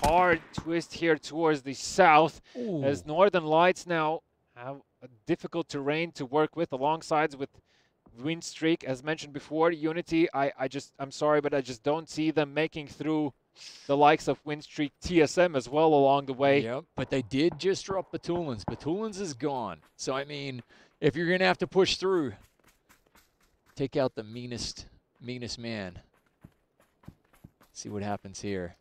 hard twist here towards the south. Ooh. As Northern Lights now have a difficult terrain to work with alongside with Winstreak. As mentioned before, Unity, I'm sorry, but I just don't see them making through the likes of Winstreak, TSM as well along the way. Yep, but they did just drop Batulins. Batulins is gone. So, I mean, if you're going to have to push through, take out the meanest man. See what happens here.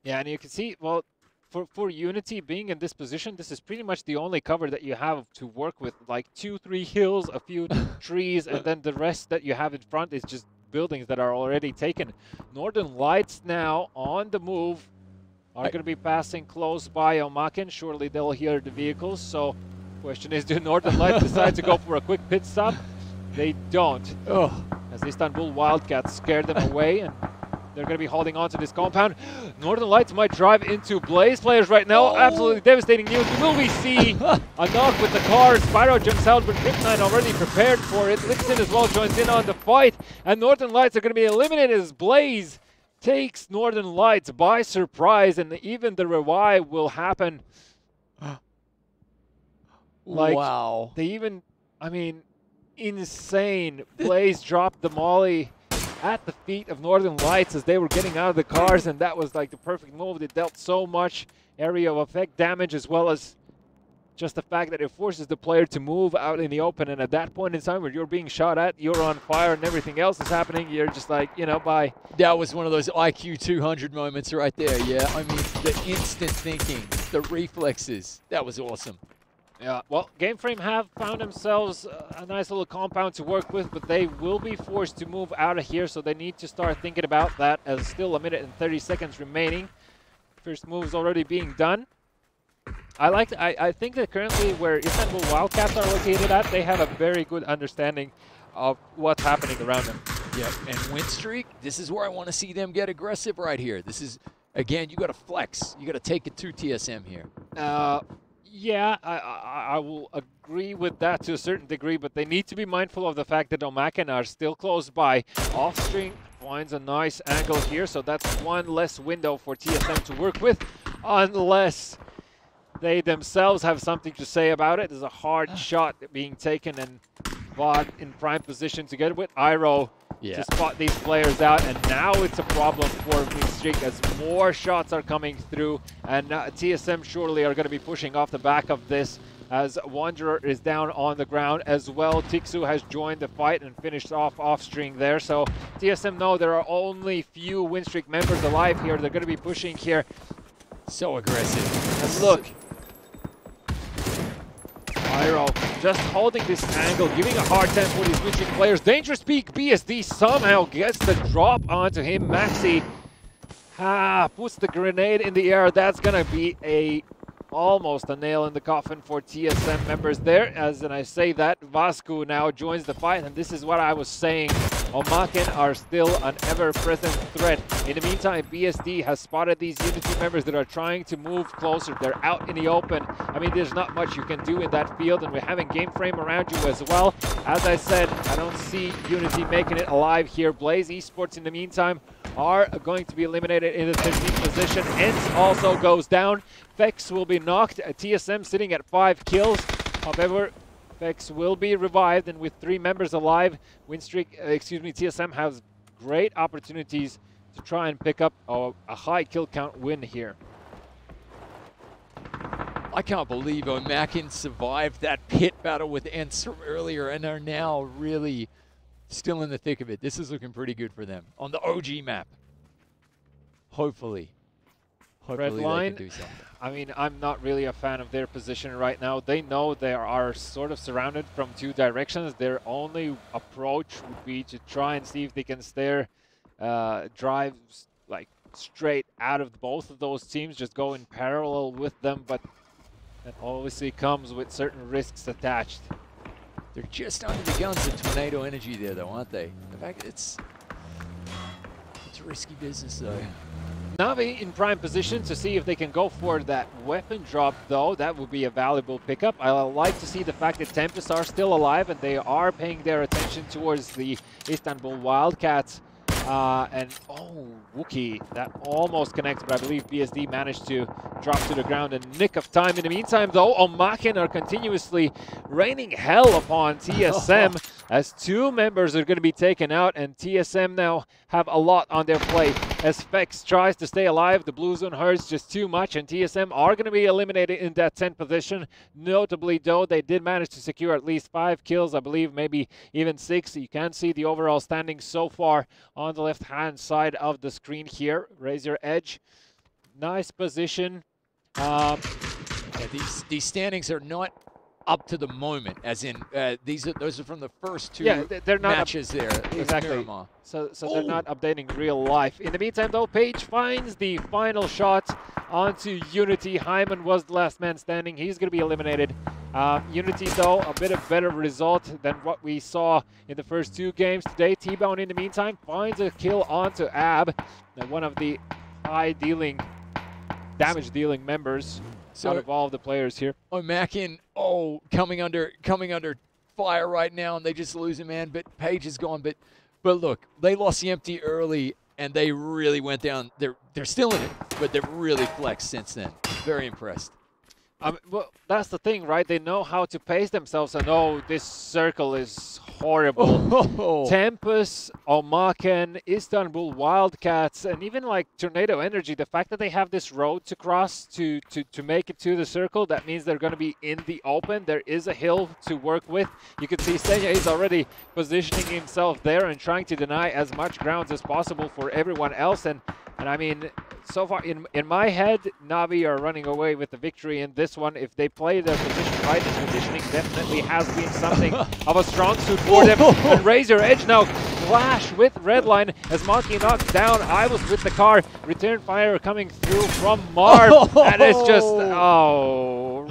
Yeah, and you can see, well, for Unity being in this position, this is pretty much the only cover that you have to work with. Like 2-3 hills, a few trees, and then the rest that you have in front is just buildings that are already taken. Northern Lights now on the move are going to be passing close by Omaken. Surely they'll hear the vehicles. So question is, do Northern Lights decide to go for a quick pit stop? They don't. Oh. As Istanbul Wildcats scare them away, and They're going to be holding on to this compound. Northern Lights might drive into Blaze players right now. Oh. Absolutely devastating news. Will we see a knock with the car? Spyro jumps out, but Riptide already prepared for it. Lixin as well joins in on the fight. And Northern Lights are going to be eliminated as Blaze takes Northern Lights by surprise. And even the revive will happen. Like, wow. They even, I mean, insane. Blaze dropped the molly at the feet of Northern Lights as they were getting out of the cars, and that was like the perfect move. It dealt so much area of effect damage, as well as just the fact that it forces the player to move out in the open. And at that point in time where you're being shot at, you're on fire, and everything else is happening, you're just like, you know, bye. That was one of those IQ 200 moments right there, yeah. I mean, the instant thinking, the reflexes, that was awesome. Yeah, well, GameFrame have found themselves a nice little compound to work with, but they will be forced to move out of here, so they need to start thinking about that, as still 1 minute and 30 seconds remaining. First move's already being done. I think that currently where Istanbul Wildcats are located at, they have a very good understanding of what's happening around them. Yeah, and Win Streak, this is where I want to see them get aggressive right here. This is, again, you got to flex. You got to take it to TSM here. Yeah, I will agree with that to a certain degree, but they need to be mindful of the fact that Omaken are still close by. Offstring finds a nice angle here, so that's one less window for TSM to work with, unless they themselves have something to say about it. There's a hard shot being taken, and VOD in prime position together with Iroh to spot these players out, and now it's a problem for Winstreak as more shots are coming through, and TSM surely are going to be pushing off the back of this as Wanderer is down on the ground as well. Tixu has joined the fight and finished off Offstring there, so TSM know there are only few Winstreak members alive here. They're going to be pushing here. So aggressive. And look, Iroh just holding this angle, giving a hard time for these Winstreak players. Dangerous Peak BSD somehow gets the drop onto him. Maxi puts the grenade in the air. That's going to be almost a nail in the coffin for TSM members there. As I say that, Vasco now joins the fight, and this is what I was saying. Omaken are still an ever-present threat. In the meantime, BSD has spotted these Unity members that are trying to move closer. They're out in the open. I mean, there's not much you can do in that field, and we're having GameFrame around you as well. As I said, I don't see Unity making it alive here. Blaze Esports, in the meantime, are going to be eliminated in the 13th position. ENCE also goes down. Vex will be knocked. TSM sitting at 5 kills. However, Vex will be revived, and with 3 members alive, TSM has great opportunities to try and pick up a high kill count win here. I can't believe Omaken survived that pit battle with ENCE from earlier and are now really still in the thick of it. This is looking pretty good for them on the OG map. Hopefully Redline, they can do something. I mean, I'm not really a fan of their position right now. They know they are sort of surrounded from 2 directions. Their only approach would be to try and see if they can drive like straight out of both of those teams, just go in parallel with them, but that obviously comes with certain risks attached. They're just under the guns of Tornado Energy there, though, aren't they? In fact, it's risky business, though. Na'Vi in prime position to see if they can go for that weapon drop, though. That would be a valuable pickup. I like to see the fact that Tempest are still alive and they are paying their attention towards the Istanbul Wildcats. And Wookie, that almost connected, but I believe BSD managed to drop to the ground in nick of time. In the meantime, though, Omaken are continuously raining hell upon TSM as 2 members are going to be taken out, and TSM now have a lot on their plate. As Vex tries to stay alive, the blue zone hurts just too much, and TSM are going to be eliminated in that 10th position. Notably, though, they did manage to secure at least 5 kills, I believe maybe even 6. You can see the overall standings so far on the left-hand side of the screen here. Razor Edge, nice position. Yeah, these standings are not up to the moment, as in those are from the first 2 they're not matches there. Exactly. So they're not updating real life. In the meantime, though, Page finds the final shot onto Unity. Hyman was the last man standing. He's going to be eliminated Unity, though, a bit of better result than what we saw in the first 2 games today. T-Bone, in the meantime, finds a kill onto Ab, one of the high damage-dealing members out of all of the players here. Mackin, coming under fire right now, and they just lose a man. But Page is gone. But look, they lost the empty early, and they really went down. They're still in it, but they've really flexed since then. Very impressed. Well, that's the thing, right? They know how to pace themselves, and this circle is horrible. Tempest, Omaken, Istanbul Wildcats, and even like Tornado Energy, the fact that they have this road to cross to make it to the circle, that means they're going to be in the open. There is a hill to work with. You can see Senya is already positioning himself there and trying to deny as much grounds as possible for everyone else. And I mean, so far in my head, Na'Vi are running away with the victory in this one. If they play their position right, the positioning definitely has been something of a strong suit for them. And Razor Edge now clash with Redline as Monkey knocks down Ivos with the car. Return fire coming through from Marv. And it's just,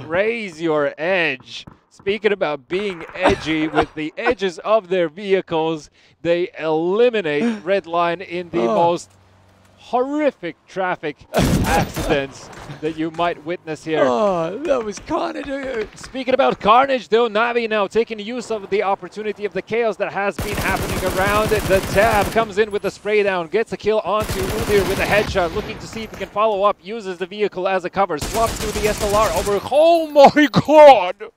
raise your edge. Speaking about being edgy with the edges of their vehicles, they eliminate Redline in the most horrific traffic accidents that you might witness here. That was carnage. Speaking about carnage, though, Na'Vi now taking use of the opportunity of the chaos that has been happening around it. The Tab comes in with the spray down, gets a kill onto Udyr with a headshot, looking to see if he can follow up, uses the vehicle as a cover, swaps through the SLR over. Oh my god!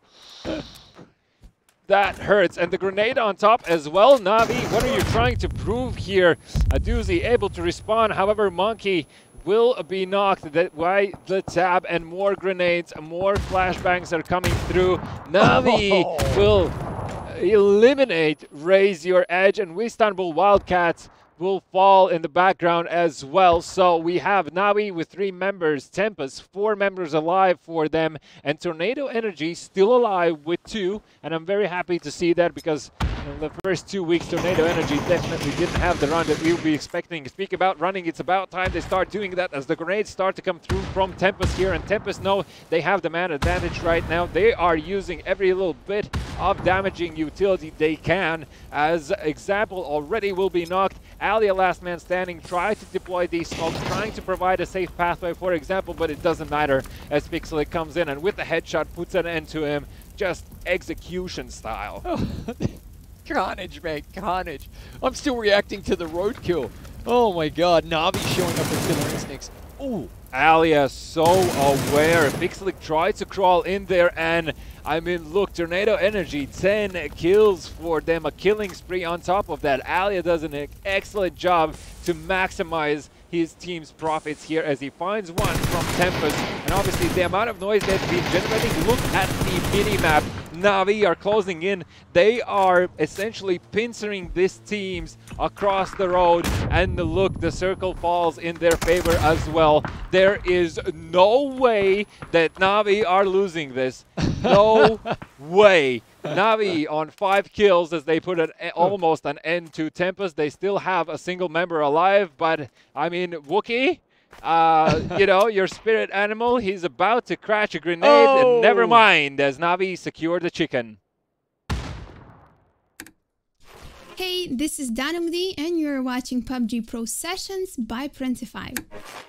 That hurts. And the grenade on top as well. Na'Vi, what are you trying to prove here? Aduzi able to respawn. However, Monkey will be knocked by the Tab, and more grenades, more flashbangs are coming through. Na'Vi will eliminate Raise Your Edge, and Istanbul Wildcats will fall in the background as well. So we have Na'Vi with 3 members, Tempest 4 members alive for them, and Tornado Energy still alive with 2. And I'm very happy to see that, because in the first 2 weeks Tornado Energy definitely didn't have the run that we would be expecting. Speak about running, it's about time they start doing that as the grenades start to come through from Tempest here, and Tempest know they have the man advantage right now. They are using every little bit of damaging utility they can. As example, already will be knocked. Alia, last man standing, try to deploy these smokes, trying to provide a safe pathway, for example, but it doesn't matter as Pixelic comes in and with the headshot puts an end to him, just execution style. Carnage, mate, carnage. I'm still reacting to the roadkill. Oh my god, Na'Vi showing up with killer instincts. Ooh. Alia so aware. Pixelic tried to crawl in there, and I mean, look, Tornado Energy, 10 kills for them, a killing spree on top of that. Alia does an excellent job to maximize his team's profits here as he finds one from Tempest. And obviously the amount of noise that's been generating, look at the mini-map. Na'Vi are closing in. They are essentially pincering these teams across the road, and look, the circle falls in their favor as well. There is no way that Na'Vi are losing this. No way. Na'Vi on 5 kills as they put almost an end to Tempest. They still have a single member alive, but I mean, Wookie, you know, your spirit animal, he's about to crash a grenade, and never mind, as Na'Vi secure the chicken. Hey, this is Danumdi, and you're watching PUBG Pro Sessions by Printify.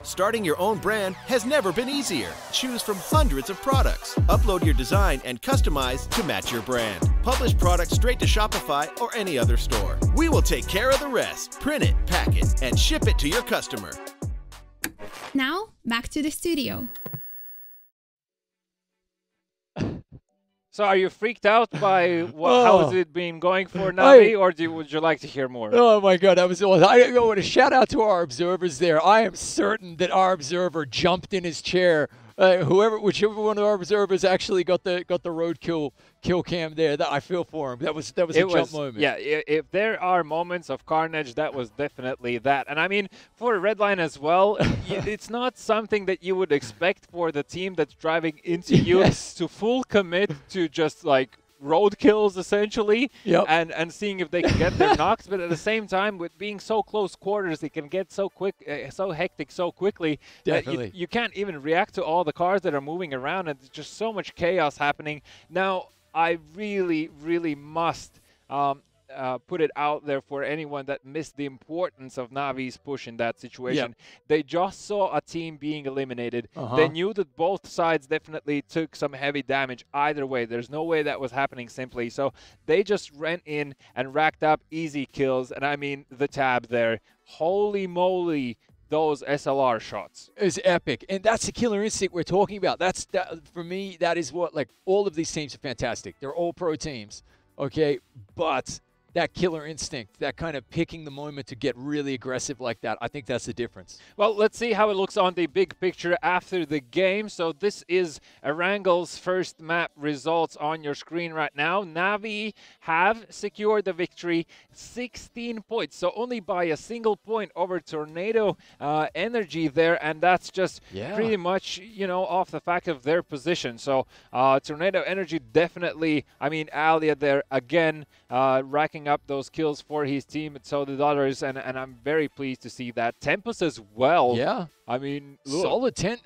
Starting your own brand has never been easier. Choose from hundreds of products. Upload your design and customize to match your brand. Publish products straight to Shopify or any other store. We will take care of the rest. Print it, pack it, and ship it to your customer. Now, back to the studio. So are you freaked out by how has it been going for Na'Vi, or would you like to hear more? Oh my god, that was awesome. I want to shout out to our observers there. I am certain that our observer jumped in his chair. Whichever one of our observers actually got the roadkill kill cam there, that I feel for him. That was a jump moment. Yeah, if there are moments of carnage, that was definitely that. And I mean, for Redline as well, it's not something that you would expect for the team that's driving into you to full commit to just like road kills essentially, Yep. and seeing if they can get their knocks. But at the same time, with being so close quarters, it can get so quick, so hectic, so quickly that Definitely. you can't even react to all the cars that are moving around, and there's just so much chaos happening. Now, I really, really must put it out there for anyone that missed the importance of Navi's push in that situation. They just saw a team being eliminated. They knew that both sides definitely took some heavy damage either way. There's no way that was happening simply. So they just ran in and racked up easy kills. And I mean, the tab there. Holy moly, those SLR shots. Is epic, and that's the killer instinct we're talking about. That for me, that is what, like, all of these teams are fantastic. They're all pro teams, okay, but that killer instinct, that kind of picking the moment to get really aggressive like that, I think that's the difference. Well, let's see how it looks on the big picture after the game. So this is Erangel's first map results on your screen right now. Navi have secured the victory, 16 points. So only by a single point over Tornado Energy there. And that's just pretty much, you know, off the fact of their position. So Tornado Energy definitely, I mean, Alia there again, racking up those kills for his team, and so the others, and I'm very pleased to see that. Tempest as well. Yeah. I mean, look. Solid 10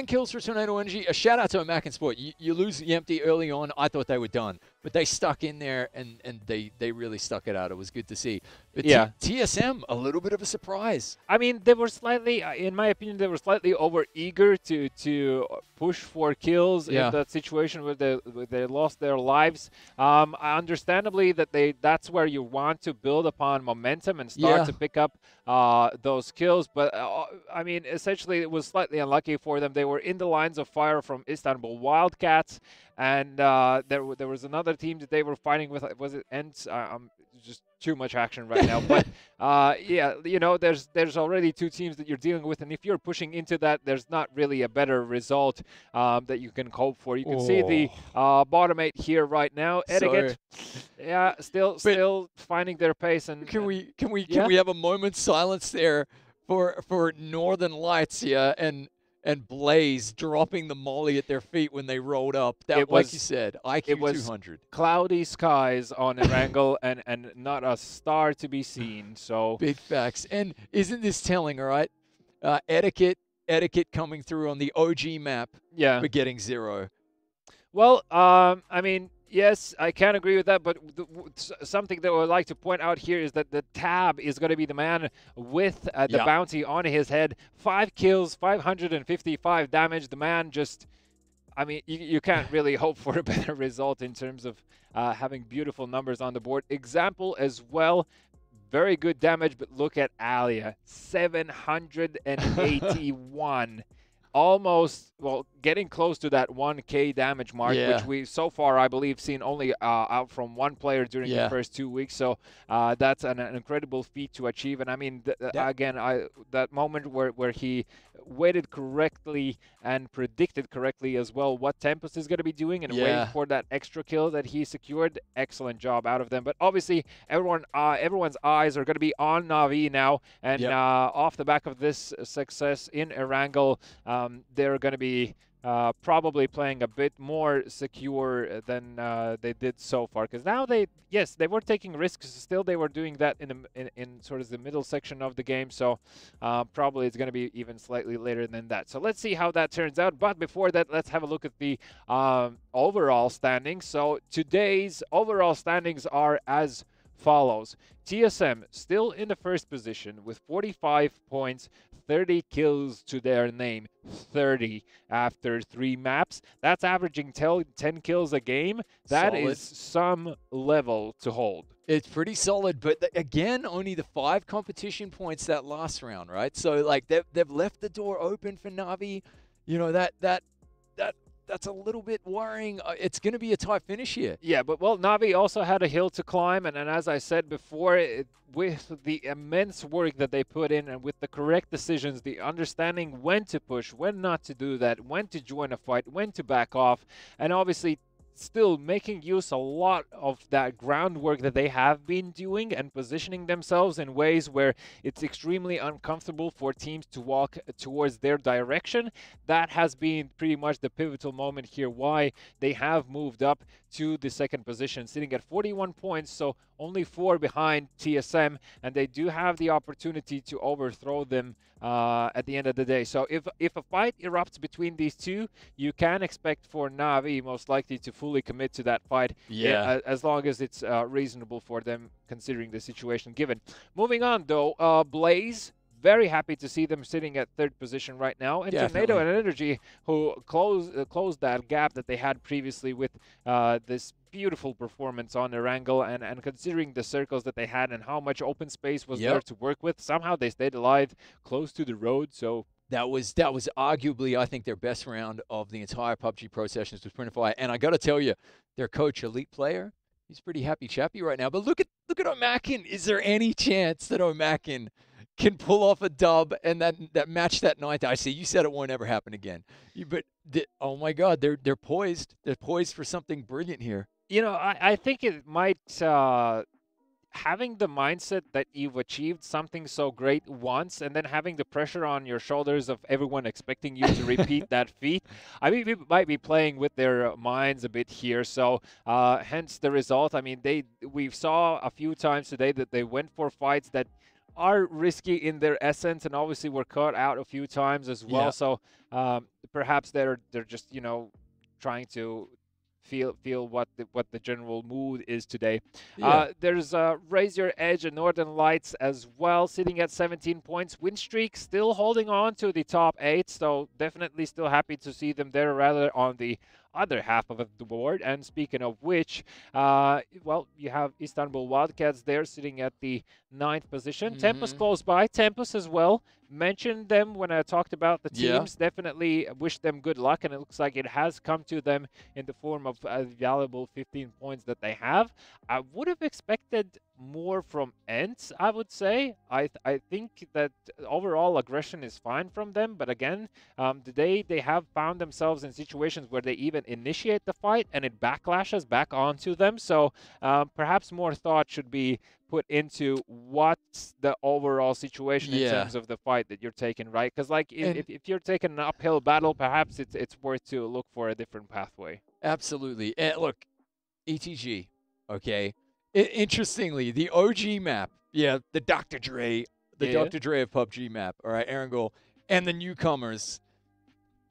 kills for Tornado Energy. A shout out to Mac and Sport. You lose Yempty early on. I thought they were done, but they stuck in there and they really stuck it out. It was good to see. But yeah, TSM, a little bit of a surprise. I mean, they were slightly, in my opinion, they were slightly over eager to push for kills in that situation where they lost their lives. Understandably, that's where you want to build upon momentum and start to pick up those kills. But I mean, essentially, it was slightly unlucky for them. They were in the lines of fire from Istanbul Wildcats, and there was another team that they were fighting with. Was it Ents? Just too much action right now. But yeah, you know, there's already two teams that you're dealing with, and if you're pushing into that, there's not really a better result that you can hope for. You can see the bottom 8 here right now. Etiquette, yeah, still finding their pace. And can we have a moment's silence there for Northern Lights here and Blaze dropping the molly at their feet when they rolled up. That, like you said, IQ 200. Cloudy skies on Erangel and not a star to be seen. So big facts. And isn't this telling, all right? Etiquette coming through on the OG map for getting 0. Well, I mean, yes, I can agree with that, but something that I would like to point out here is that the Tab is going to be the man with the bounty on his head. 5 kills, 555 damage. The man just, I mean, you can't really hope for a better result in terms of having beautiful numbers on the board. Example as well, very good damage, but look at Alia, 781. Almost, well, getting close to that 1K damage mark, which we so far, I believe, seen only out from one player during the first 2 weeks. So that's an incredible feat to achieve. And I mean, again, that moment where he waited correctly and predicted correctly as well what Tempest is going to be doing and waiting for that extra kill that he secured. Excellent job out of them. But obviously, everyone's eyes are going to be on Navi now. And off the back of this success in Erangel, they're going to be probably playing a bit more secure than they did so far. Because now they were taking risks. Still, they were doing that in sort of the middle section of the game. So probably it's going to be even slightly later than that. So let's see how that turns out. But before that, let's have a look at the overall standings. So today's overall standings are as follows. TSM still in the first position with 45 points, 30 kills to their name, 30 after 3 maps. That's averaging 10 kills a game. That is some level to hold. It's pretty solid, but again, only the 5 competition points that last round, right? So like they've left the door open for Navi. You know, that's a little bit worrying. It's going to be a tight finish here. Yeah, but well, Navi also had a hill to climb, and as I said before, with the immense work that they put in and with the correct decisions, the understanding when to push, when not to do that, when to join a fight, when to back off, and obviously still making use a lot of that groundwork that they have been doing and positioning themselves in ways where it's extremely uncomfortable for teams to walk towards their direction. That has been pretty much the pivotal moment here, why they have moved up to the second position, sitting at 41 points, so only 4 behind TSM, and they do have the opportunity to overthrow them at the end of the day. So if a fight erupts between these two, you can expect for Na'Vi most likely to fully commit to that fight, as long as it's reasonable for them considering the situation given. Moving on though, Blaze, very happy to see them sitting at third position right now. And Tornado and Energy, who closed that gap that they had previously with this beautiful performance on Erangel, and considering the circles that they had and how much open space was there to work with, somehow they stayed alive close to the road. So that was arguably, I think, their best round of the entire PUBG Pro Sessions with Printify. And I got to tell you, their coach, Elite Player, he's pretty happy chappy right now. But look at Omakin. Is there any chance that Omakin can pull off a dub and that match that ninth? I see you said it won't ever happen again. Oh my God, they're poised. They're poised for something brilliant here. You know, I think it might, having the mindset that you've achieved something so great once and then having the pressure on your shoulders of everyone expecting you to repeat that feat, I mean, we might be playing with their minds a bit here. So hence the result. I mean, we saw a few times today that they went for fights that are risky in their essence, and obviously were caught out a few times as well. So perhaps they're just, you know, trying to feel what the general mood is today. There's Raise Your Edge and Northern Lights as well, sitting at 17 points. Win streak still holding on to the top 8, so definitely still happy to see them there, rather on the other half of the board. And speaking of which, well, you have Istanbul Wildcats there sitting at the 9th position. Tempus close by. Tempus as well. Mentioned them when I talked about the teams. Definitely wish them good luck, and it looks like it has come to them in the form of a valuable 15 points that they have. I would have expected more from ENCE, I would say. I think that overall aggression is fine from them, but again, today they have found themselves in situations where they even initiate the fight and it backlashes back onto them. So perhaps more thought should be put into what's the overall situation in terms of the fight that you're taking, right? Because like if you're taking an uphill battle, perhaps it's worth to look for a different pathway. Absolutely. And look, ETG, okay. Interestingly, the OG map, the Dr. Dre, Dr. Dre of PUBG map, all right, Erangel, and the newcomers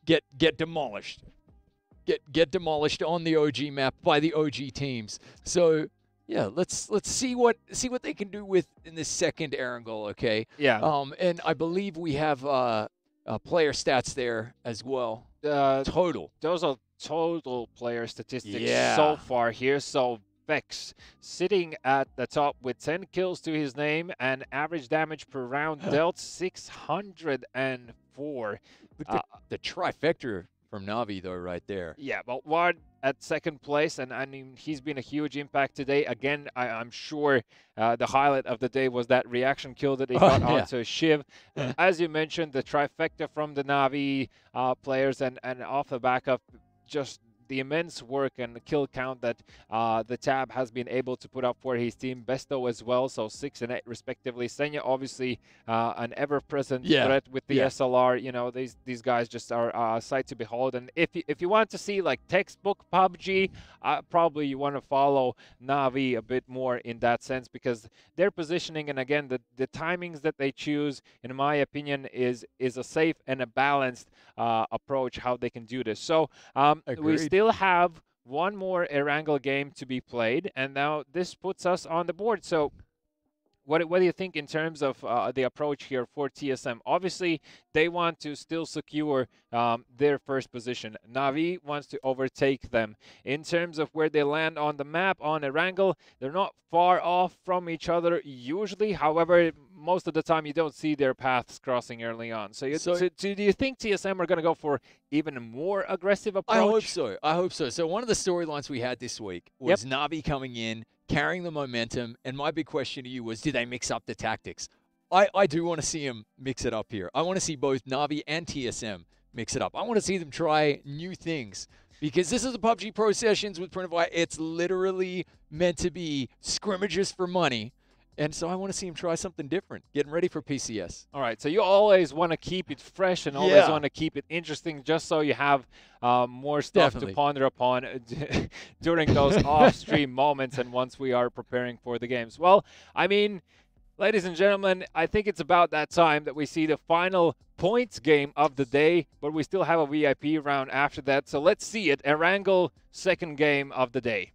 get demolished. Get demolished on the OG map by the OG teams. So yeah, let's see what they can do with in this second Erangel, okay? Yeah. And I believe we have player stats there as well. Total. Those are total player statistics so far here. So Vex sitting at the top with 10 kills to his name and average damage per round dealt 604. The trifecta from Na'Vi though right there. Yeah, but Ward at second place, and I mean he's been a huge impact today. Again, I'm sure the highlight of the day was that reaction kill that he got onto Shiv. As you mentioned, the trifecta from the Na'Vi players, and off the back of just the immense work and the kill count that the Tab has been able to put up for his team. Besto as well, so 6 and 8 respectively. Senya obviously an ever-present threat with the SLR. You know, these guys just are a sight to behold. And if you want to see like textbook PUBG, probably you want to follow Na'Vi a bit more in that sense, because their positioning and again the timings that they choose, in my opinion, is a safe and a balanced approach how they can do this. So we still have one more Erangel game to be played, and now this puts us on the board. So what do you think in terms of the approach here for TSM? Obviously, they want to still secure their first position. Na'Vi wants to overtake them. In terms of where they land on the map on Erangel, they're not far off from each other usually. However, most of the time you don't see their paths crossing early on. So do you think TSM are going to go for even a more aggressive approach? I hope so. So one of the storylines we had this week was Na'Vi coming in, carrying the momentum, and my big question to you was, did they mix up the tactics? I do want to see them mix it up here. I want to see both Na'Vi and TSM mix it up. I want to see them try new things. because this is a PUBG Pro Sessions with Printify. It's literally meant to be scrimmages for money. And so I want to see him try something different, getting ready for PCS. All right, so you always want to keep it fresh and always want to keep it interesting just so you have more stuff to ponder upon during those off-stream moments and once we are preparing for the games. Well, I mean, ladies and gentlemen, I think it's about that time that we see the final points game of the day, but we still have a VIP round after that. So let's see it. Erangel, second game of the day.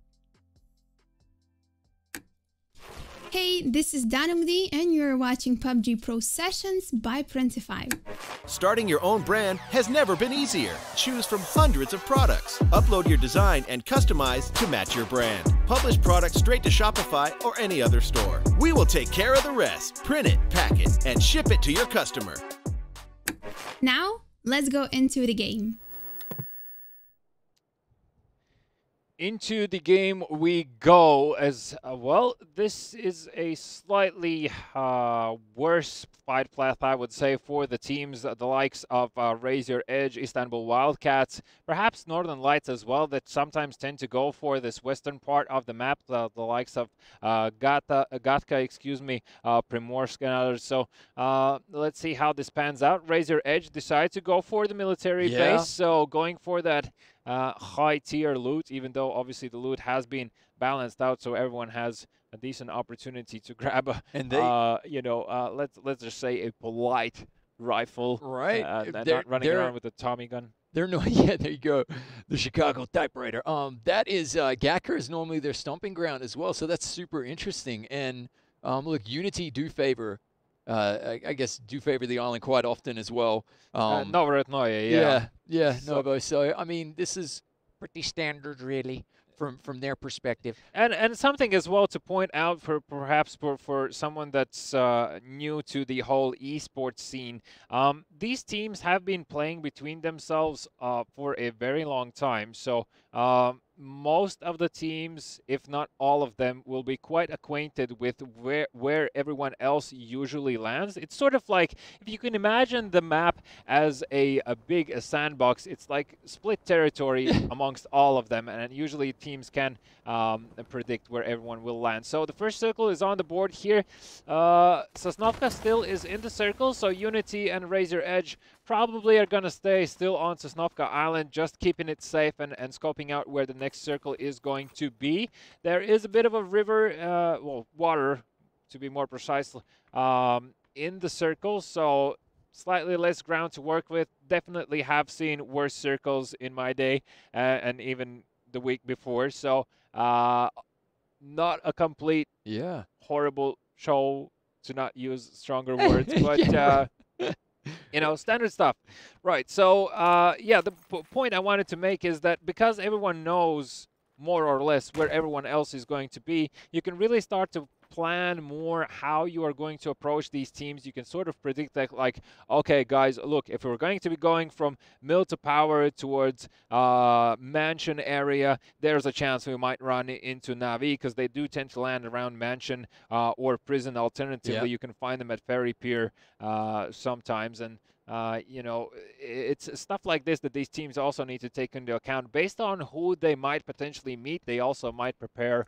Hey, this is Danumdi, and you're watching PUBG Pro Sessions by Printify. Starting your own brand has never been easier. Choose from hundreds of products. Upload your design and customize to match your brand. Publish products straight to Shopify or any other store. We will take care of the rest. Print it, pack it, and ship it to your customer. Now, let's go into the game. Into the game we go as well. This is a slightly worse fight path, I would say, for the teams, the likes of Raise Your Edge, Istanbul Wildcats, perhaps Northern Lights as well, that sometimes tend to go for this western part of the map, the likes of Gatka, Primorsk and others. So let's see how this pans out. Raise Your Edge decide to go for the military base, so going for that high tier loot, even though obviously the loot has been balanced out, so everyone has a decent opportunity to grab a, and they, let's just say a polite rifle, right? And not running around with a Tommy gun. They're no, yeah, there you go, the Chicago typewriter. That is Gacker is normally their stomping ground as well, so that's super interesting. And look, Unity do favor. I guess do favor the island quite often as well. Novoretnoye, yeah, Novo. So I mean, this is pretty standard, really, from their perspective. And something as well to point out for perhaps for someone that's new to the whole esports scene. These teams have been playing between themselves for a very long time. So most of the teams, if not all of them, will be quite acquainted with where everyone else usually lands. It's sort of like, if you can imagine the map as a big sandbox, it's like split territory amongst all of them, and usually teams can predict where everyone will land. So the first circle is on the board here. Sosnovka still is in the circle, so Unity and Raise Your Edge probably are going to stay still on Sosnovka Island, just keeping it safe and scoping out where the next circle is going to be. There is a bit of a river, well, water, to be more precise, in the circle, so slightly less ground to work with. Definitely have seen worse circles in my day and even the week before, so not a complete horrible show, to not use stronger words, but you know, standard stuff. Right, so yeah, the point I wanted to make is that because everyone knows more or less where everyone else is going to be, you can really start to plan more how you are going to approach these teams. You can sort of predict that, like, okay, guys, look, if we're going to be going from mill to power towards mansion area, there's a chance we might run into Navi, because they do tend to land around mansion or prison. Alternatively, you can find them at ferry pier sometimes, and you know, it's stuff like this that these teams also need to take into account. Based on who they might potentially meet, they also might prepare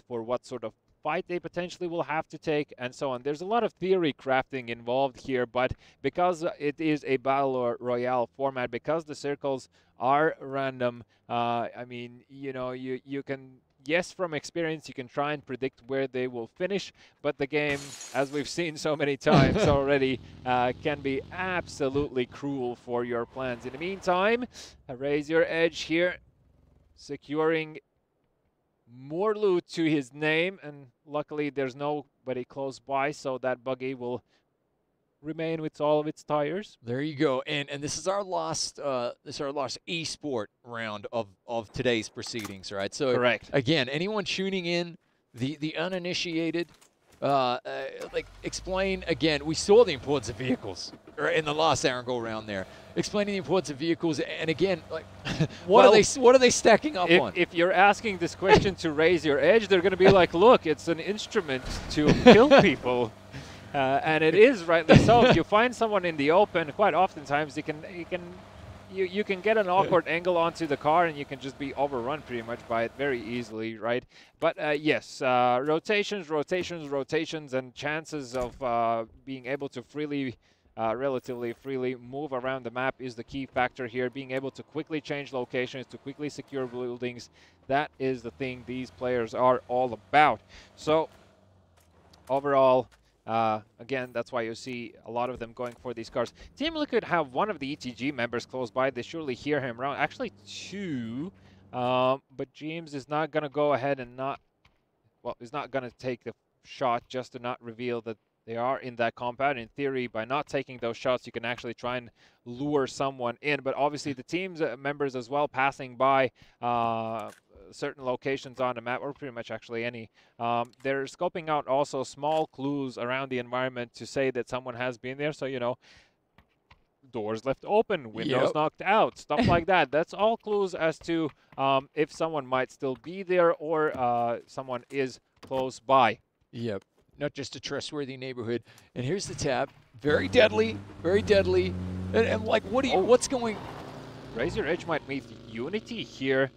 for what sort of fight they potentially will have to take, and so on. There's a lot of theory crafting involved here, but because it is a battle royale format, because the circles are random, I mean, you know, you can, yes, from experience, you can try and predict where they will finish, but the game, as we've seen so many times already, can be absolutely cruel for your plans. In the meantime, Raise Your Edge here, securing more loot to his name, and luckily there's nobody close by, so that buggy will remain with all of its tires. There you go, and this is our last esport round of today's proceedings, right? So correct. Again, anyone tuning in, the uninitiated, like, explain again. We saw the importance of vehicles in the last Erangel round there. Explaining the importance of vehicles, and again, like, what are they stacking up on? If you're asking this question to Raise Your Edge, they're going to be like, look, it's an instrument to kill people. And it is, rightly so. If you find someone in the open, quite oftentimes you can you can get an awkward angle onto the car, and you can just be overrun pretty much by it very easily, right? But yes, rotations, and chances of being able to relatively freely move around the map is the key factor here. Being able to quickly change locations, to quickly secure buildings, that is the thing these players are all about. So overall, again, that's why you see a lot of them going for these cars. Team Liquid have one of the ETG members close by. They surely hear him around. Actually, two. But James is not going to go ahead and he's not going to take the shot just to not reveal that they are in that compound. In theory, by not taking those shots, you can actually try and lure someone in. But obviously, the team's members as well passing by certain locations on the map, or pretty much actually any. They're scoping out also small clues around the environment to say that someone has been there. So, you know, doors left open, windows knocked out, stuff like that. That's all clues as to if someone might still be there or someone is close by. Yep. Not just a trustworthy neighborhood. And here's the tap. Very deadly. Very deadly. And like, what's going? Razor Edge might meet Unity here.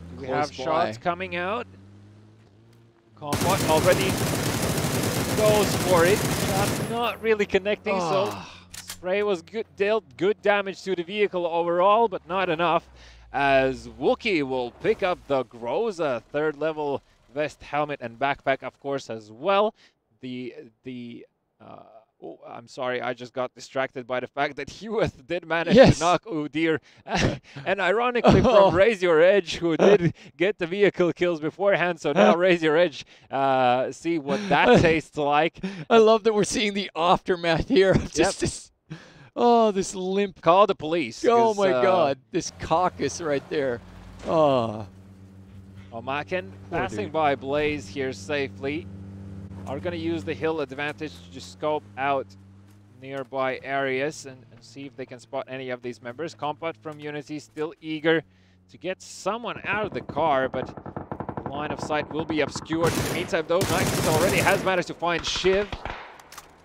Do we Close have by. shots coming out? Combat already goes for it. Shot not really connecting, so spray was dealt good damage to the vehicle overall, but not enough, as Wookie will pick up the Groza third level vest, helmet, and backpack, of course, as well. Oh, I'm sorry, I just got distracted by the fact that Hewitt did manage to knock Udir. And ironically, from Raise Your Edge, who did get the vehicle kills beforehand, so now Raise Your Edge, see what that tastes like. I love that we're seeing the aftermath here of just this limp. Call the police. Oh my God, this caucus right there. Omaken passing by Blaze here safely. Are going to use the hill advantage to just scope out nearby areas and see if they can spot any of these members. Compat from Unity still eager to get someone out of the car, but the line of sight will be obscured. In the meantime, though, Nixus already has managed to find Shiv.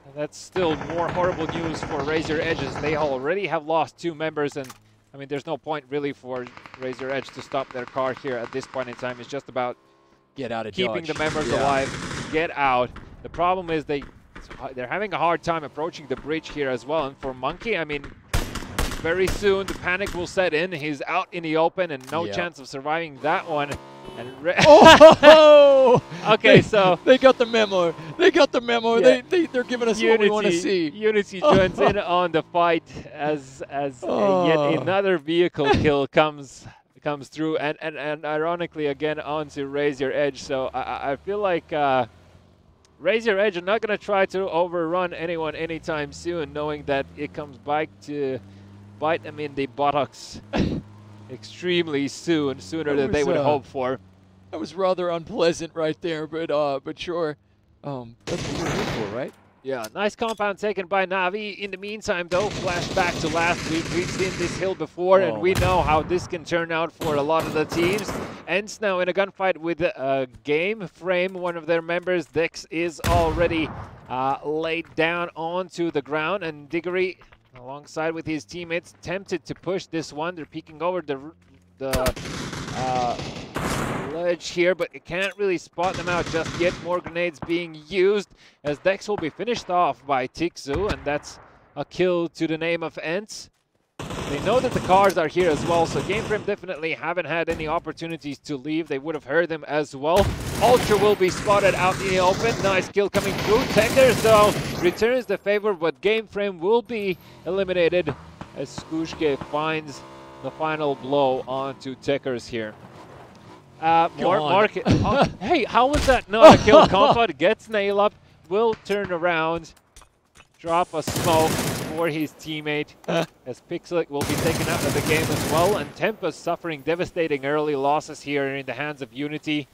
And that's still more horrible news for Razor Edges. They already have lost 2 members, and I mean, there's no point really for Razor Edge to stop their car here at this point in time. It's just about get out of keeping Dodge. the members alive, get out. The problem is they're having a hard time approaching the bridge here as well. And for Monkey, I mean, very soon the panic will set in. He's out in the open and no chance of surviving that one. And okay, so they got the memo. They got the memo. Yeah. They're giving us what we want to see. Unity joins in on the fight as yet another vehicle kill comes through, and ironically again onto Raise Your Edge. So I feel like Raise Your Edge are not going to try to overrun anyone anytime soon, knowing that it comes back to bite them in the buttocks extremely soon, sooner than they would hope for. That was rather unpleasant right there, but sure. That's what we're here for, right? Yeah, nice compound taken by Na'Vi. In the meantime, though, flashback to last week. We've seen this hill before, and we know how this can turn out for a lot of the teams. Ends now in a gunfight with Game Frame. One of their members, Dex, is already laid down onto the ground, and Diggory, alongside with his teammates, tempted to push this one. They're peeking over the ledge here, but it can't really spot them out just yet. More grenades being used as Dex will be finished off by Tixu, and that's a kill to the name of Ents. They know that the cars are here as well, so Gameframe definitely haven't had any opportunities to leave. They would have heard them as well. Ultra will be spotted out in the open. Nice kill coming through. Tekers, though, returns the favor, but Gameframe will be eliminated as Skushke finds the final blow onto Tekers here. Hey, how was that not a kill? Comfort gets nail up, will turn around, drop a smoke for his teammate, as Pixelic will be taken out of the game as well, and Tempest suffering devastating early losses here in the hands of Unity.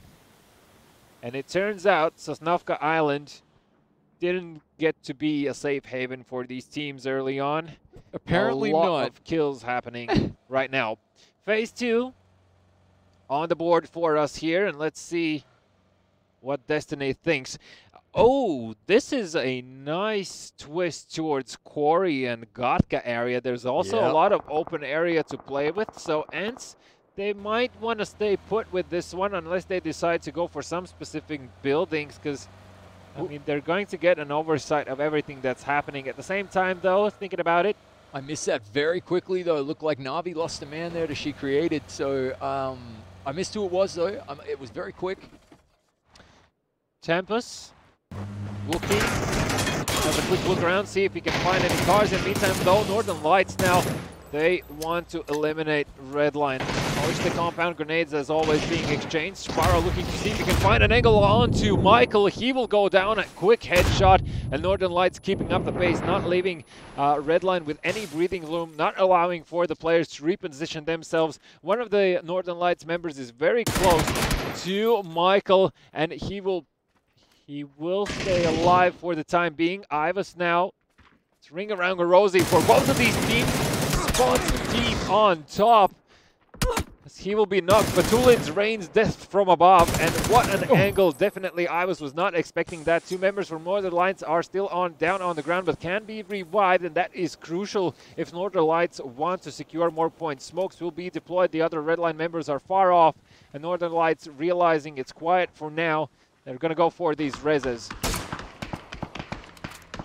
And it turns out Sosnovka Island didn't get to be a safe haven for these teams early on. Apparently a lot not. of kills happening right now. Phase 2 on the board for us here, and let's see what Destiny thinks. Oh, this is a nice twist towards Quarry and Gatka area. There's also a lot of open area to play with, so Ents, they might want to stay put with this one unless they decide to go for some specific buildings, because I mean, they're going to get an oversight of everything that's happening. At the same time, though, thinking about it, I missed that very quickly, though. It looked like Na'Vi lost a man there that she created, so I missed who it was, though. It was very quick. Tempest, Wookie, have a quick look around, see if he can find any cars. In the meantime, though, Northern Lights now, they want to eliminate Redline. The compound grenades, as always, being exchanged. Sparrow looking to see if he can find an angle onto Michael. He will go down a quick headshot, and Northern Lights keeping up the pace, not leaving Redline with any breathing room, not allowing for the players to reposition themselves. One of the Northern Lights members is very close to Michael, and he will stay alive for the time being. Ivas now, it's ring around Rosie for both of these teams. Spots deep on top. He will be knocked, but Tulins rains death from above, and what an angle. Definitely Ivas was not expecting that. Two members from Northern Lights are still down on the ground, but can be revived, and that is crucial if Northern Lights want to secure more points. Smokes will be deployed, the other Redline members are far off, and Northern Lights realizing it's quiet for now. They're going to go for these reses.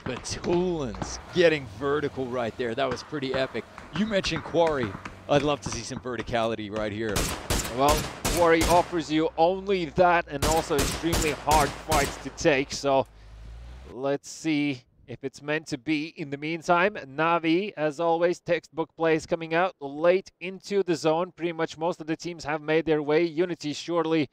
The Tulins getting vertical right there. That was pretty epic. You mentioned Quarry. I'd love to see some verticality right here. Well, Quarry offers you only that and also extremely hard fights to take. So let's see if it's meant to be. In the meantime, Na'Vi, as always, textbook plays coming out late into the zone. Pretty much most of the teams have made their way. Unity surely...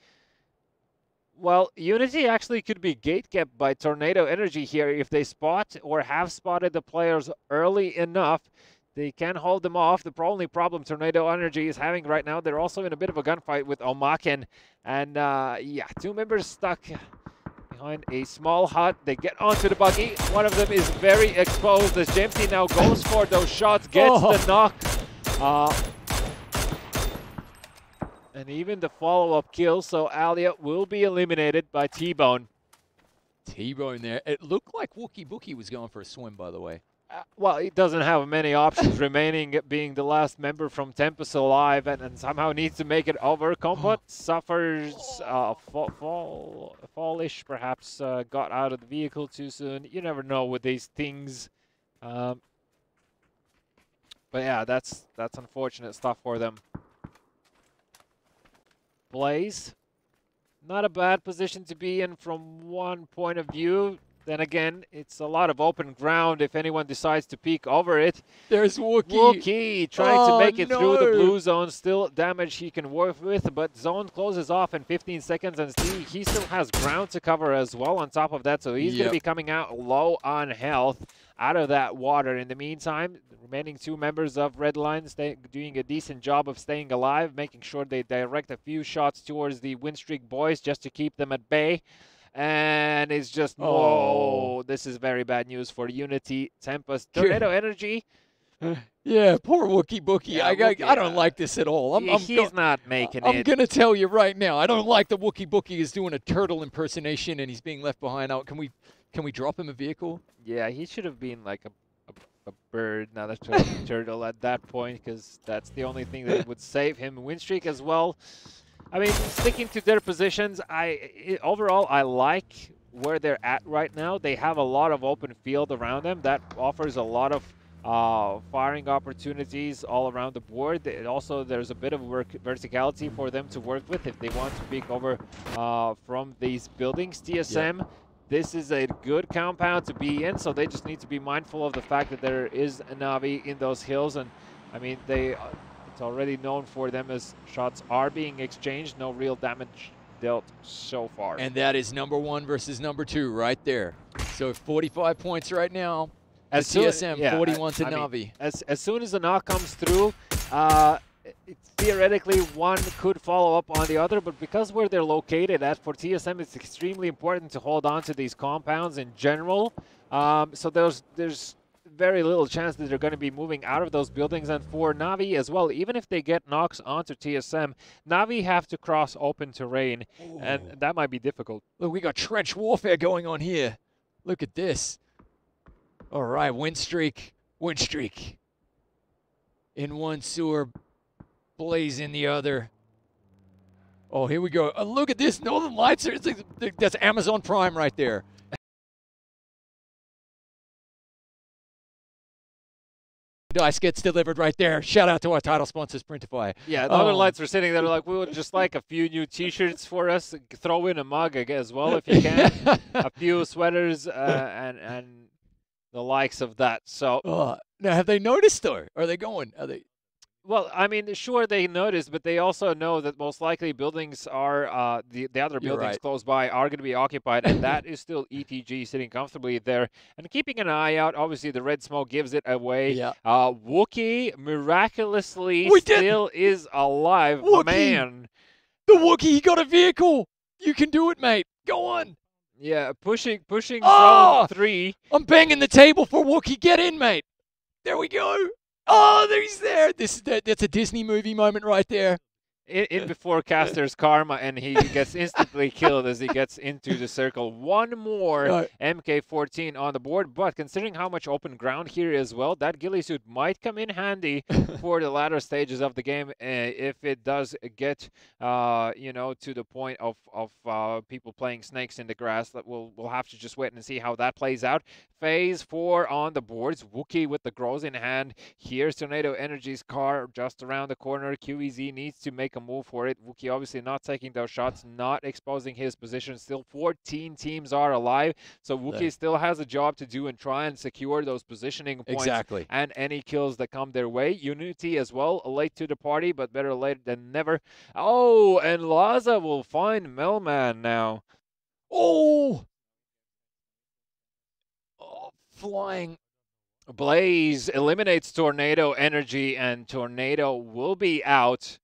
Well, Unity actually could be gate-kept by Tornado Energy here if they spot or have spotted the players early enough. They can hold them off. The only problem Tornado Energy is having right now, they're also in a bit of a gunfight with Omaken. And yeah, two members stuck behind a small hut. They get onto the buggy. One of them is very exposed as Jempty now goes for those shots, gets the knock. And even the follow-up kill, so Alia will be eliminated by T-Bone. T-Bone there. It looked like Wookie Bookie was going for a swim, by the way. Well, he doesn't have many options remaining, being the last member from Tempest alive, and somehow needs to make it over. Combat suffers fallish, perhaps got out of the vehicle too soon. You never know with these things. But yeah, that's unfortunate stuff for them. Blaze, not a bad position to be in from one point of view. Then again, it's a lot of open ground if anyone decides to peek over it. There's Wookie. Wookie trying to make it through the blue zone. Still damage he can work with, but zone closes off in 15 seconds, and he still has ground to cover as well on top of that. So he's going to be coming out low on health out of that water. In the meantime, the remaining two members of Redline doing a decent job of staying alive, making sure they direct a few shots towards the win streak boys just to keep them at bay. And it's just, whoa, this is very bad news for Unity. Tempest, Tornado Energy. Yeah, poor Wookie Bookie. Yeah, I don't like this at all. He's not making it. I'm going to tell you right now, I don't like that Wookie Bookie is doing a turtle impersonation and he's being left behind. Can we drop him a vehicle? Yeah, he should have been like a bird, not a turtle at that point, because that's the only thing that would save him. Win streak as well. I mean, sticking to their positions, overall, I like where they're at right now. They have a lot of open field around them. That offers a lot of firing opportunities all around the board. There's a bit of verticality for them to work with if they want to peek over from these buildings. TSM, this is a good compound to be in, so they just need to be mindful of the fact that there is a Na'Vi in those hills. And, I mean, it's already known for them as shots are being exchanged. No real damage dealt so far. And that is number 1 versus number 2 right there. So 45 points right now. As TSM, 41 to Na'Vi. As soon as the knock comes through, theoretically one could follow up on the other, but because where they're located at for TSM, it's extremely important to hold on to these compounds in general. So very little chance that they're going to be moving out of those buildings. And for Na'Vi as well, even if they get knocks onto TSM, Na'Vi have to cross open terrain, and that might be difficult. Look, we got trench warfare going on here. Look at this. All right, win streak. Win streak. In one sewer, Blaze in the other. Oh, here we go. Look at this. Northern Lights. That's Amazon Prime right there. Dice gets delivered right there. Shout out to our title sponsors, Printify. Yeah, the other lights were sitting there like, we would just like a few new T-shirts for us. Throw in a mug as well if you can. A few sweaters and the likes of that. So now, have they noticed though? Are they going? Are they? Well, I mean, sure, they noticed, but they also know that most likely buildings are, the other buildings close by are going to be occupied, and that is still ETG sitting comfortably there. And keeping an eye out, obviously the red smoke gives it away. Yeah. Wookiee miraculously still is alive. Wookiee. Man. The Wookiee, he got a vehicle. You can do it, mate. Go on. Yeah, pushing zone 3. I'm banging the table for Wookiee. Get in, mate. There we go. Oh, he's there. That's a Disney movie moment right there. In before Caster's karma, and he gets instantly killed as he gets into the circle. One more MK14 on the board, but considering how much open ground here as well, that ghillie suit might come in handy for the latter stages of the game if it does get, to the point of people playing snakes in the grass. That we'll have to just wait and see how that plays out. Phase 4 on the boards. Wookiee with the Grows in hand. Here's Tornado Energy's car just around the corner. QEZ needs to make a move for it. Wookiee obviously not taking those shots, not exposing his position. Still 14 teams are alive, so Wookiee still has a job to do and try and secure those positioning points and any kills that come their way. Unity as well, late to the party, but better late than never. Oh, and Laza will find Melman now. Oh, flying. Blaze eliminates Tornado Energy, and Tornado will be out.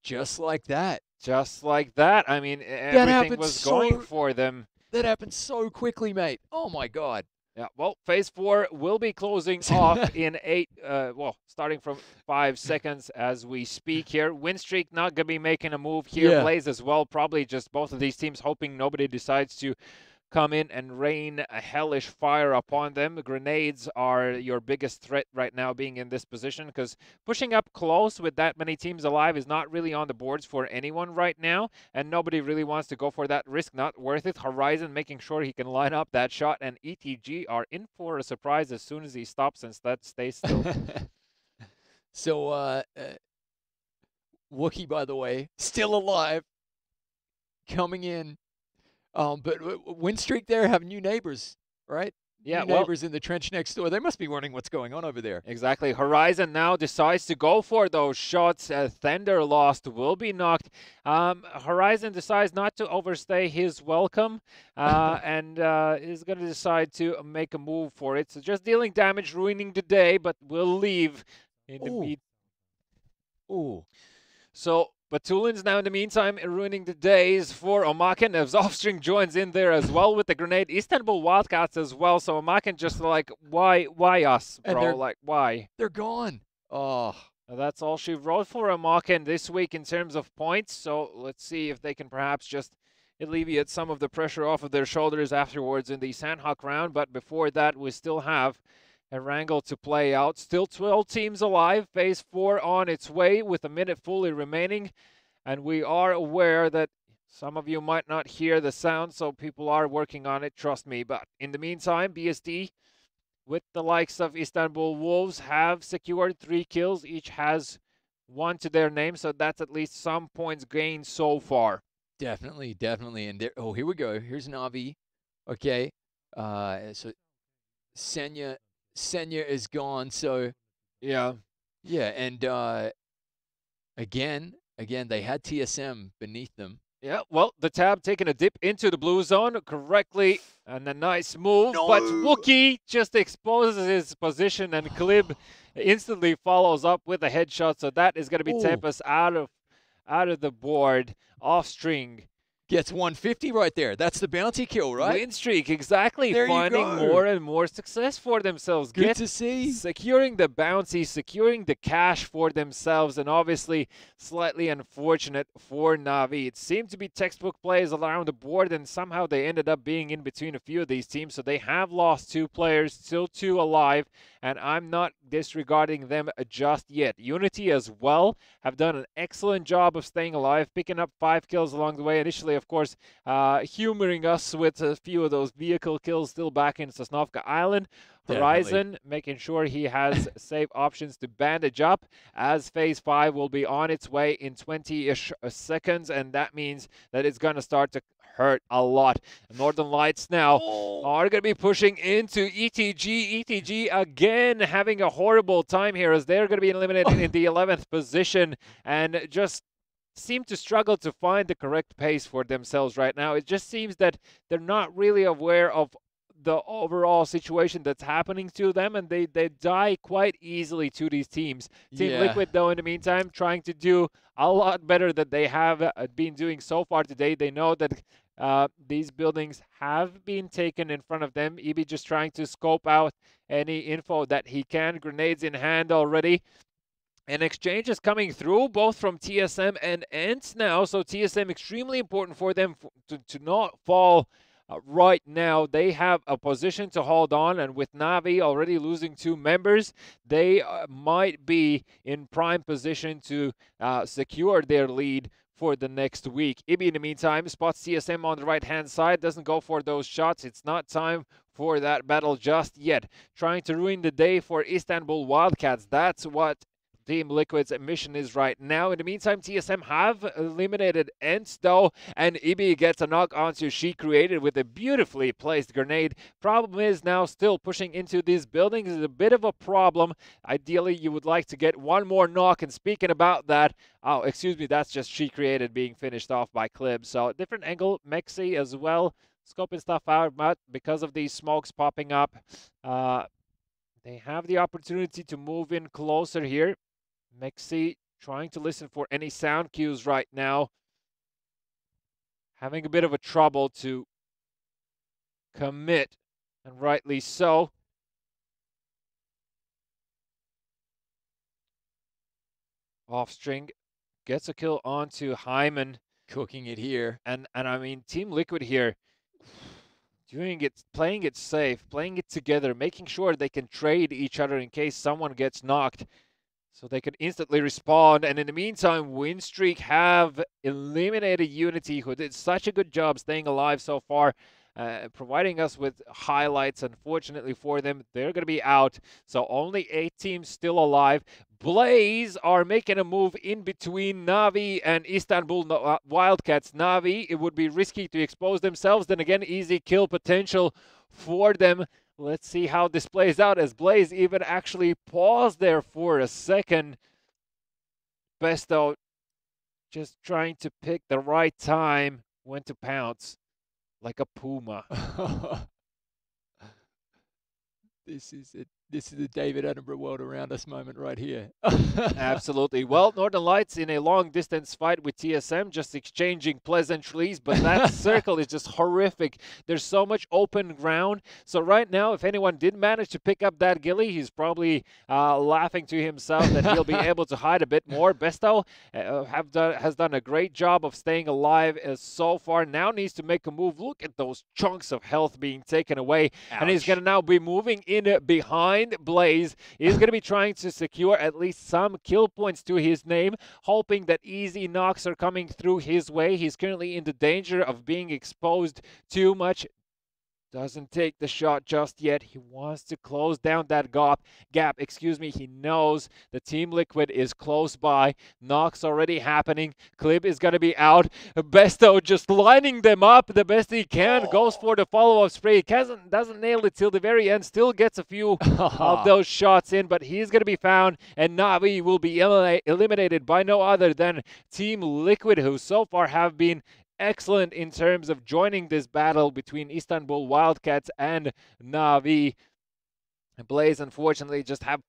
Just like that. Just like that. I mean, everything was going for them. That happened so quickly, mate. Oh, my God. Yeah, well, Phase 4 will be closing off in starting from 5 seconds as we speak here. Win streak not going to be making a move here. Yeah. Blaze as well. Probably just both of these teams hoping nobody decides to come in and rain a hellish fire upon them. The grenades are your biggest threat right now being in this position, because pushing up close with that many teams alive is not really on the boards for anyone right now, and nobody really wants to go for that risk. Not worth it. Horizon making sure he can line up that shot, and ETG are in for a surprise as soon as he stops and stays still. So, Wookiee, by the way, still alive, coming in. But win streak there have new neighbors, right? Yeah, new neighbors in the trench next door. They must be wondering what's going on over there. Exactly. Horizon now decides to go for those shots. Thunder Lost will be knocked. Horizon decides not to overstay his welcome and is going to decide to make a move for it. So just dealing damage, ruining the day, but will leave in the meat. Ooh. So Batulin's now in the meantime ruining the days for Omaken. As Offstring joins in there as well with the grenade. Istanbul Wildcats as well. So Omaken just like, why us, bro? Like, why? They're gone. Oh. That's all she wrote for Omaken this week in terms of points. So let's see if they can perhaps just alleviate some of the pressure off of their shoulders afterwards in the Sandhawk round. But before that, we still have a wrangle to play out. Still 12 teams alive. Phase 4 on its way with a minute fully remaining. And we are aware that some of you might not hear the sound, so people are working on it, trust me. But in the meantime, BSD, with the likes of Istanbul Wolves, have secured 3 kills. Each has 1 to their name, so that's at least some points gained so far. Definitely. And there, here we go. Here's Na'Vi. Okay. So Senya is gone, so yeah, and again they had TSM beneath them. Yeah, well, the Tab taking a dip into the blue zone correctly, and a nice move, but Wookiee just exposes his position, and Klib instantly follows up with a headshot, so that is going to be Tempest out of the board. Offstring gets 150 right there. That's the bounty kill, right? Win streak, exactly. There you Finding go. more and more success for themselves. Good to see. Securing the bounty, securing the cash for themselves, and obviously slightly unfortunate for Na'Vi. It seemed to be textbook plays around the board, and somehow they ended up being in between a few of these teams. So they have lost 2 players, still 2 alive, and I'm not disregarding them just yet. Unity as well have done an excellent job of staying alive, picking up 5 kills along the way. Initially, of course, humoring us with a few of those vehicle kills still back in Sosnovka Island. Horizon making sure he has safe options to bandage up, as Phase 5 will be on its way in 20-ish seconds, and that means that it's going to start to hurt a lot. Northern Lights now are going to be pushing into ETG. ETG again having a horrible time here, as they're going to be eliminated in the 11th position and just seem to struggle to find the correct pace for themselves right now. It just seems that they're not really aware of the overall situation that's happening to them, and they die quite easily to these teams. Team Liquid, though, in the meantime, trying to do a lot better than they have been doing so far today. They know that these buildings have been taken in front of them. EB just trying to scope out any info that he can. Grenades in hand already. And exchanges coming through, both from TSM and ENCE now. So TSM extremely important for them to not fall right now. They have a position to hold on, and with Na'Vi already losing 2 members, they might be in prime position to secure their lead for the next week. Ibi, in the meantime, spots TSM on the right-hand side, doesn't go for those shots. It's not time for that battle just yet. Trying to ruin the day for Istanbul Wildcats. That's what Team Liquid's mission is right now. In the meantime, TSM have eliminated ENCE though, and Ibi gets a knock onto She Created with a beautifully placed grenade. Problem is now still pushing into these buildings is a bit of a problem. Ideally, you would like to get one more knock, and speaking about that, oh, excuse me, that's just She Created being finished off by Clib. So different angle, Mexi as well, scoping stuff out, but because of these smokes popping up, they have the opportunity to move in closer here. Mexi trying to listen for any sound cues right now. Having a bit of a trouble to commit, and rightly so. Offstring gets a kill onto Hyman. Cooking it here. And I mean, Team Liquid here, doing it, playing it safe, playing it together, making sure they can trade each other in case someone gets knocked, so they can instantly respond. And in the meantime, Winstreak have eliminated Unity, who did such a good job staying alive so far, providing us with highlights. Unfortunately for them, they're going to be out. So only 8 teams still alive. Blaze are making a move in between Na'Vi and Istanbul Wildcats. Na'Vi, it would be risky to expose themselves. Then again, easy kill potential for them. Let's see how this plays out, as Blaze even actually paused there for a second. Besto just trying to pick the right time when to pounce like a puma. This is it. This is the David Attenborough world around us moment right here. Absolutely. Well, Northern Lights in a long-distance fight with TSM, just exchanging pleasantries, but that circle is just horrific. There's so much open ground. So right now, if anyone did manage to pick up that ghillie, he's probably laughing to himself that he'll be able to hide a bit more. Besto has done a great job of staying alive so far. Now needs to make a move. Look at those chunks of health being taken away. Ouch. And he's going to now be moving in behind Blaze. He's going to be trying to secure at least some kill points to his name, hoping that easy knocks are coming through his way. He's currently in the danger of being exposed too much. Doesn't take the shot just yet. He wants to close down that gap. He knows the Team Liquid is close by. Knocks already happening. Clib is going to be out. Besto just lining them up the best he can. Goes for the follow-up spray. Doesn't nail it till the very end. Still gets a few of those shots in, but he's going to be found. And Na'Vi will be eliminated by no other than Team Liquid, who so far have been excellent in terms of joining this battle between Istanbul Wildcats and Na'Vi. Blaze, unfortunately, just have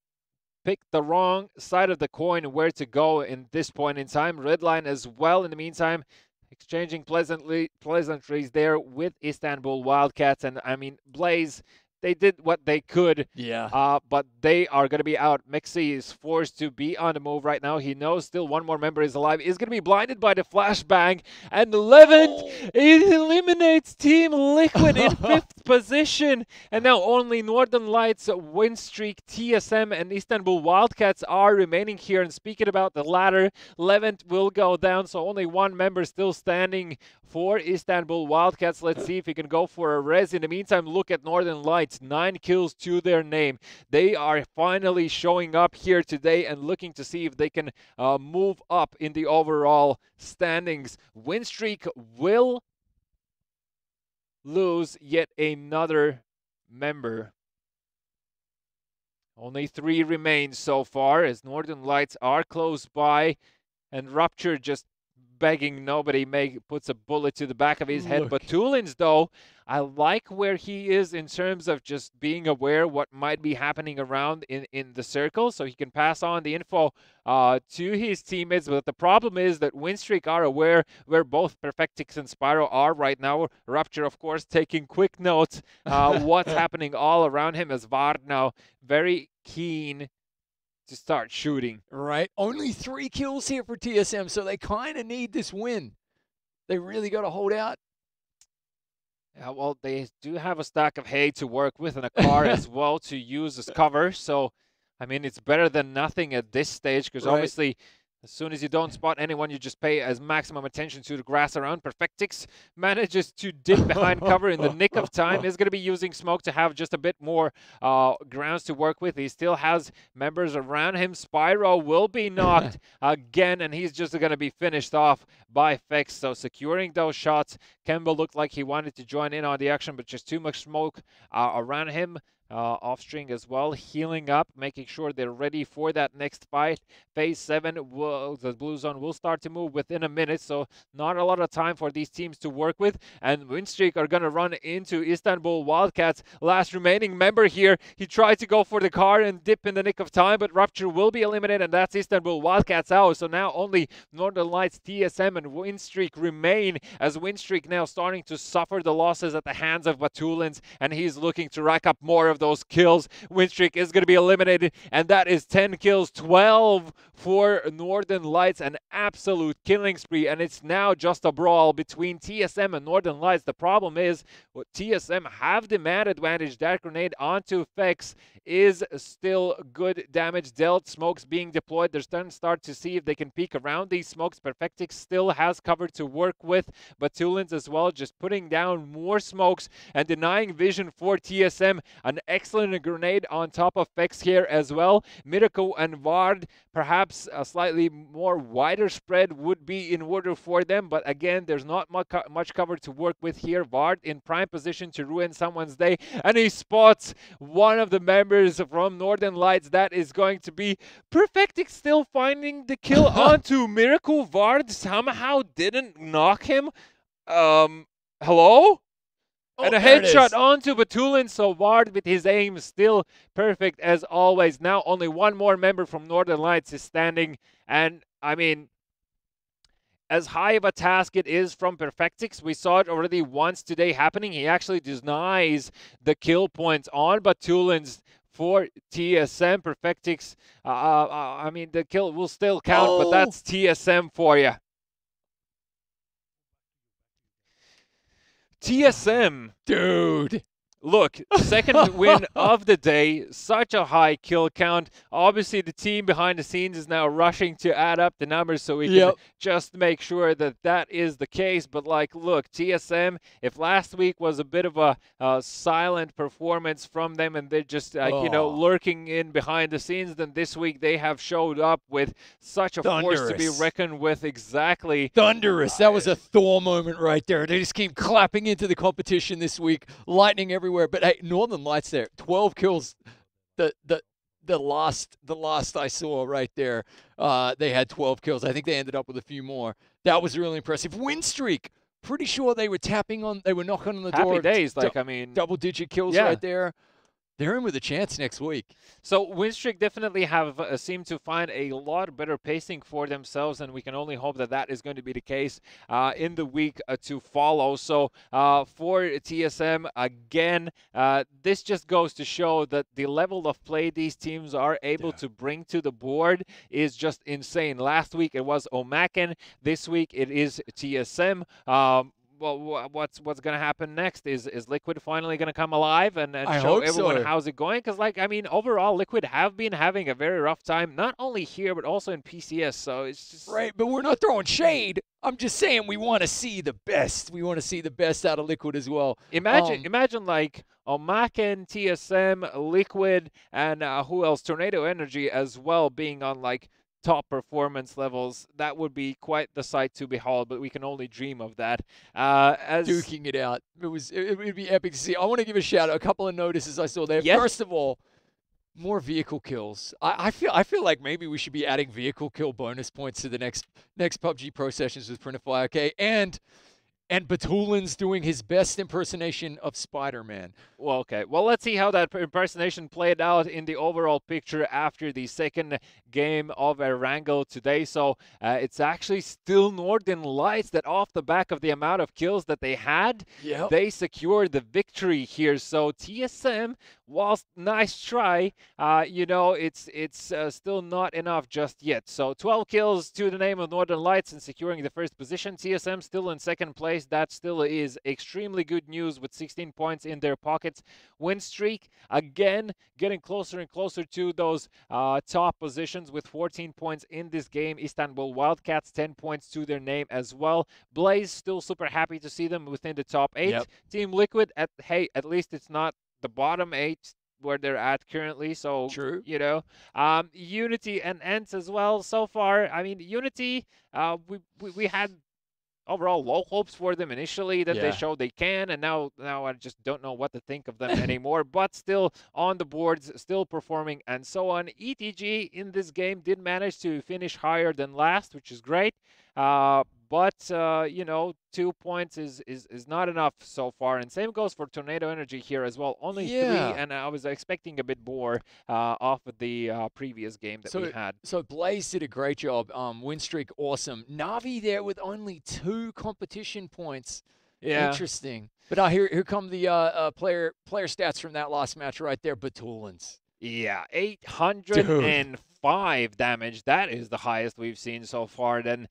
picked the wrong side of the coin where to go in this point in time. Redline as well, in the meantime, exchanging pleasantries there with Istanbul Wildcats. And I mean, Blaze, they did what they could. Yeah. But they are going to be out. Mexi is forced to be on the move right now. He knows still one more member is alive. He's going to be blinded by the flashbang. And Levent eliminates Team Liquid in 5th position. And now only Northern Lights, Winstreak, TSM, and Istanbul Wildcats are remaining here. And speaking about the ladder, Levent will go down. So only one member still standing for Istanbul Wildcats. Let's see if he can go for a res. In the meantime, look at Northern Lights. 9 kills to their name. They are finally showing up here today and looking to see if they can move up in the overall standings. Winstreak will lose yet another member. Only 3 remain so far as Northern Lights are close by, and Rupture just begging nobody puts a bullet to the back of his head. But Tulins, though, I like where he is in terms of just being aware what might be happening around in the circle, so he can pass on the info to his teammates. But the problem is that Winstreak are aware where both Perfectix and Spyro are right now. Rupture, of course, taking quick notes what's happening all around him, as Vard now very keen to start shooting. Right. Only 3 kills here for TSM, so they kind of need this win. They really got to hold out. Yeah, well, they do have a stack of hay to work with and a car as well to use as cover. So, I mean, it's better than nothing at this stage because obviously as soon as you don't spot anyone, you just pay as maximum attention to the grass around. Perfectix manages to dip behind cover in the nick of time. He's going to be using smoke to have just a bit more grounds to work with. He still has members around him. Spyro will be knocked again, and he's just going to be finished off by Fex. So securing those shots. Kemba looked like he wanted to join in on the action, but just too much smoke around him. Offstring as well, healing up, making sure they're ready for that next fight. Phase 7, the blue zone will start to move within a minute, so not a lot of time for these teams to work with. And Winstreak are going to run into Istanbul Wildcats, last remaining member here. He tried to go for the car and dip in the nick of time, but Rupture will be eliminated, and that's Istanbul Wildcats out. So now only Northern Lights, TSM, and Winstreak remain, as Winstreak now starting to suffer the losses at the hands of Batulins, and he's looking to rack up more of those kills. Winstreak is going to be eliminated, and that is 10 kills, 12 for Northern Lights, an absolute killing spree, and it's now just a brawl between TSM and Northern Lights. The problem is what TSM have the man advantage. That grenade onto Fex is still good damage dealt. Smokes being deployed. They're starting to start to see if they can peek around these smokes. Perfectix still has cover to work with, but Tulins as well, just putting down more smokes and denying vision for TSM. An excellent grenade on top of Fex here as well. Mirko and Vard, perhaps a slightly more wider spread would be in order for them, but again, there's not much cover to work with here. Vard in prime position to ruin someone's day, and he spots one of the members from Northern Lights. That is going to be Perfectix, still finding the kill onto Mirko. Vard somehow didn't knock him. Hello? And a headshot onto Batulin, so Vard with his aim still perfect as always. Now only one more member from Northern Lights is standing, and I mean, as high of a task it is from Perfectix, we saw it already once today happening. He actually denies the kill points on Batulins for TSM. Perfectix, I mean, the kill will still count, but that's TSM for you. TSM, dude. Look, second win of the day, such a high kill count. Obviously, the team behind the scenes is now rushing to add up the numbers so we can just make sure that that is the case. But, like, look, TSM, if last week was a bit of a silent performance from them and they're just, you know, lurking in behind the scenes, then this week they have showed up with such a force to be reckoned with. Exactly. Thunderous. That was a Thor moment right there. They just keep clapping into the competition this week. Lightning everywhere. But hey, Northern Lights there, 12 kills. The last I saw right there, they had 12 kills. I think they ended up with a few more. That was really impressive. Win streak. Pretty sure they were knocking on the door. Happy days, like, I mean, double-digit kills right there. they're in with a chance next week. So Winstreak definitely have seemed to find a lot better pacing for themselves, and we can only hope that that is going to be the case in the week to follow. So for TSM, again, this just goes to show that the level of play these teams are able to bring to the board is just insane. Last week it was Omaken. This week it is TSM. Well, what's going to happen next? Is Liquid finally going to come alive and show everyone how's it going? Because, like, I mean, overall, Liquid have been having a very rough time, not only here, but also in PCS. So it's just... Right, but we're not throwing shade. I'm just saying we want to see the best. We want to see the best out of Liquid as well. Imagine like Omaken, TSM, Liquid, and who else? Tornado Energy as well being on, like, top performance levels. That would be quite the sight to behold, but we can only dream of that. As duking it out, it would be epic to see. I want to give a shout out. A couple of notices I saw there. Yes. First of all, more vehicle kills. I feel like maybe we should be adding vehicle kill bonus points to the next PUBG Pro Sessions with Printify. Okay, and Batulin's doing his best impersonation of Spider-Man. Well, okay. Well, let's see how that impersonation played out in the overall picture after the second game of Erangel today. So it's actually still Northern Lights that, off the back of the amount of kills that they had, they secured the victory here. So TSM, whilst nice try, it's still not enough just yet. So 12 kills to the name of Northern Lights and securing the first position. TSM still in second place. That still is extremely good news with 16 points in their pockets. Win streak, again, getting closer and closer to those top positions with 14 points in this game. Istanbul Wildcats, 10 points to their name as well. Blaze, still super happy to see them within the top 8. Yep. Team Liquid, at least it's not the bottom 8 where they're at currently. So, true. Unity and ENCE as well so far. I mean, Unity, we had overall low hopes for them initially, that they showed they can, and now I just don't know what to think of them anymore, but still on the boards, still performing and so on. ETG in this game did manage to finish higher than last, which is great, but 2 points is not enough so far, and same goes for Tornado Energy here as well. Only 3, and I was expecting a bit more off of the previous game that we had. So Blaze did a great job. Win streak, awesome. Navi there with only 2 competition points. Yeah. Interesting. But here come the player stats from that last match right there. Batulins. Yeah, 805 damage. That is the highest we've seen so far then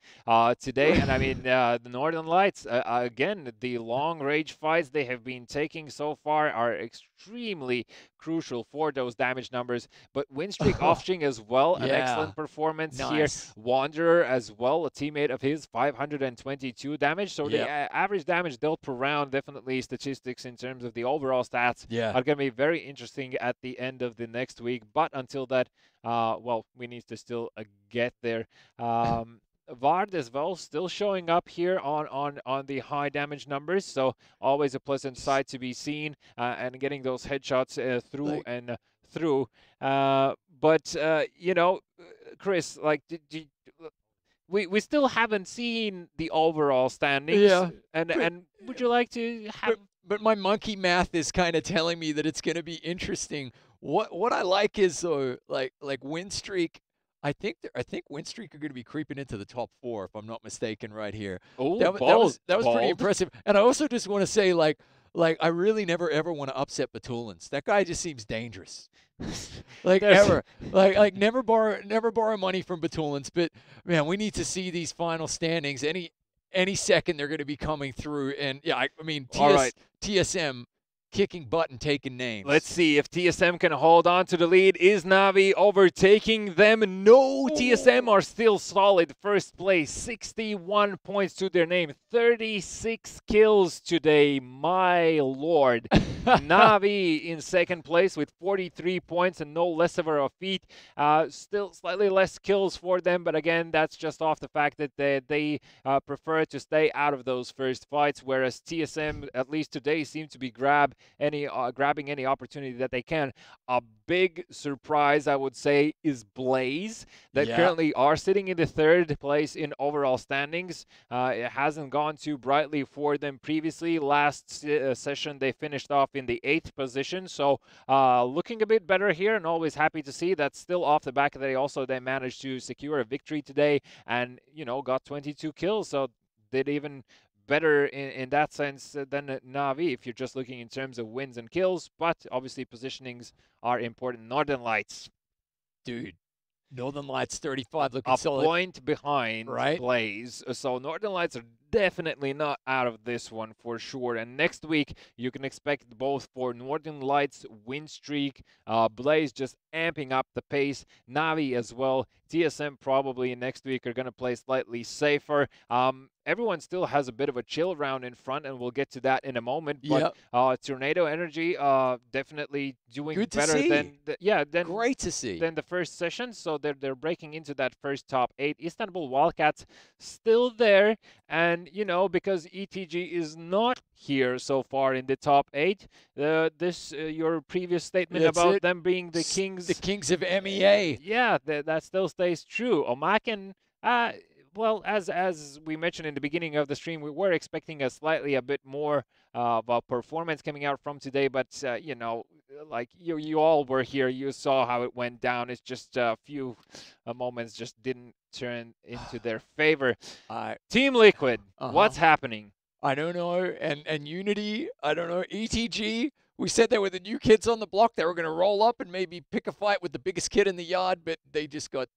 today. And I mean, the Northern Lights, again, the long-range fights they have been taking so far are extremely crucial for those damage numbers. But Winstreak Offshing as well, an excellent performance here. Wanderer as well, a teammate of his, 522 damage. So the average damage dealt per round, definitely statistics in terms of the overall stats are going to be very interesting at the end of the next week. But until that, we need to still get there. Vard as well, still showing up here on the high damage numbers, so always a pleasant sight to be seen, and getting those headshots through and through. Chris, like, we still haven't seen the overall standings. And would you like to have? But my monkey math is kind of telling me that it's going to be interesting. What I like is like win streak. I think win streak are going to be creeping into the top 4 if I'm not mistaken right here. Oh, that was pretty impressive. And I also just want to say like I really never ever want to upset Batulins. That guy just seems dangerous. Ever. Like never borrow money from Batulins, but man, we need to see these final standings. Any second they're going to be coming through, and TSM kicking butt and taking names. Let's see if TSM can hold on to the lead. Is Navi overtaking them? No, TSM are still solid. First place, 61 points to their name, 36 kills today. My lord. Navi in second place with 43 points and no less of a feat. Still slightly less kills for them, but again, that's just off the fact that they prefer to stay out of those first fights, whereas TSM, at least today, seem to be grab grabbing any opportunity that they can. A big surprise, I would say, is Blaze, that currently are sitting in the 3rd place in overall standings. It hasn't gone too brightly for them previously. Last session, they finished off in the 8th position, so looking a bit better here, and always happy to see that. Still off the back of that, they managed to secure a victory today, and got 22 kills, so did even better in that sense than Na'Vi if you're just looking in terms of wins and kills. But obviously positionings are important. Northern Lights, dude. Northern Lights 35 looking a solid. point behind Blaze. So Northern Lights are definitely not out of this one for sure. And next week, you can expect both for Northern Lights win streak, Blaze just amping up the pace, Na'Vi as well. TSM probably next week are going to play slightly safer. Everyone still has a bit of a chill round in front, and we'll get to that in a moment. But Tornado Energy definitely doing better than great to see than the first session. So they're breaking into that first top 8. Istanbul Wildcats still there, and because ETG is not here so far in the top 8. Your previous statement about them being the kings of MEA. Yeah, that still stays true. Omaken, well, as we mentioned in the beginning of the stream, we were expecting a bit more of a performance coming out from today, but like you all were here, you saw how it went down. It's just a few moments just didn't turn into their favor. Team Liquid, what's happening? I don't know, and Unity, I don't know. ETG, we said they were the new kids on the block. They were going to roll up and maybe pick a fight with the biggest kid in the yard, but they just got...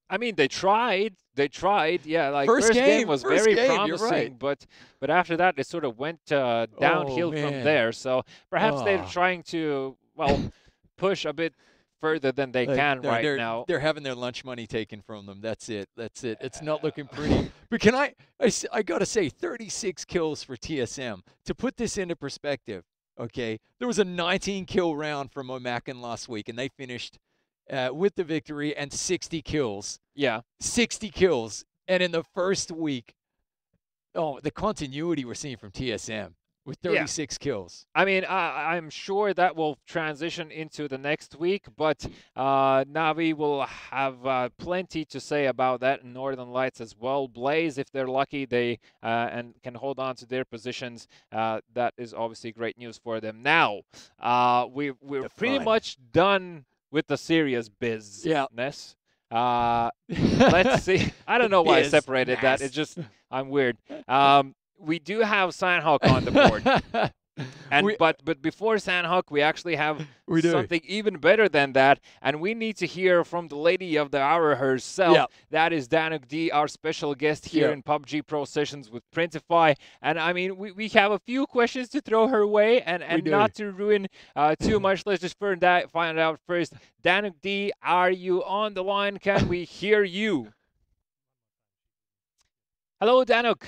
I mean, they tried. Yeah, like first game was very promising, but after that, it sort of went downhill from there. So perhaps they're trying to, push a bit further than they can now. They're having their lunch money taken from them. That's it. It's not looking pretty. But can I got to say, 36 kills for TSM. To put this into perspective, okay, there was a 19-kill round from Omaken last week, and they finished with the victory and 60 kills. Yeah. 60 kills. And in the first week, the continuity we're seeing from TSM with 36 kills. I mean, I'm sure that will transition into the next week, but Na'Vi will have plenty to say about that in Northern Lights as well. Blaze, if they're lucky, they and can hold on to their positions. That is obviously great news for them. Now, we're pretty much done with the serious business. Let's see. I don't know why I separated that. It's just, I'm weird. We do have Sanhok on the board. But before Sanhok, we actually have something even better than that. And we need to hear from the lady of the hour herself. Yeah. That is Danuk D, our special guest here in PUBG Pro Sessions with Printify. And I mean, we have a few questions to throw her way, and not to ruin too much. Let's just find out first. Danuk D, are you on the line? Can we hear you? Hello, Danuk.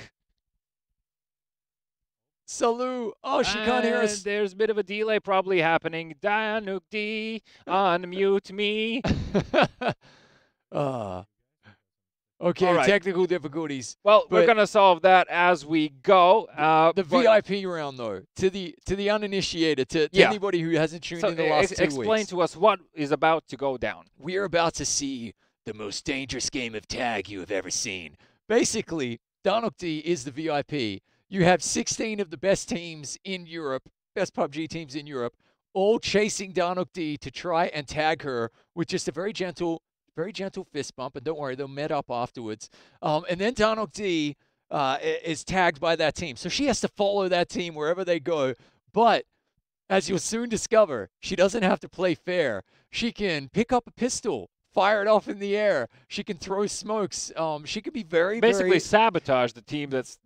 Salut. Oh, she can't hear us. There's a bit of a delay probably happening. Danuk D, unmute me. Okay, right. Technical difficulties. Well, we're going to solve that as we go. The VIP round, though, to the uninitiated, to anybody who hasn't tuned in the last 2 weeks. Explain to us what is about to go down. We are about to see the most dangerous game of tag you have ever seen. Basically, Danuk D is the VIP. You have 16 of the best teams in Europe, best PUBG teams in Europe, all chasing Danuk D to try and tag her with just a very gentle fist bump. And don't worry, they'll met up afterwards. And then Danuk D is tagged by that team. So she has to follow that team wherever they go. But as you'll soon discover, she doesn't have to play fair. She can pick up a pistol, fire it off in the air. She can throw smokes. She could be basically sabotage the team that's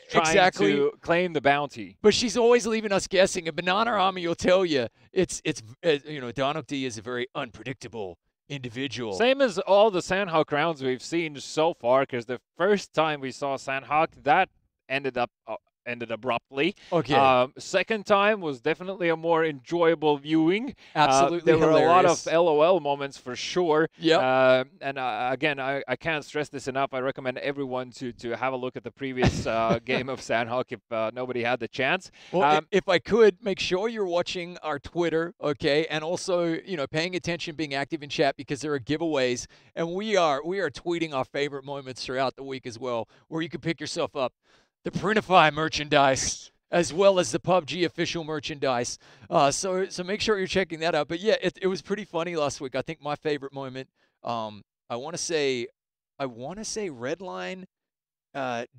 trying to claim the bounty. But she's always leaving us guessing. A Banana Army will tell you Danuk D is a very unpredictable individual. Same as all the Sanhok rounds we've seen so far, because the first time we saw Sanhok, that ended up ended abruptly. Okay. Second time was definitely a more enjoyable viewing. Absolutely there were a lot of hilarious. LOL moments for sure. Yep. And again, I can't stress this enough. I recommend everyone to have a look at the previous game of Sandhawk if nobody had the chance. Well, if I could, make sure you're watching our Twitter, okay, and also, paying attention, being active in chat because there are giveaways, and we are tweeting our favorite moments throughout the week as well, where you can pick yourself up the Printify merchandise as well as the PUBG official merchandise. So make sure you're checking that out. But yeah, it was pretty funny last week. I think my favorite moment, I want to say Redline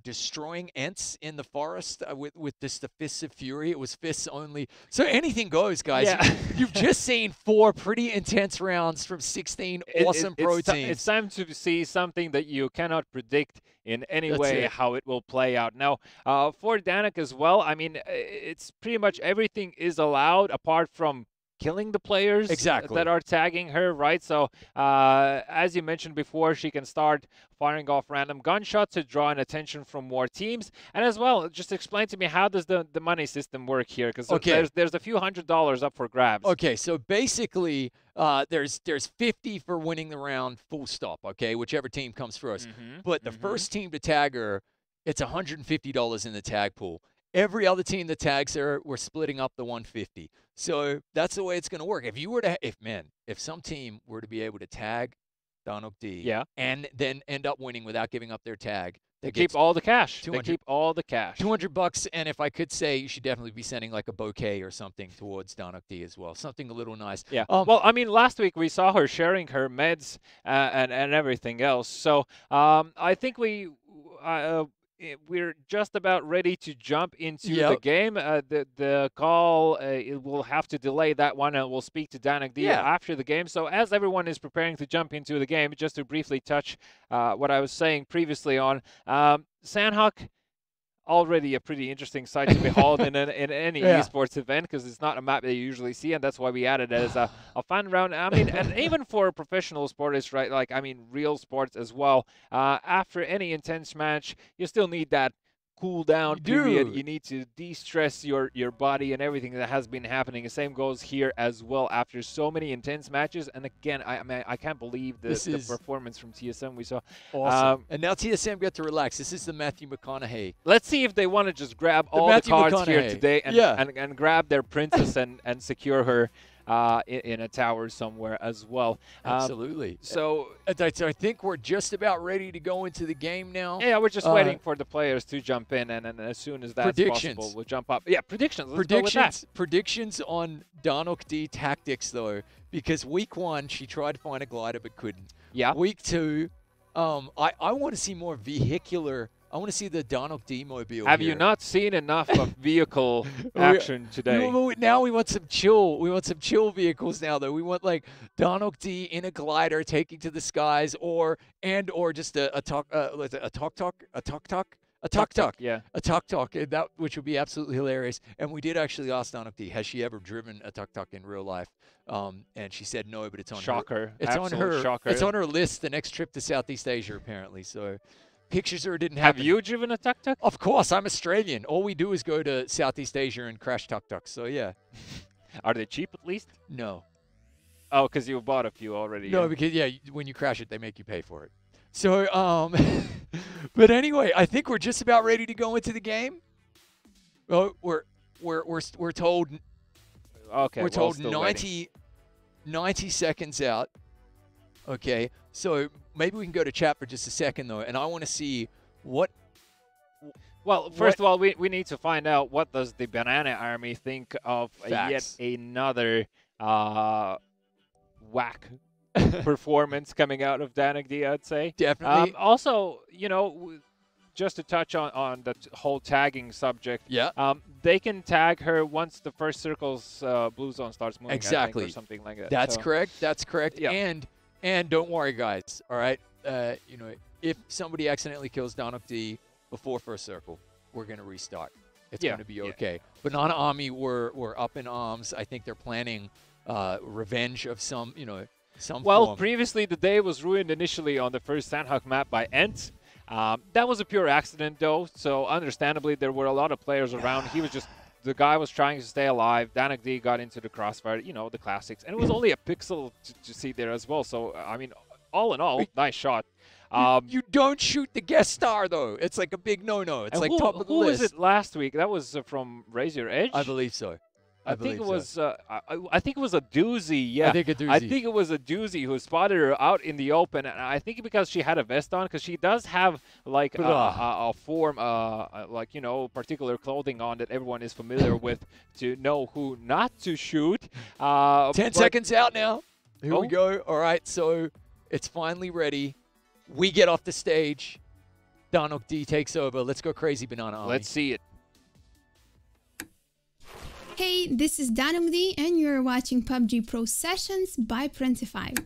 destroying Ents in the forest with the Fists of Fury. It was fists only. So anything goes, guys. Yeah. You've just seen 4 pretty intense rounds from 16 awesome pro teams. It's time to see something that you cannot predict in any That's way it. how it will play out. Now, for Danik as well, I mean, it's pretty much everything is allowed apart from killing the players Exactly. that are tagging her, right? So, as you mentioned before, she can start firing off random gunshots to draw in attention from more teams. And as well, just explain to me, how does the money system work here? Because there's a few $100s up for grabs. Okay, so basically, there's 50 for winning the round, full stop. Okay, whichever team comes first. But the first team to tag her, it's $150 in the tag pool. Every other team that tags her, we're splitting up the 150. So that's the way it's going to work. If some team were to be able to tag Donok D, and then end up winning without giving up their tag, they keep all the cash. They 200 keep all the cash. $200, and if I could say, you should definitely be sending like a bouquet or something towards Donok D as well. Something a little nice. Yeah. Well, I mean, last week we saw her sharing her meds and everything else. So I think we're just about ready to jump into the game. The call, it will have to delay that one, and we'll speak to Danik D after the game. So as everyone is preparing to jump into the game, just to briefly touch what I was saying previously on, Sandhawk, already a pretty interesting sight to behold in any esports event, because it's not a map that you usually see, and that's why we added it as a fun round. I mean, and even for professional sports, right? Like, I mean, real sports as well. After any intense match, you still need that cool down period. You need to de-stress your body and everything that has been happening. The same goes here as well after so many intense matches. And again, I can't believe the performance from TSM we saw. Awesome. And now TSM get to relax. This is the Matthew McConaughey. Let's see if they want to just grab all the cards here today and grab their princess and secure her in a tower somewhere as well. Absolutely. So I think we're just about ready to go into the game now. Yeah, we're just waiting for the players to jump in, and as soon as that's possible, we'll jump up. Yeah, predictions. Let's go with that. Predictions on Donok D tactics, though, because week 1, she tried to find a glider but couldn't. Yeah. Week 2, I want to see more vehicular. I want to see the Donok D mobile. Have you not seen enough of vehicle action today? Now we want some chill. We want some chill vehicles now, though. We want like Donok D in a glider taking to the skies, or just a tuk-tuk, that which would be absolutely hilarious. And we did actually ask Donok D, has she ever driven a tuk-tuk in real life? And she said no, but it's on Shocker. It's on her. Shocker. It's on her list. The next trip to Southeast Asia, apparently. So. Pictures or didn't happen. happen. Have you driven a tuk-tuk? Of course, I'm Australian. All we do is go to Southeast Asia and crash tuk-tuks. So yeah. Are they cheap at least? No. Oh, because you bought a few already. No, because when you crash it, they make you pay for it. So but anyway, I think we're just about ready to go into the game. Oh, we're told. Okay. We're told 90 seconds out. Okay, so maybe we can go to chat for just a second, though, and I want to see what... Well, first of all, we need to find out what does the Banana Army think of yet another whack performance coming out of Danik D, I'd say. Definitely. Also, just to touch on the whole tagging subject, they can tag her once the first circle's blue zone starts moving, exactly. I think, or something like that. That's correct. That's correct. Yeah. And don't worry, guys. All right. If somebody accidentally kills Donok D before first circle, we're going to restart. It's going to be okay. Banana Army were up in arms. I think they're planning revenge of some form. Previously the day was ruined initially on the first Sandhawk map by Ent. That was a pure accident, though. So understandably, there were a lot of players around. The guy was trying to stay alive. Danok D got into the crossfire, you know, the classics. And it was only a pixel to see there as well. So, I mean, all in all, nice shot. You don't shoot the guest star, though. It's like a big no-no. It's like top of the list. Who was it last week? That was from Raise Your Edge? I believe so. I think it was I think it was a doozy. Yeah, I think a doozy. I think it was a doozy who spotted her out in the open, and I think because she had a vest on, because she does have like a form, like, you know, particular clothing on that everyone is familiar with to know who not to shoot. 10 seconds out now. Here we go. All right, so it's finally ready. We get off the stage. Danok D takes over. Let's go crazy, Banana Army. Let's see it. Hey, this is Danumdi, and you're watching PUBG Pro Sessions by Printify.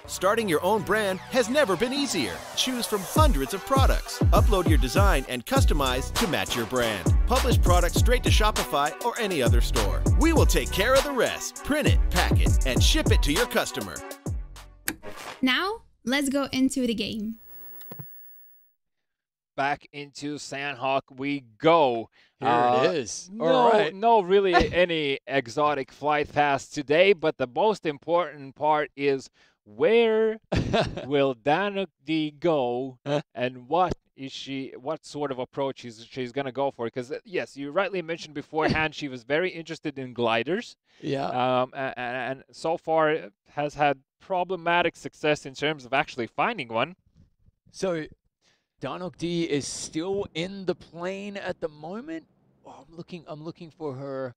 Starting your own brand has never been easier. Choose from hundreds of products. Upload your design and customize to match your brand. Publish products straight to Shopify or any other store. We will take care of the rest. Print it, pack it, and ship it to your customer. Now, let's go into the game. Back into Sandhawk we go. Here it is. No really any exotic flight paths today, but the most important part is where will Danok D go and what sort of approach she's going to go for? Because, yes, you rightly mentioned beforehand she was very interested in gliders. Yeah. And so far has had problematic success in terms of actually finding one. So Danok D is still in the plane at the moment. Oh, I'm looking for her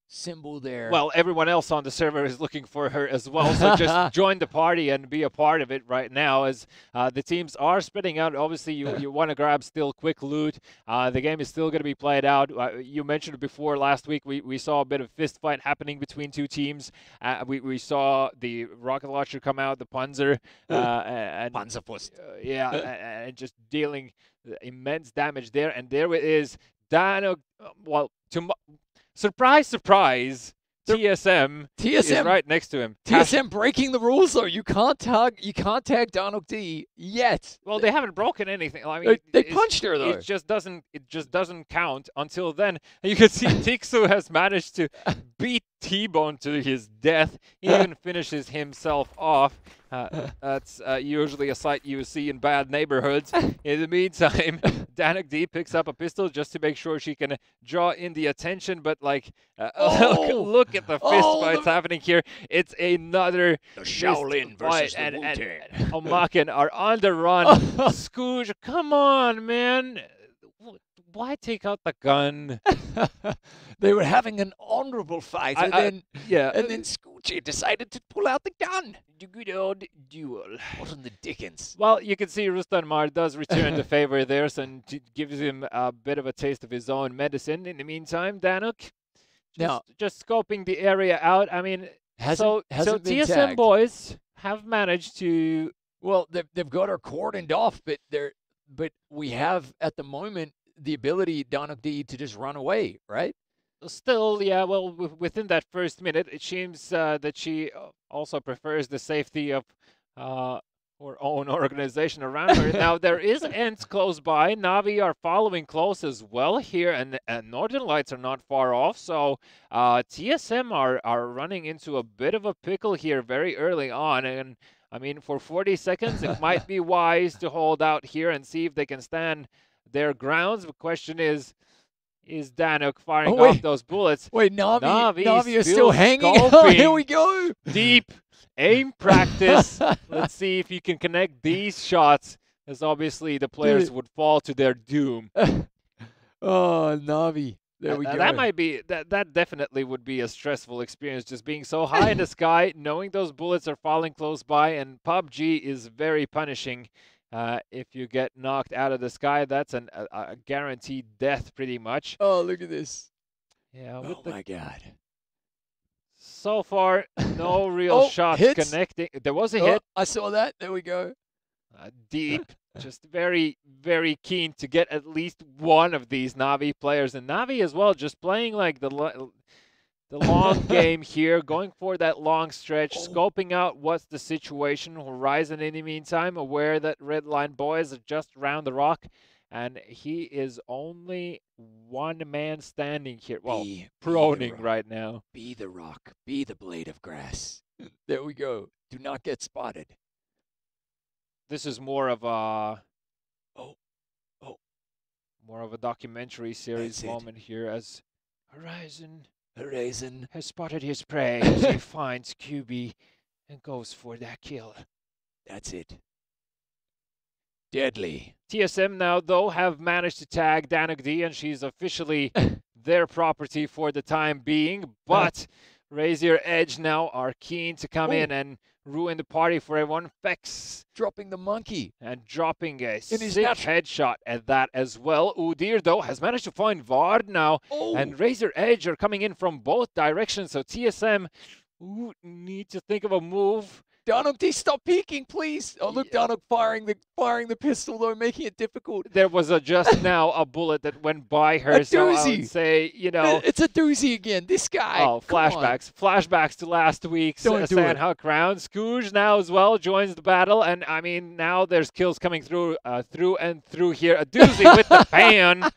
symbol there. Well, everyone else on the server is looking for her as well, so just join the party and be a part of it right now, as the teams are spreading out. Obviously, you want to grab still quick loot. The game is still going to be played out. You mentioned before last week we saw a bit of fist fight happening between two teams. We saw the rocket launcher come out, the Panzer, and Panzerfaust. And just dealing immense damage there. And there it is, Danok. Surprise, surprise, TSM is right next to him. TSM breaking the rules, though. You can't tag Danok D yet. Well, they haven't broken anything. I mean, they punched her, though. It just doesn't count until then. And you can see Tixu has managed to beat T-Bone to his death. He even finishes himself off. That's usually a sight you see in bad neighborhoods. In the meantime, Danok D picks up a pistol just to make sure she can draw in the attention. But, like, look at the fist fights happening here. It's another Shaolin versus fight, the Wu-Tang. and Omaken are on the run. Scooge, come on, man. Why take out the gun? They were having an honorable fight, and then Scoochie decided to pull out the gun. The good old duel. What in the dickens? Well, you can see Rustan Mar does return the favor there, and gives him a bit of a taste of his own medicine. In the meantime, Danok, just scoping the area out. I mean, so TSM tagged. boys have managed to. Well, they've got her cordoned off, but we have at the moment the ability, Danok D, to just run away, right? Still, yeah, well, within that first minute, it seems that she also prefers the safety of her own organization around her. Now, there is Ents close by. Na'Vi are following close as well here, and Northern Lights are not far off. So TSM are running into a bit of a pickle here very early on. And, I mean, for 40 seconds, it might be wise to hold out here and see if they can stand their grounds. The question is Danok firing off those bullets? Wait, Na'Vi is still hanging. Here we go. Deep aim practice. Let's see if you can connect these shots, as obviously the players would fall to their doom. Oh, Na'Vi. There we go. That might be that definitely would be a stressful experience, just being so high in the sky, knowing those bullets are falling close by, and PUBG is very punishing. If you get knocked out of the sky, that's a guaranteed death, pretty much. Oh, look at this. Yeah. Oh, my God. So far, no real shots connecting. There was a hit. I saw that. There we go. Deep. Just very, very keen to get at least one of these Na'Vi players. And Na'Vi as well, just playing like the long game here, going for that long stretch, scoping out what's the situation. Horizon, in the meantime, aware that Red Line boys are just around the rock, and he is only one man standing here. Well, proning right now. Be the rock. Be the blade of grass. There we go. Do not get spotted. This is more of a more of a documentary series moment here as Horizon has spotted his prey as he finds QB and goes for that kill. That's it. Deadly. TSM now, though, have managed to tag Danuk D, and she's officially their property for the time being. But Razor Edge now are keen to come in and ruin the party for everyone. Fex dropping the monkey. And dropping a sick headshot at that as well. Udyr, though, has managed to find Vard now. And Razor Edge are coming in from both directions. So TSM need to think of a move. Danuk D, stop peeking, please. Oh, look, Danuk firing the pistol, though, making it difficult. There was just now a bullet that went by her. So I would say, you know. It's a doozy again, this guy. Oh, flashbacks. Flashbacks to last week's Sandhawk round. Scooge now as well joins the battle. And, I mean, now there's kills coming through and through here. A doozy with the pan.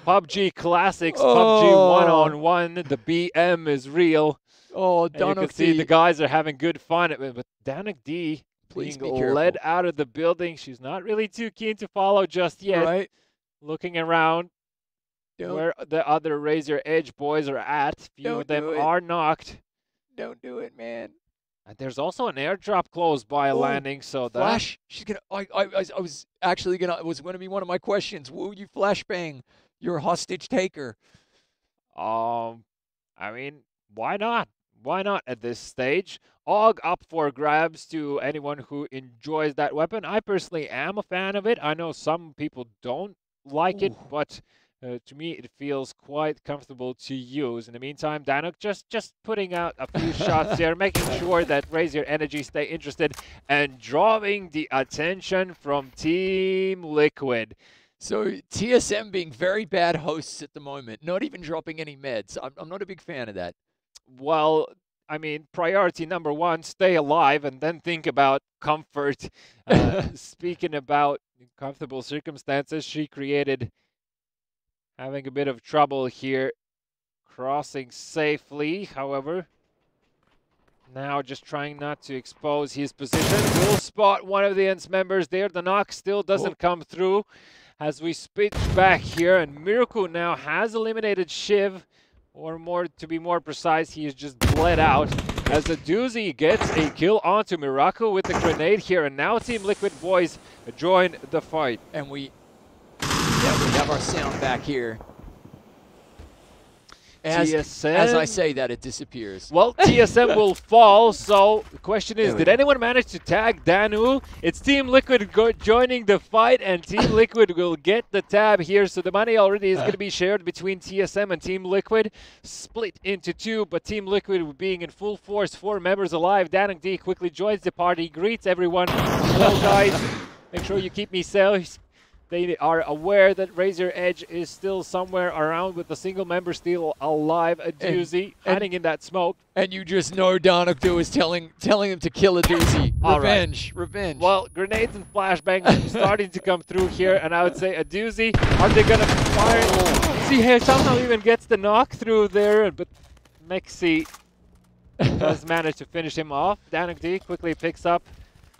PUBG Classics, PUBG one-on-one. The BM is real. Oh, Danuk D. You can see the guys are having good fun. But Danuk D being led out of the building. She's not really too keen to follow just yet. Right. Looking around where the other Razor Edge boys are at. Few of them are knocked. Don't do it, man. And there's also an airdrop close by landing. So that Flash. She's gonna. I was actually gonna. It was going to be one of my questions. Will you flashbang your hostage taker? I mean, why not? Why not at this stage? AUG up for grabs to anyone who enjoys that weapon. I personally am a fan of it. I know some people don't like it, but to me it feels quite comfortable to use. In the meantime, Danuk just putting out a few shots there, making sure that Razor Energy stay interested and drawing the attention from Team Liquid. So TSM being very bad hosts at the moment, not even dropping any meds. I'm not a big fan of that. Well, I mean, priority number one, stay alive and then think about comfort. Speaking about comfortable circumstances, she created having a bit of trouble here, crossing safely. However, now just trying not to expose his position. We'll spot one of the ENCE members there. The knock still doesn't come through as we switch back here. And Miraku now has eliminated Shiv. Or more, to be more precise, he is just bled out as the doozy gets a kill onto Miraku with the grenade here. And now Team Liquid boys join the fight. And we have our sound back here. As I say that, it disappears. Well, TSM will fall, so the question is, did anyone manage to tag Danu? It's Team Liquid joining the fight, and Team Liquid will get the tab here, so the money already is going to be shared between TSM and Team Liquid, split into two, but Team Liquid being in full force, 4 members alive. Danuk D quickly joins the party, greets everyone. Hello, guys. Make sure you keep me safe. They are aware that Razor Edge is still somewhere around with the single member still alive, a doozy, hiding in that smoke. And you just know Danuk D is telling him to kill a doozy. Revenge. Well, grenades and flashbangs starting to come through here, and I would say a doozy. Are they going to fire? See here, somehow even gets the knock through there, but Mexi does manage to finish him off. Danuk D quickly picks up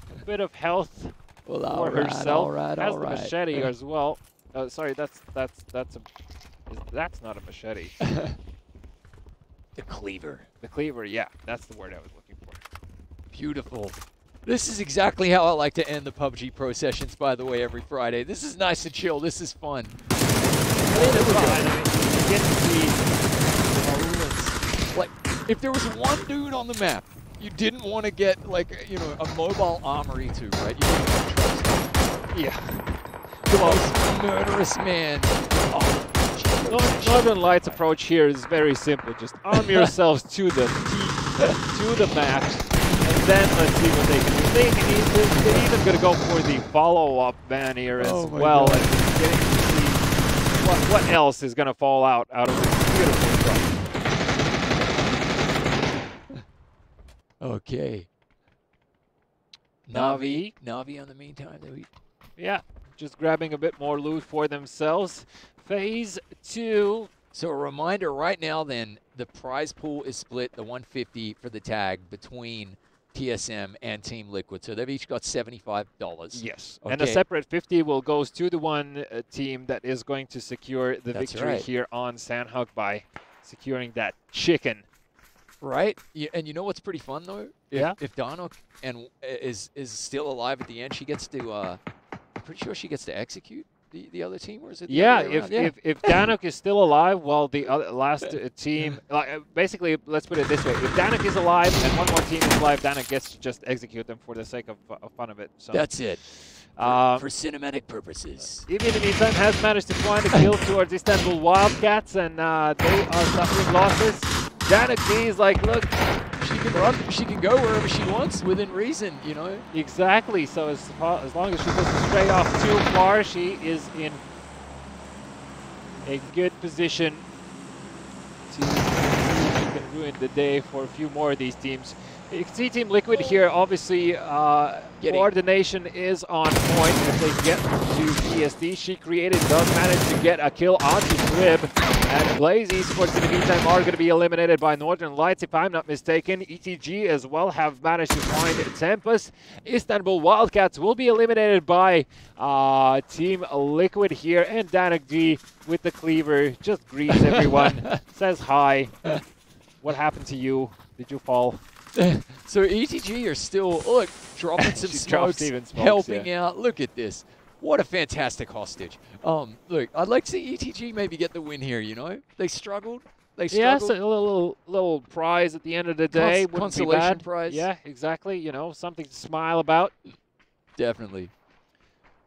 a bit of health. For herself, has the machete as well. Sorry, that's not a machete. The cleaver. The cleaver, yeah, that's the word I was looking for. Beautiful. This is exactly how I like to end the PUBG Pro sessions, by the way, every Friday. This is nice and chill. This is fun. Like, if there was one dude on the map you didn't want to get, like, you know, a mobile armory to, right? You didn't want to trust him. Yeah. The most murderous man. Northern Lights approach here is very simple. Just arm yourselves to the map, and then let's see what they can do. They're even going to go for the follow-up ban here as well. And getting to see what else is going to fall out of this beautiful truck. Okay. Na'Vi. Na'Vi on the meantime. Yeah, just grabbing a bit more loot for themselves. Phase 2. So a reminder right now then, the prize pool is split, the 150 for the tag, between TSM and Team Liquid. So they've each got $75. Yes. Okay. And a separate 50 will goes to the one team that is going to secure the That's victory right. here on Sandhog by securing that chicken. Right? Yeah, and you know what's pretty fun, though? Yeah. If Darnok is still alive at the end, she gets to, I'm pretty sure she gets to execute the other team, or is it the Yeah, other way around? if Danuk is still alive while the other last team, basically, let's put it this way: if Danuk is alive and one more team is alive, Danuk gets to just execute them for the sake of fun of it. So That's it. um, For cinematic purposes. Ivy, in the meantime, has managed to find a kill towards Istanbul Wildcats, and they are suffering losses. Danuk D is like, look, She can run. She can go wherever she wants within reason, you know. exactly. So as long as she doesn't stray off too far, she is in a good position to see if she can ruin the day for a few more of these teams. You can see Team Liquid here, obviously, coordination is on point as they get to PSD. She created, does manage to get a kill onto Crib. And Blaze Esports in the meantime are going to be eliminated by Northern Lights, if I'm not mistaken. ETG as well have managed to find Tempest. Istanbul Wildcats will be eliminated by Team Liquid here. And Danuk D with the cleaver just greets everyone, says hi. What happened to you? Did you fall? So ETG are still, look, dropping some She dropped smokes, even smokes, helping out. Look at this. What a fantastic hostage. Look, I'd like to see ETG maybe get the win here, you know? They struggled. Yeah, struggled. so a little prize at the end of the day. Wouldn't be Consolation bad. prize. Yeah, exactly. You know, something to smile about. Definitely.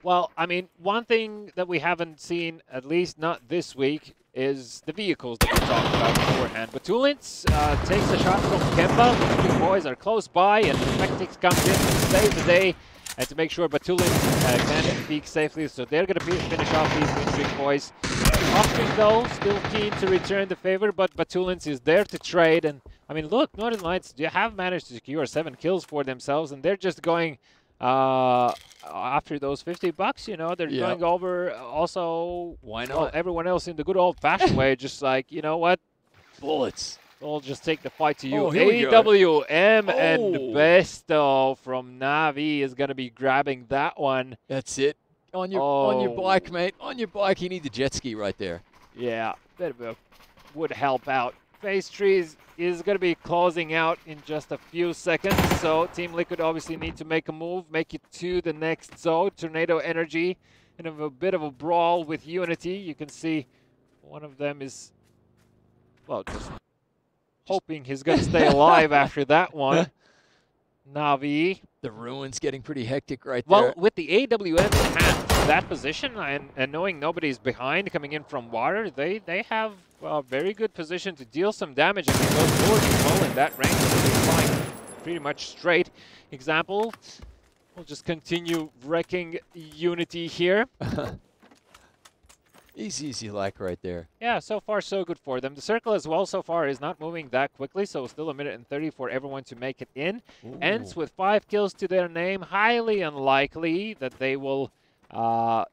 Well, I mean, one thing that we haven't seen, at least not this week, is the vehicles that we talked about beforehand. Batulins takes a shot from Kemba. The two boys are close by, and Spectix comes in to save the day and to make sure Batulins can peak safely. So they're going to finish off these Win Streak boys. Offspring, though, still keen to return the favor, but Batulins is there to trade. And, I mean, look, Northern Lights have managed to secure 7 kills for themselves, and they're just going after those $50, you know, they're going over also. Why not? Well, everyone else in the good old-fashioned way, just like, you know what? Bullets. We'll just take the fight to you. Oh, here we go. AWM Oh. and Besto from Na'Vi is going to be grabbing that one. That's it. On your bike, mate. On your bike, you need the jet ski right there. Yeah, bit of a would help out. Phase 3 is going to be closing out in just a few seconds, so Team Liquid obviously need to make a move, make it to the next zone. Tornado Energy in a bit of a brawl with Unity. You can see one of them is, well, just hoping he's going to stay alive after that one. Na'Vi. The ruin's getting pretty hectic right Well, there. with the AWM in hand, that position, and knowing nobody's behind coming in from water, they have a very good position to deal some damage and go forward as well in that range. They're flying pretty much straight. Example, we'll just continue wrecking Unity here. Easy like right there. Yeah, so far so good for them. The circle as well so far is not moving that quickly, so still 1:30 for everyone to make it in. Ents with 5 kills to their name. Highly unlikely that they will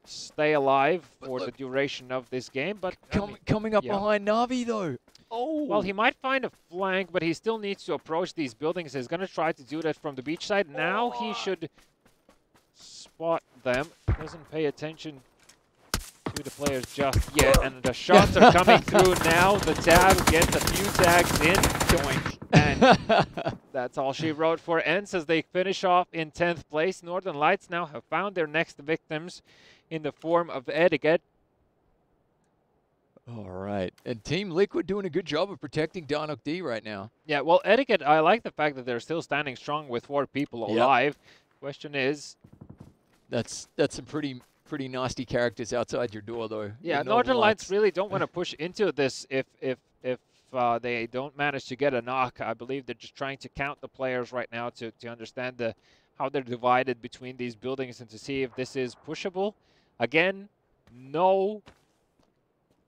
stay alive for the duration of this game. But Coming up behind Na'Vi, though. Oh. well, he might find a flank, but he still needs to approach these buildings. He's going to try to do that from the beach side. Now he should spot them. Doesn't pay attention to the players just yet, and the shots are coming through now. The tab gets a few tags in, doink, and that's all she wrote for Ents as they finish off in 10th place. Northern Lights now have found their next victims in the form of Etiquette. All right. And Team Liquid doing a good job of protecting Darnok D right now. Yeah, well, Etiquette, I like the fact that they're still standing strong with 4 people alive. Question is... That's some pretty nasty characters outside your door, though. Yeah, Northern Lights really don't want to push into this if they don't manage to get a knock. I believe they're just trying to count the players right now to understand how they're divided between these buildings and to see if this is pushable. Again, no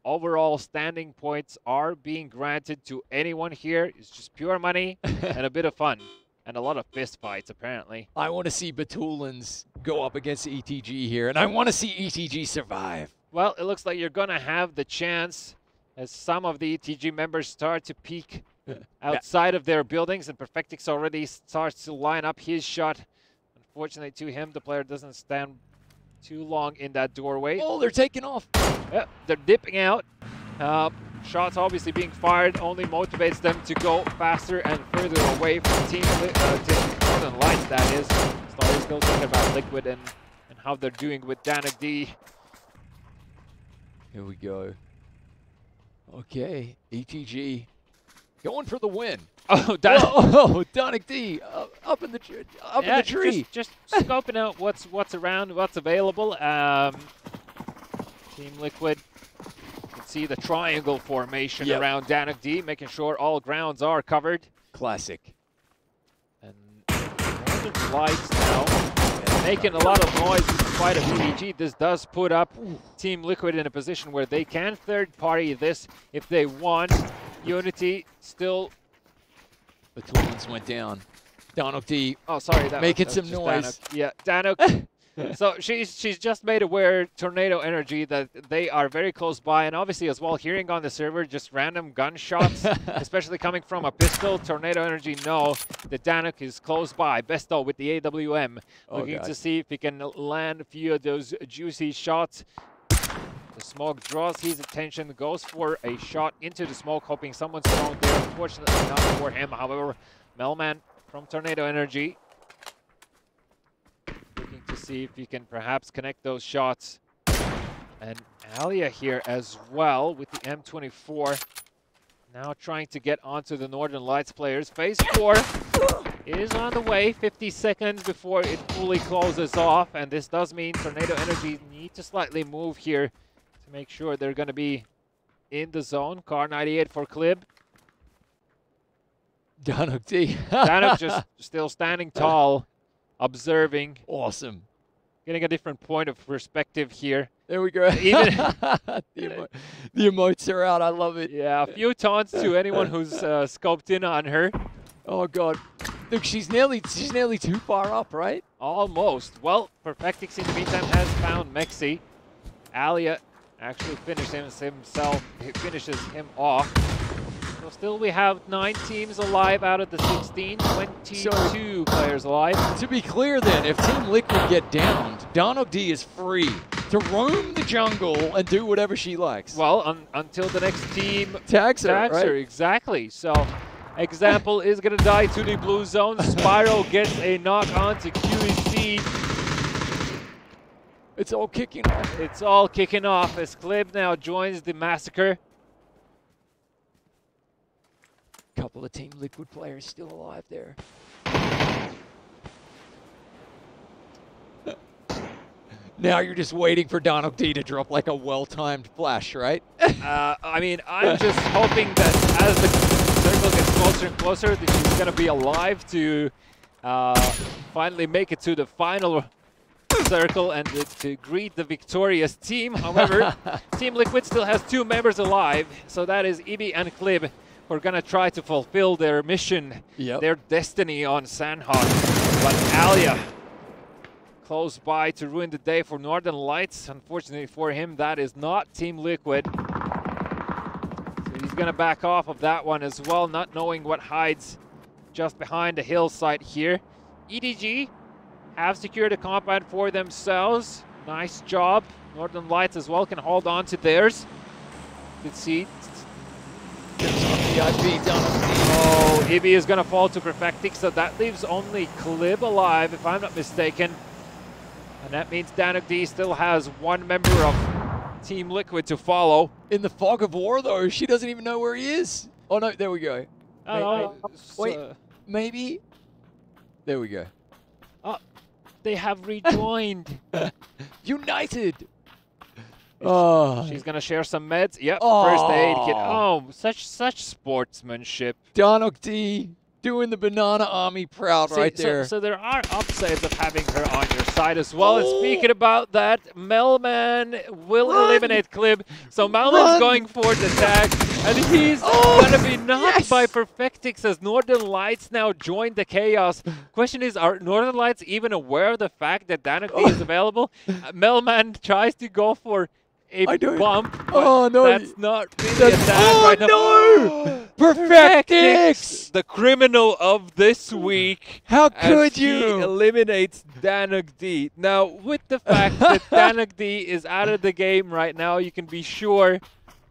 overall standing points are being granted to anyone here. It's just pure money and a bit of fun. and a lot of fist fights apparently. I want to see Batulans go up against ETG here, and I want to see ETG survive. Well, it looks like you're going to have the chance as some of the ETG members start to peek outside of their buildings, and Perfectix already starts to line up his shot. Unfortunately to him, the player doesn't stand too long in that doorway. Oh, they're taking off. Yep, they're dipping out. Shots obviously being fired only motivates them to go faster and further away from Team Northern Lights, that is. Still thinking about Liquid and how they're doing with Danik D. Here we go. Okay, ETG going for the win. Oh, Danik D up in the tree. Just scoping out what's around, what's available. Team Liquid. You can see the triangle formation around Danik D, making sure all grounds are covered. Classic. And Northern Lights now making a lot of noise in spite of ETG. This does put up Team Liquid in a position where they can third-party this if they want. Unity still... The twins went down. Danuk D. Oh, sorry. Making some noise. Danuk. Yeah, Danuk. So she's just made aware, Tornado Energy, that they are very close by, and obviously as well, hearing on the server just random gunshots, especially coming from a pistol. Tornado Energy know that Danuk is close by. Besto with the AWM, looking to see if he can land a few of those juicy shots. The smoke draws his attention, goes for a shot into the smoke, hoping someone's thrown there. Unfortunately not for him. However, Melman from Tornado Energy looking to see if he can perhaps connect those shots. And Alia here as well with the M24. Now trying to get onto the Northern Lights players. Phase 4 is on the way. 50 seconds before it fully closes off. And this does mean Tornado Energy need to slightly move here to make sure they're going to be in the zone. Car 98 for Clib. Danuk D. Danuk just still standing tall, observing. Awesome. Getting a different point of perspective here. There we go. Even the emotes are out. I love it. Yeah, a few taunts to anyone who's scoped in on her. Oh God. Look, she's nearly too far up, right? Almost. Well, Perfectix in the meantime has found Mexi. Alia actually finishes him off. So still we have 9 teams alive out of the 16, 22 players alive. To be clear then, if Team Liquid get downed, Danuk D is free to roam the jungle and do whatever she likes. Well, until the next team tags her, right? Exactly. So, Example is going to die to the blue zone. Spyro gets a knock on to QEC. It's all kicking off. It's all kicking off as Clib now joins the massacre. Couple of Team Liquid players still alive there. Now you're just waiting for Danuk D to drop like a well-timed flash, right? I mean, I'm just hoping that as the circle gets closer and closer, that she's going to be alive to finally make it to the final circle and to greet the victorious team. However, Team Liquid still has 2 members alive, so that is Ibi and Clib. We're going to try to fulfill their mission, their destiny on Sandhawk. But Alia close by to ruin the day for Northern Lights. Unfortunately for him, that is not Team Liquid. So he's going to back off of that one as well, not knowing what hides just behind the hillside here. EDG have secured a compound for themselves. Nice job. Northern Lights as well can hold on to theirs. You can see. Oh, Ibi is going to fall to Perfectix, so that leaves only Clib alive, if I'm not mistaken. And that means Danuk D still has 1 member of Team Liquid to follow. In the fog of war, though, she doesn't even know where he is. Oh, no, there we go. Wait, maybe? There we go. They have rejoined. United! She's gonna share some meds. Yep, first aid kit. Oh, such sportsmanship. Danuk D Doing the Banana Army proud See, right there. So there are upsides of having her on your side as well. And speaking about that, Melman will eliminate Clib. So Melman's going for the tag, and he's gonna be knocked by Perfectix as Northern Lights now join the chaos. Question is, are Northern Lights even aware of the fact that Danak D is available? Melman tries to go for a bump, but that's not really a tag right now. No! Perfectix! The criminal of this week. How could He you? eliminates Danak D. Now, with the fact that Danak D is out of the game right now, you can be sure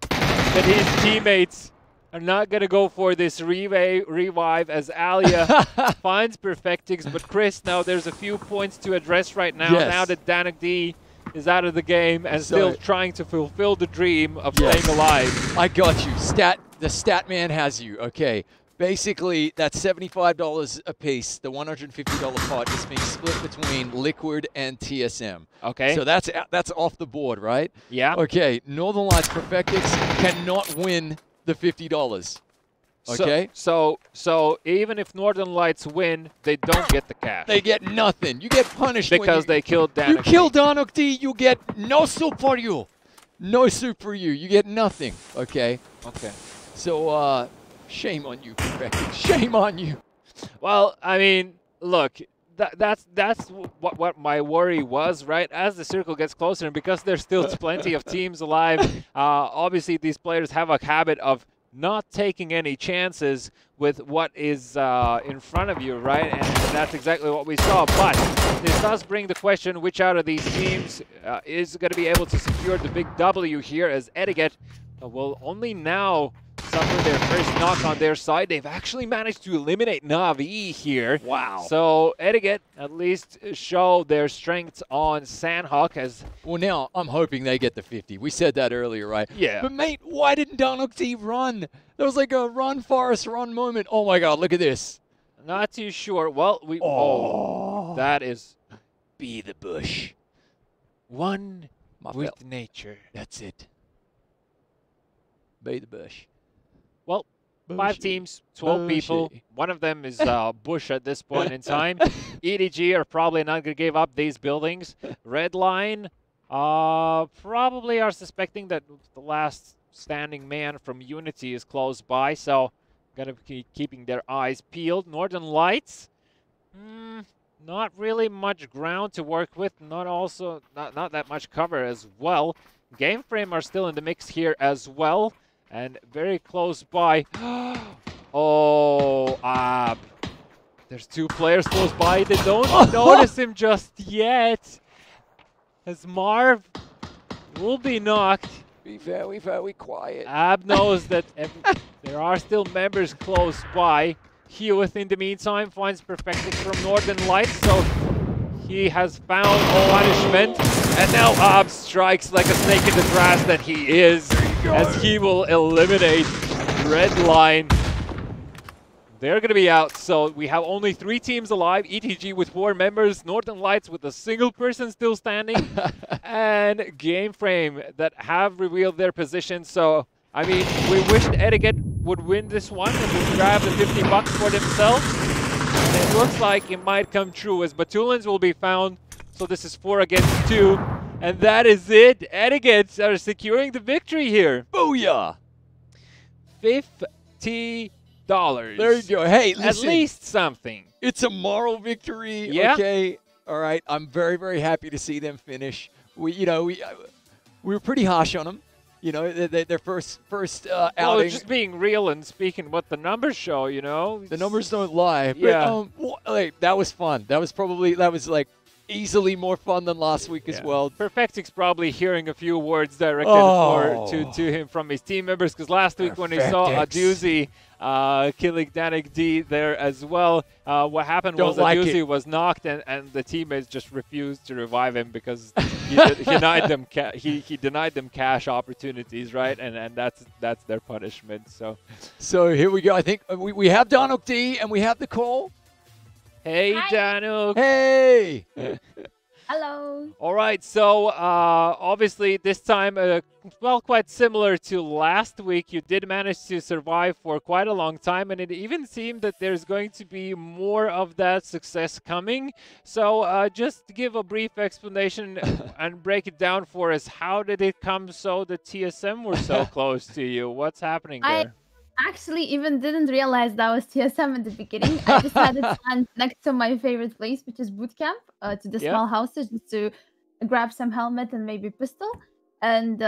that his teammates are not going to go for this revive as Alia finds Perfectix. But Chris, now there's a few points to address right now. Yes. Now that Danak D is out of the game and still trying to fulfill the dream of staying alive. I got you. The stat man has you. Okay. Basically, that's $75 a piece. The $150 pot is being split between Liquid and TSM. Okay. So that's off the board, right? Yeah. Okay. Northern Lights Perfectix cannot win the $50. Okay. So even if Northern Lights win, they don't get the cash. They get nothing. You get punished because they killed Danak. You kill Danak D, you get no soup for you. No soup for you. You get nothing. Okay. Okay. So shame on you, Perfectix. Shame on you. Well, I mean, look, that's what my worry was, right? As the circle gets closer, and because there's still plenty of teams alive, obviously these players have a habit of not taking any chances with what is in front of you, right? And that's exactly what we saw. But this does bring the question, which out of these teams is going to be able to secure the big W here, as Etiquette will only now suffer their first knock on their side. They've actually managed to eliminate Na'Vi here. Wow. So Etiquette at least show their strengths on Sandhawk as... Well, now I'm hoping they get the 50. We said that earlier, right? Yeah. But, mate, why didn't Danak D run? There was like a run, Forest, run moment. Oh, my God, look at this. Not too sure. Well, we... Oh, that is... Be the bush. One with nature. That's it. Be the bush. Well, 5 teams, 12 people. One of them is Bush at this point in time. EDG are probably not going to give up these buildings. Redline probably are suspecting that the last standing man from Unity is close by, so going to be keeping their eyes peeled. Northern Lights, not really much ground to work with. Not that much cover as well. Gameframe are still in the mix here as well. And very close by. Oh, Ab. There's 2 players close by. They don't notice him just yet. As Marv will be knocked. Be very, very quiet. Ab knows that there are still members close by. Hewitt, in the meantime, finds Perfectix from Northern Lights. So he has found punishment. And now Ab strikes like a snake in the grass that he is. As he will eliminate Redline. They're going to be out, so we have only 3 teams alive. ETG with 4 members, Northern Lights with a single person still standing, and Gameframe that have revealed their position. So, I mean, we wished Etiquette would win this one and would grab the $50 for themselves. And it looks like it might come true as Batulans will be found. So this is 4 against 2. And that is it. Etiquettes are securing the victory here. Booyah! $50. There you go. Hey, listen. At least something. It's a moral victory. Yeah. Okay. All right. I'm very, very happy to see them finish. We were pretty harsh on them. You know, their first outing. Well, just being real and speaking what the numbers show. You know, the numbers don't lie. Yeah. But that was fun. That was like easily more fun than last week as well. Perfectix probably hearing a few words directed to him from his team members, because last week when he saw Aduzi killing Danak D there as well, what happened was Aduzi was knocked and the teammates just refused to revive him because he denied them he denied them cash opportunities, right? And that's their punishment. So here we go. I think we have Danak D and we have the call. Hey, Danak. Hey. Hello. All right, so obviously this time, well, quite similar to last week, you did manage to survive for quite a long time, and it even seemed that there's going to be more of that success coming. So just give a brief explanation and break it down for us. How did it come so that TSM were so close to you? What's happening there? Actually even didn't realize that was TSM in the beginning. I decided to stand next to my favorite place, which is boot camp, to the Yeah. small houses, just to grab some helmet and maybe pistol. And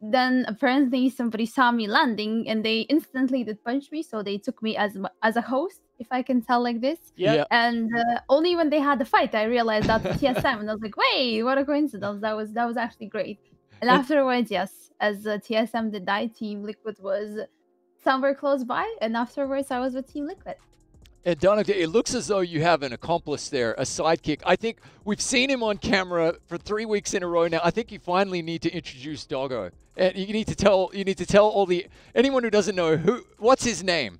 then apparently somebody saw me landing, and they instantly did punch me. So they took me as a host, if I can tell like this. Yeah. And only when they had the fight, I realized that's TSM, and I was like, "Wait, what a coincidence! That was actually great." And afterwards, yes, as TSM did die, Team Liquid was somewhere close by, and afterwards I was with Team Liquid. And Danica, it looks as though you have an accomplice there, a sidekick. I think we've seen him on camera for 3 weeks in a row now. I think you finally need to introduce Doggo, and you need to tell all anyone who doesn't know what's his name.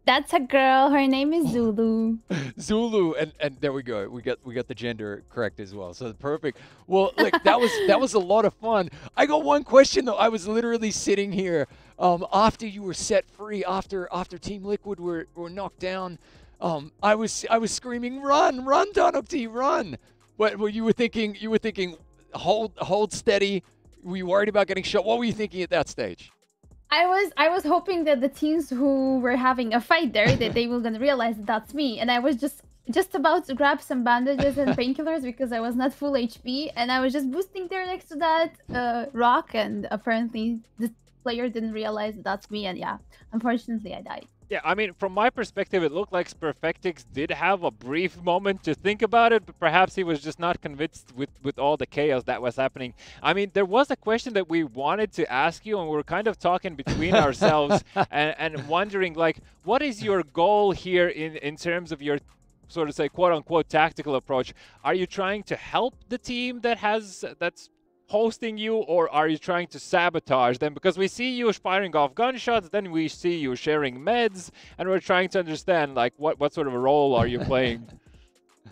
That's a girl. Her name is Zulu. Zulu, and there we go. We got the gender correct as well. So perfect. Well, like that was a lot of fun. I got one question though. I was literally sitting here after you were set free, after Team Liquid were knocked down. I was screaming, "Run, run, Donokti, run!" But you were thinking, hold steady. Were you worried about getting shot? What were you thinking at that stage? I was hoping that the teams who were having a fight there, that they were gonna realize that that's me, and I was just about to grab some bandages and painkillers because I was not full HP, and I was just boosting there next to that rock, and apparently the player didn't realize that that's me, and yeah, unfortunately I died. Yeah, I mean, from my perspective, it looked like Perfectix did have a brief moment to think about it, but perhaps he was just not convinced with all the chaos that was happening. I mean, there was a question that we wanted to ask you, and we were kind of talking between ourselves and wondering, like, what is your goal here in terms of your sort of say quote-unquote tactical approach? Are you trying to help the team that's hosting you, or are you trying to sabotage them? Because we see you firing off gunshots, then we see you sharing meds, and we're trying to understand like what sort of a role are you playing?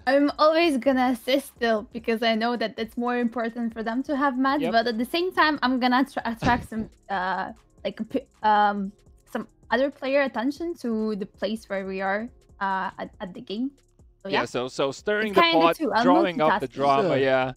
I'm always gonna assist still, because I know that it's more important for them to have meds. Yep. But at the same time, I'm gonna attract some some other player attention to the place where we are at the game. So, Yeah, so stirring It's the kinda pot, too. I'm drawing up the multitasking. drama. Yeah.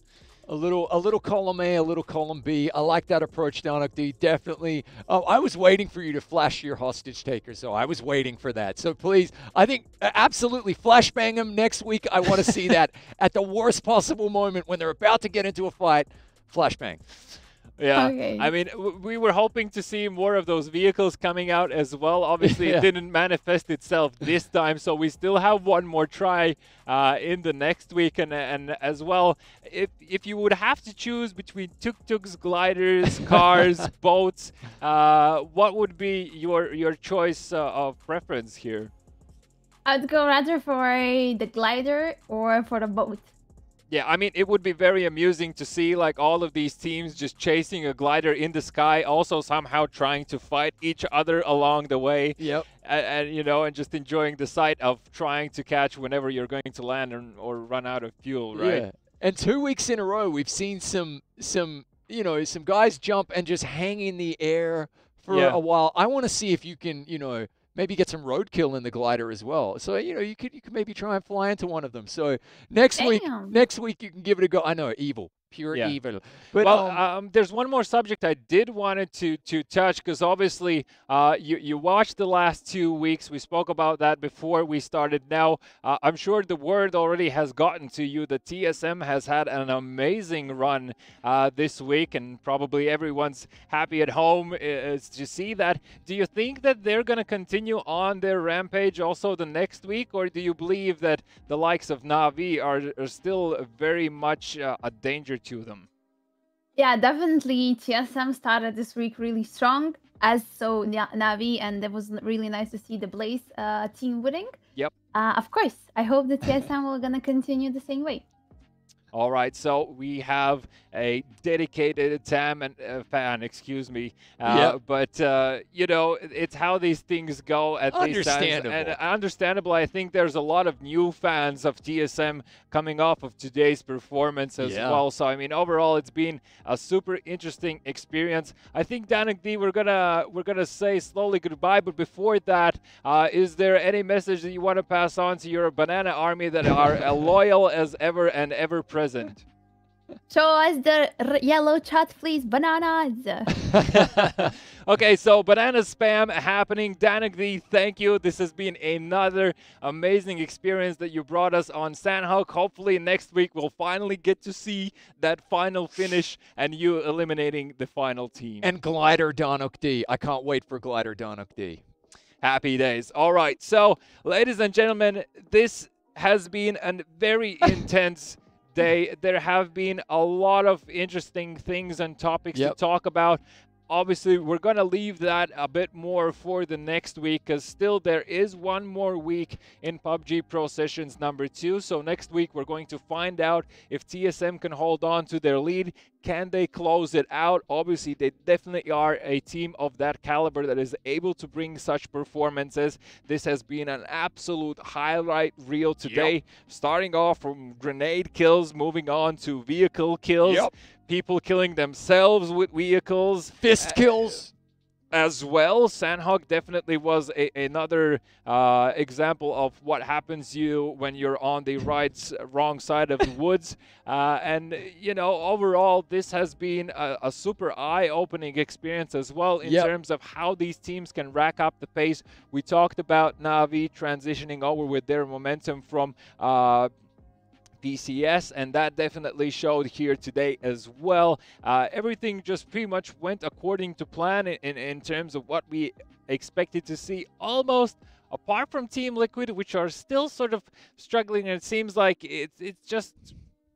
A little column A, a little column B. I like that approach, Donokti. Definitely. I was waiting for you to flash your hostage takers, so I was waiting for that. So please, I think absolutely flashbang them next week. I want to see that at the worst possible moment when they're about to get into a fight. Flashbang. Yeah, Okay. I mean, we were hoping to see more of those vehicles coming out as well. Obviously, Yeah. it didn't manifest itself this time, so we still have one more try in the next week. And as well, if you would have to choose between tuk-tuks, gliders, cars, boats, what would be your choice of preference here? I'd go rather for the glider or for the boat. Yeah, I mean, it would be very amusing to see like all of these teams just chasing a glider in the sky, also somehow trying to fight each other along the way. Yep. And you know, and just enjoying the sight of trying to catch whenever you're going to land or run out of fuel, right? Yeah. And 2 weeks in a row, we've seen some guys jump and just hang in the air for Yeah. a while. I want to see if you can, maybe get some roadkill in the glider as well. So, you could maybe try and fly into one of them. So next week you can give it a go. I know, evil. Pure Yeah. evil. But Well, there's one more subject I did wanted to touch, because obviously you watched the last 2 weeks. We spoke about that before we started. Now, I'm sure the word already has gotten to you that TSM has had an amazing run this week, and probably everyone's happy at home is to see that. Do you think that they're going to continue on their rampage also the next week, or do you believe that the likes of Na'Vi are still very much a danger to them? Yeah, definitely. TSM started this week really strong, as so Navi, and it was really nice to see the Blaze team winning. Yep. Of course, I hope the TSM will gonna continue the same way. All right, so we have a dedicated fan, excuse me. But, it's how these things go at these times. Understandable. And understandable, I think there's a lot of new fans of TSM coming off of today's performance as well. So, I mean, overall, it's been a super interesting experience. I think, Danik D, we're gonna say slowly goodbye. But before that, is there any message that you want to pass on to your Banana Army that are loyal as ever and ever present? Show us the yellow chat, please. Bananas. Okay, so banana spam happening. Danik D, thank you. This has been another amazing experience that you brought us on Sandhawk. Hopefully next week we'll finally get to see that final finish and you eliminating the final team. And Glider Donuk D. I can't wait for Glider Donuk D. Happy days. All right, so ladies and gentlemen, this has been a very intense day. There have been a lot of interesting things and topics to talk about. Obviously, we're going to leave that a bit more for the next week because still there is one more week in PUBG Pro Sessions number 2. So next week, we're going to find out if TSM can hold on to their lead. Can they close it out? Obviously, they definitely are a team of that caliber that is able to bring such performances. This has been an absolute highlight reel today, starting off from grenade kills, moving on to vehicle kills. People killing themselves with vehicles. Fist kills. As well. Sandhawk definitely was another example of what happens to you when you're on the wrong side of the woods. And, overall, this has been a super eye-opening experience as well in terms of how these teams can rack up the pace. We talked about Na'Vi transitioning over with their momentum from PCS, and that definitely showed here today as well. Everything just pretty much went according to plan in terms of what we expected to see, almost apart from Team Liquid, which are still sort of struggling, and it seems like it's just,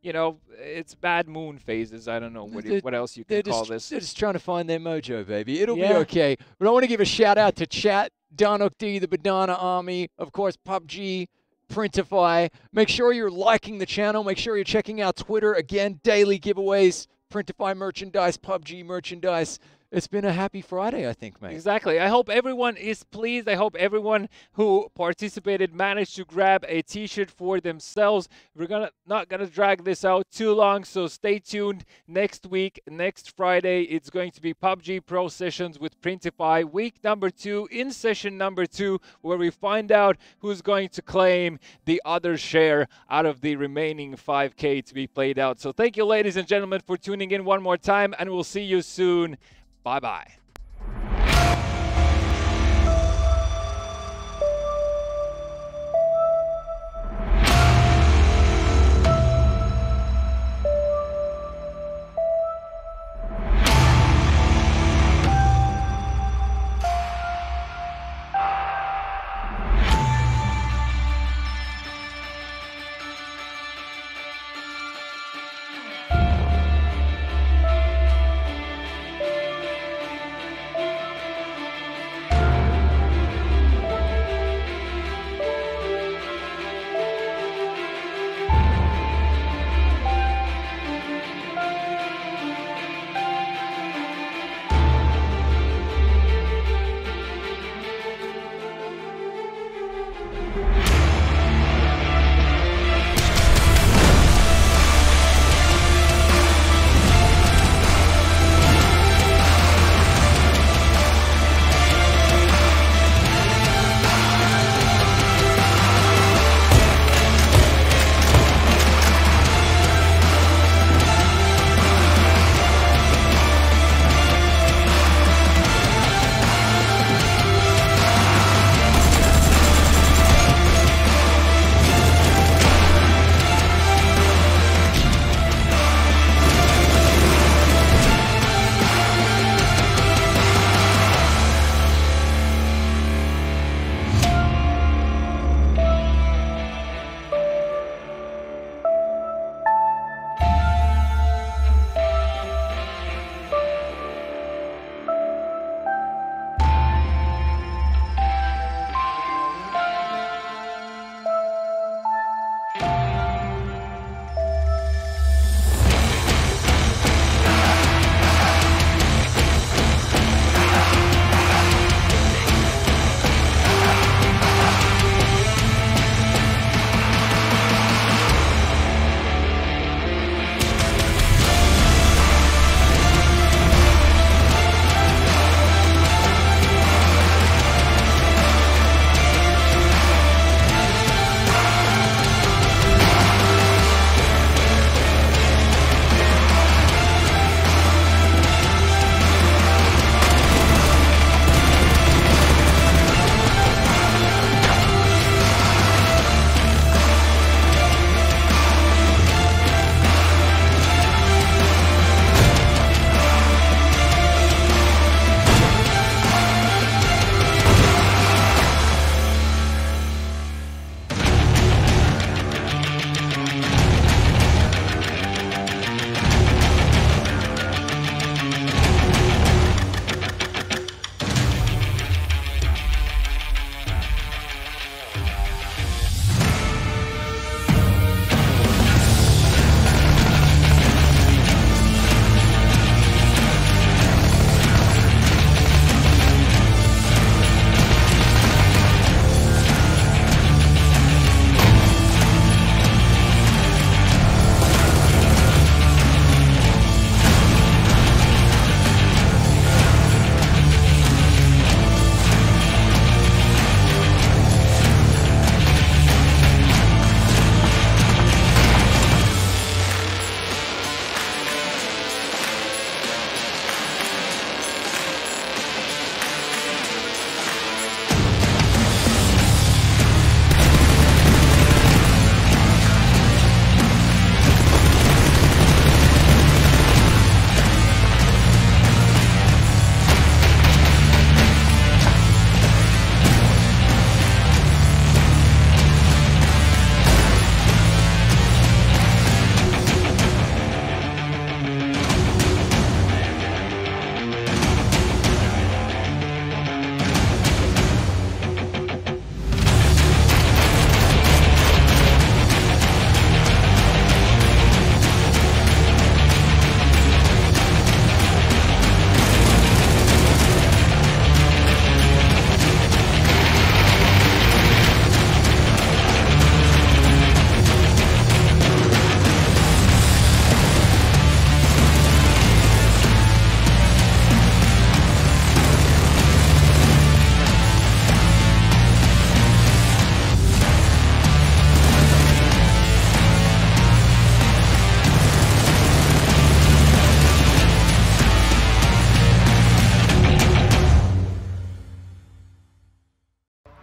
it's bad moon phases. I don't know what else you can call this. They're just trying to find their mojo, baby. It'll be okay. But I want to give a shout out to chat, Donuk D, the Banana Army, of course, PUBG, Printify. Make sure you're liking the channel. Make sure you're checking out Twitter. Again, daily giveaways, Printify merchandise, PUBG merchandise. It's been a happy Friday, I think, mate. Exactly. I hope everyone is pleased. I hope everyone who participated managed to grab a t-shirt for themselves. We're not gonna drag this out too long, so stay tuned. Next week, next Friday, it's going to be PUBG Pro Sessions with Printify, week number 2, in session number 2, where we find out who's going to claim the other share out of the remaining 5K to be played out. So thank you, ladies and gentlemen, for tuning in one more time, and we'll see you soon. Bye-bye.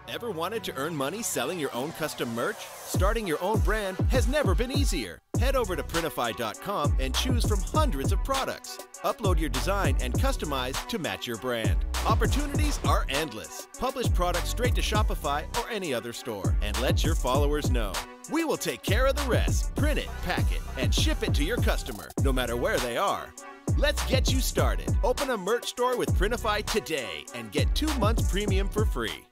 Ever wanted to earn money selling your own custom merch? Starting your own brand has never been easier. Head over to Printify.com and choose from hundreds of products. Upload your design and customize to match your brand. Opportunities are endless. Publish products straight to Shopify or any other store and let your followers know. We will take care of the rest. Print it, pack it, and ship it to your customer, no matter where they are. Let's get you started. Open a merch store with Printify today and get 2 months premium for free.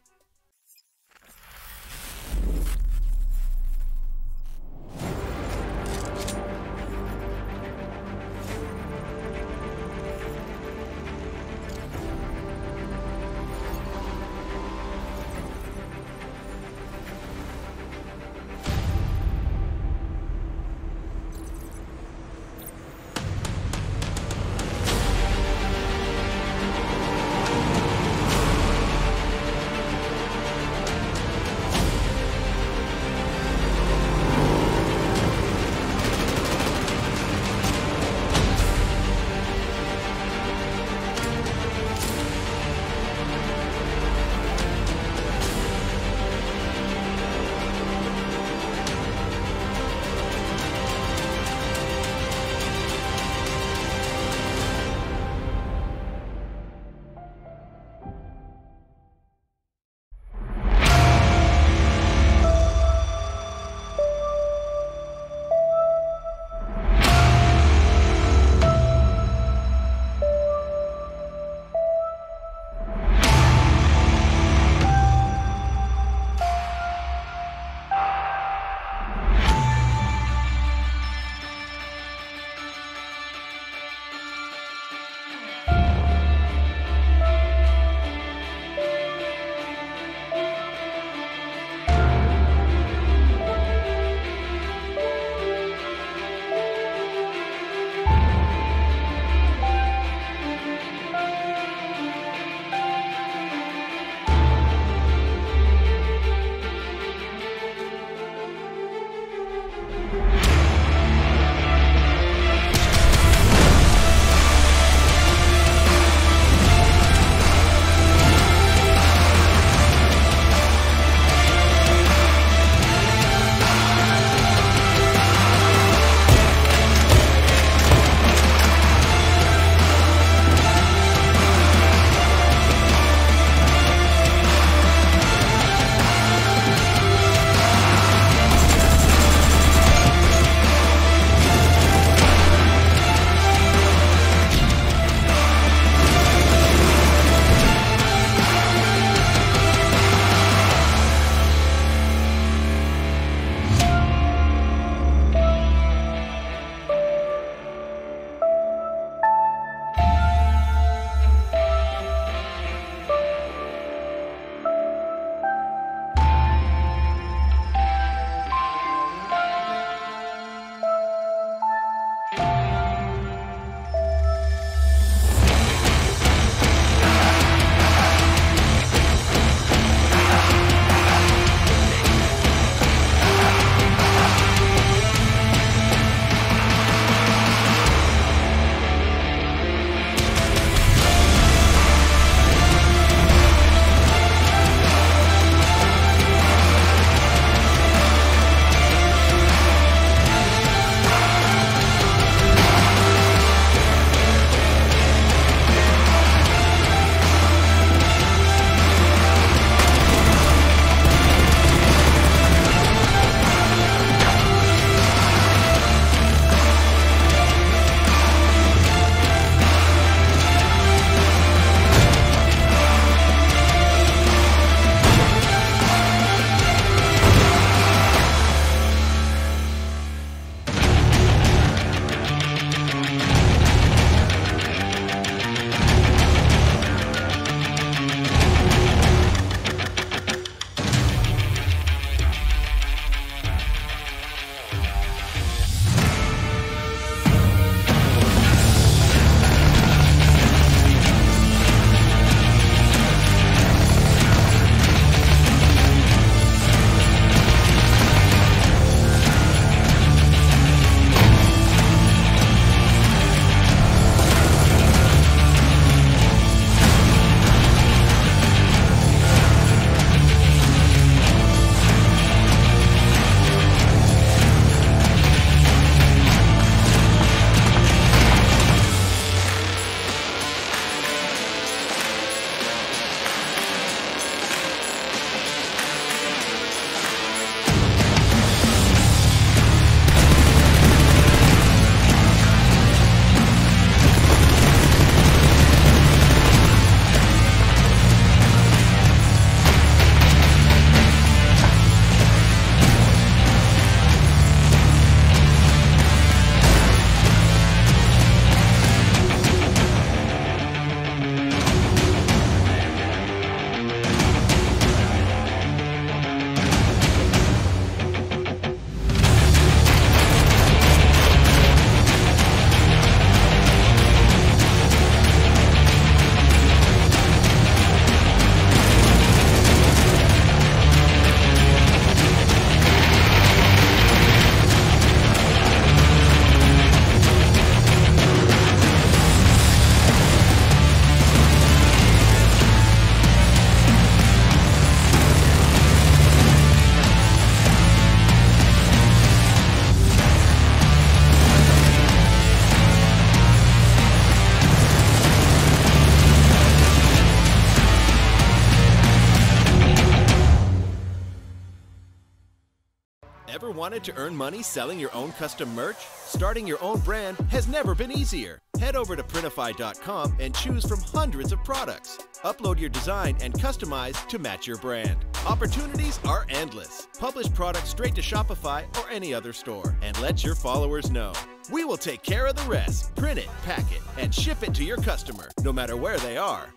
Ever wanted to earn money selling your own custom merch? Starting your own brand has never been easier. Head over to Printify.com and choose from hundreds of products. Upload your design and customize to match your brand. Opportunities are endless. Publish products straight to Shopify or any other store and let your followers know. We will take care of the rest. Print it, pack it, and ship it to your customer, no matter where they are.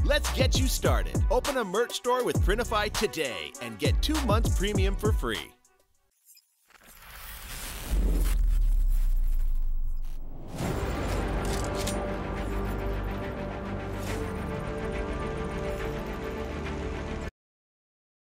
Let's get you started. Open a merch store with Printify today and get 2 months premium for free.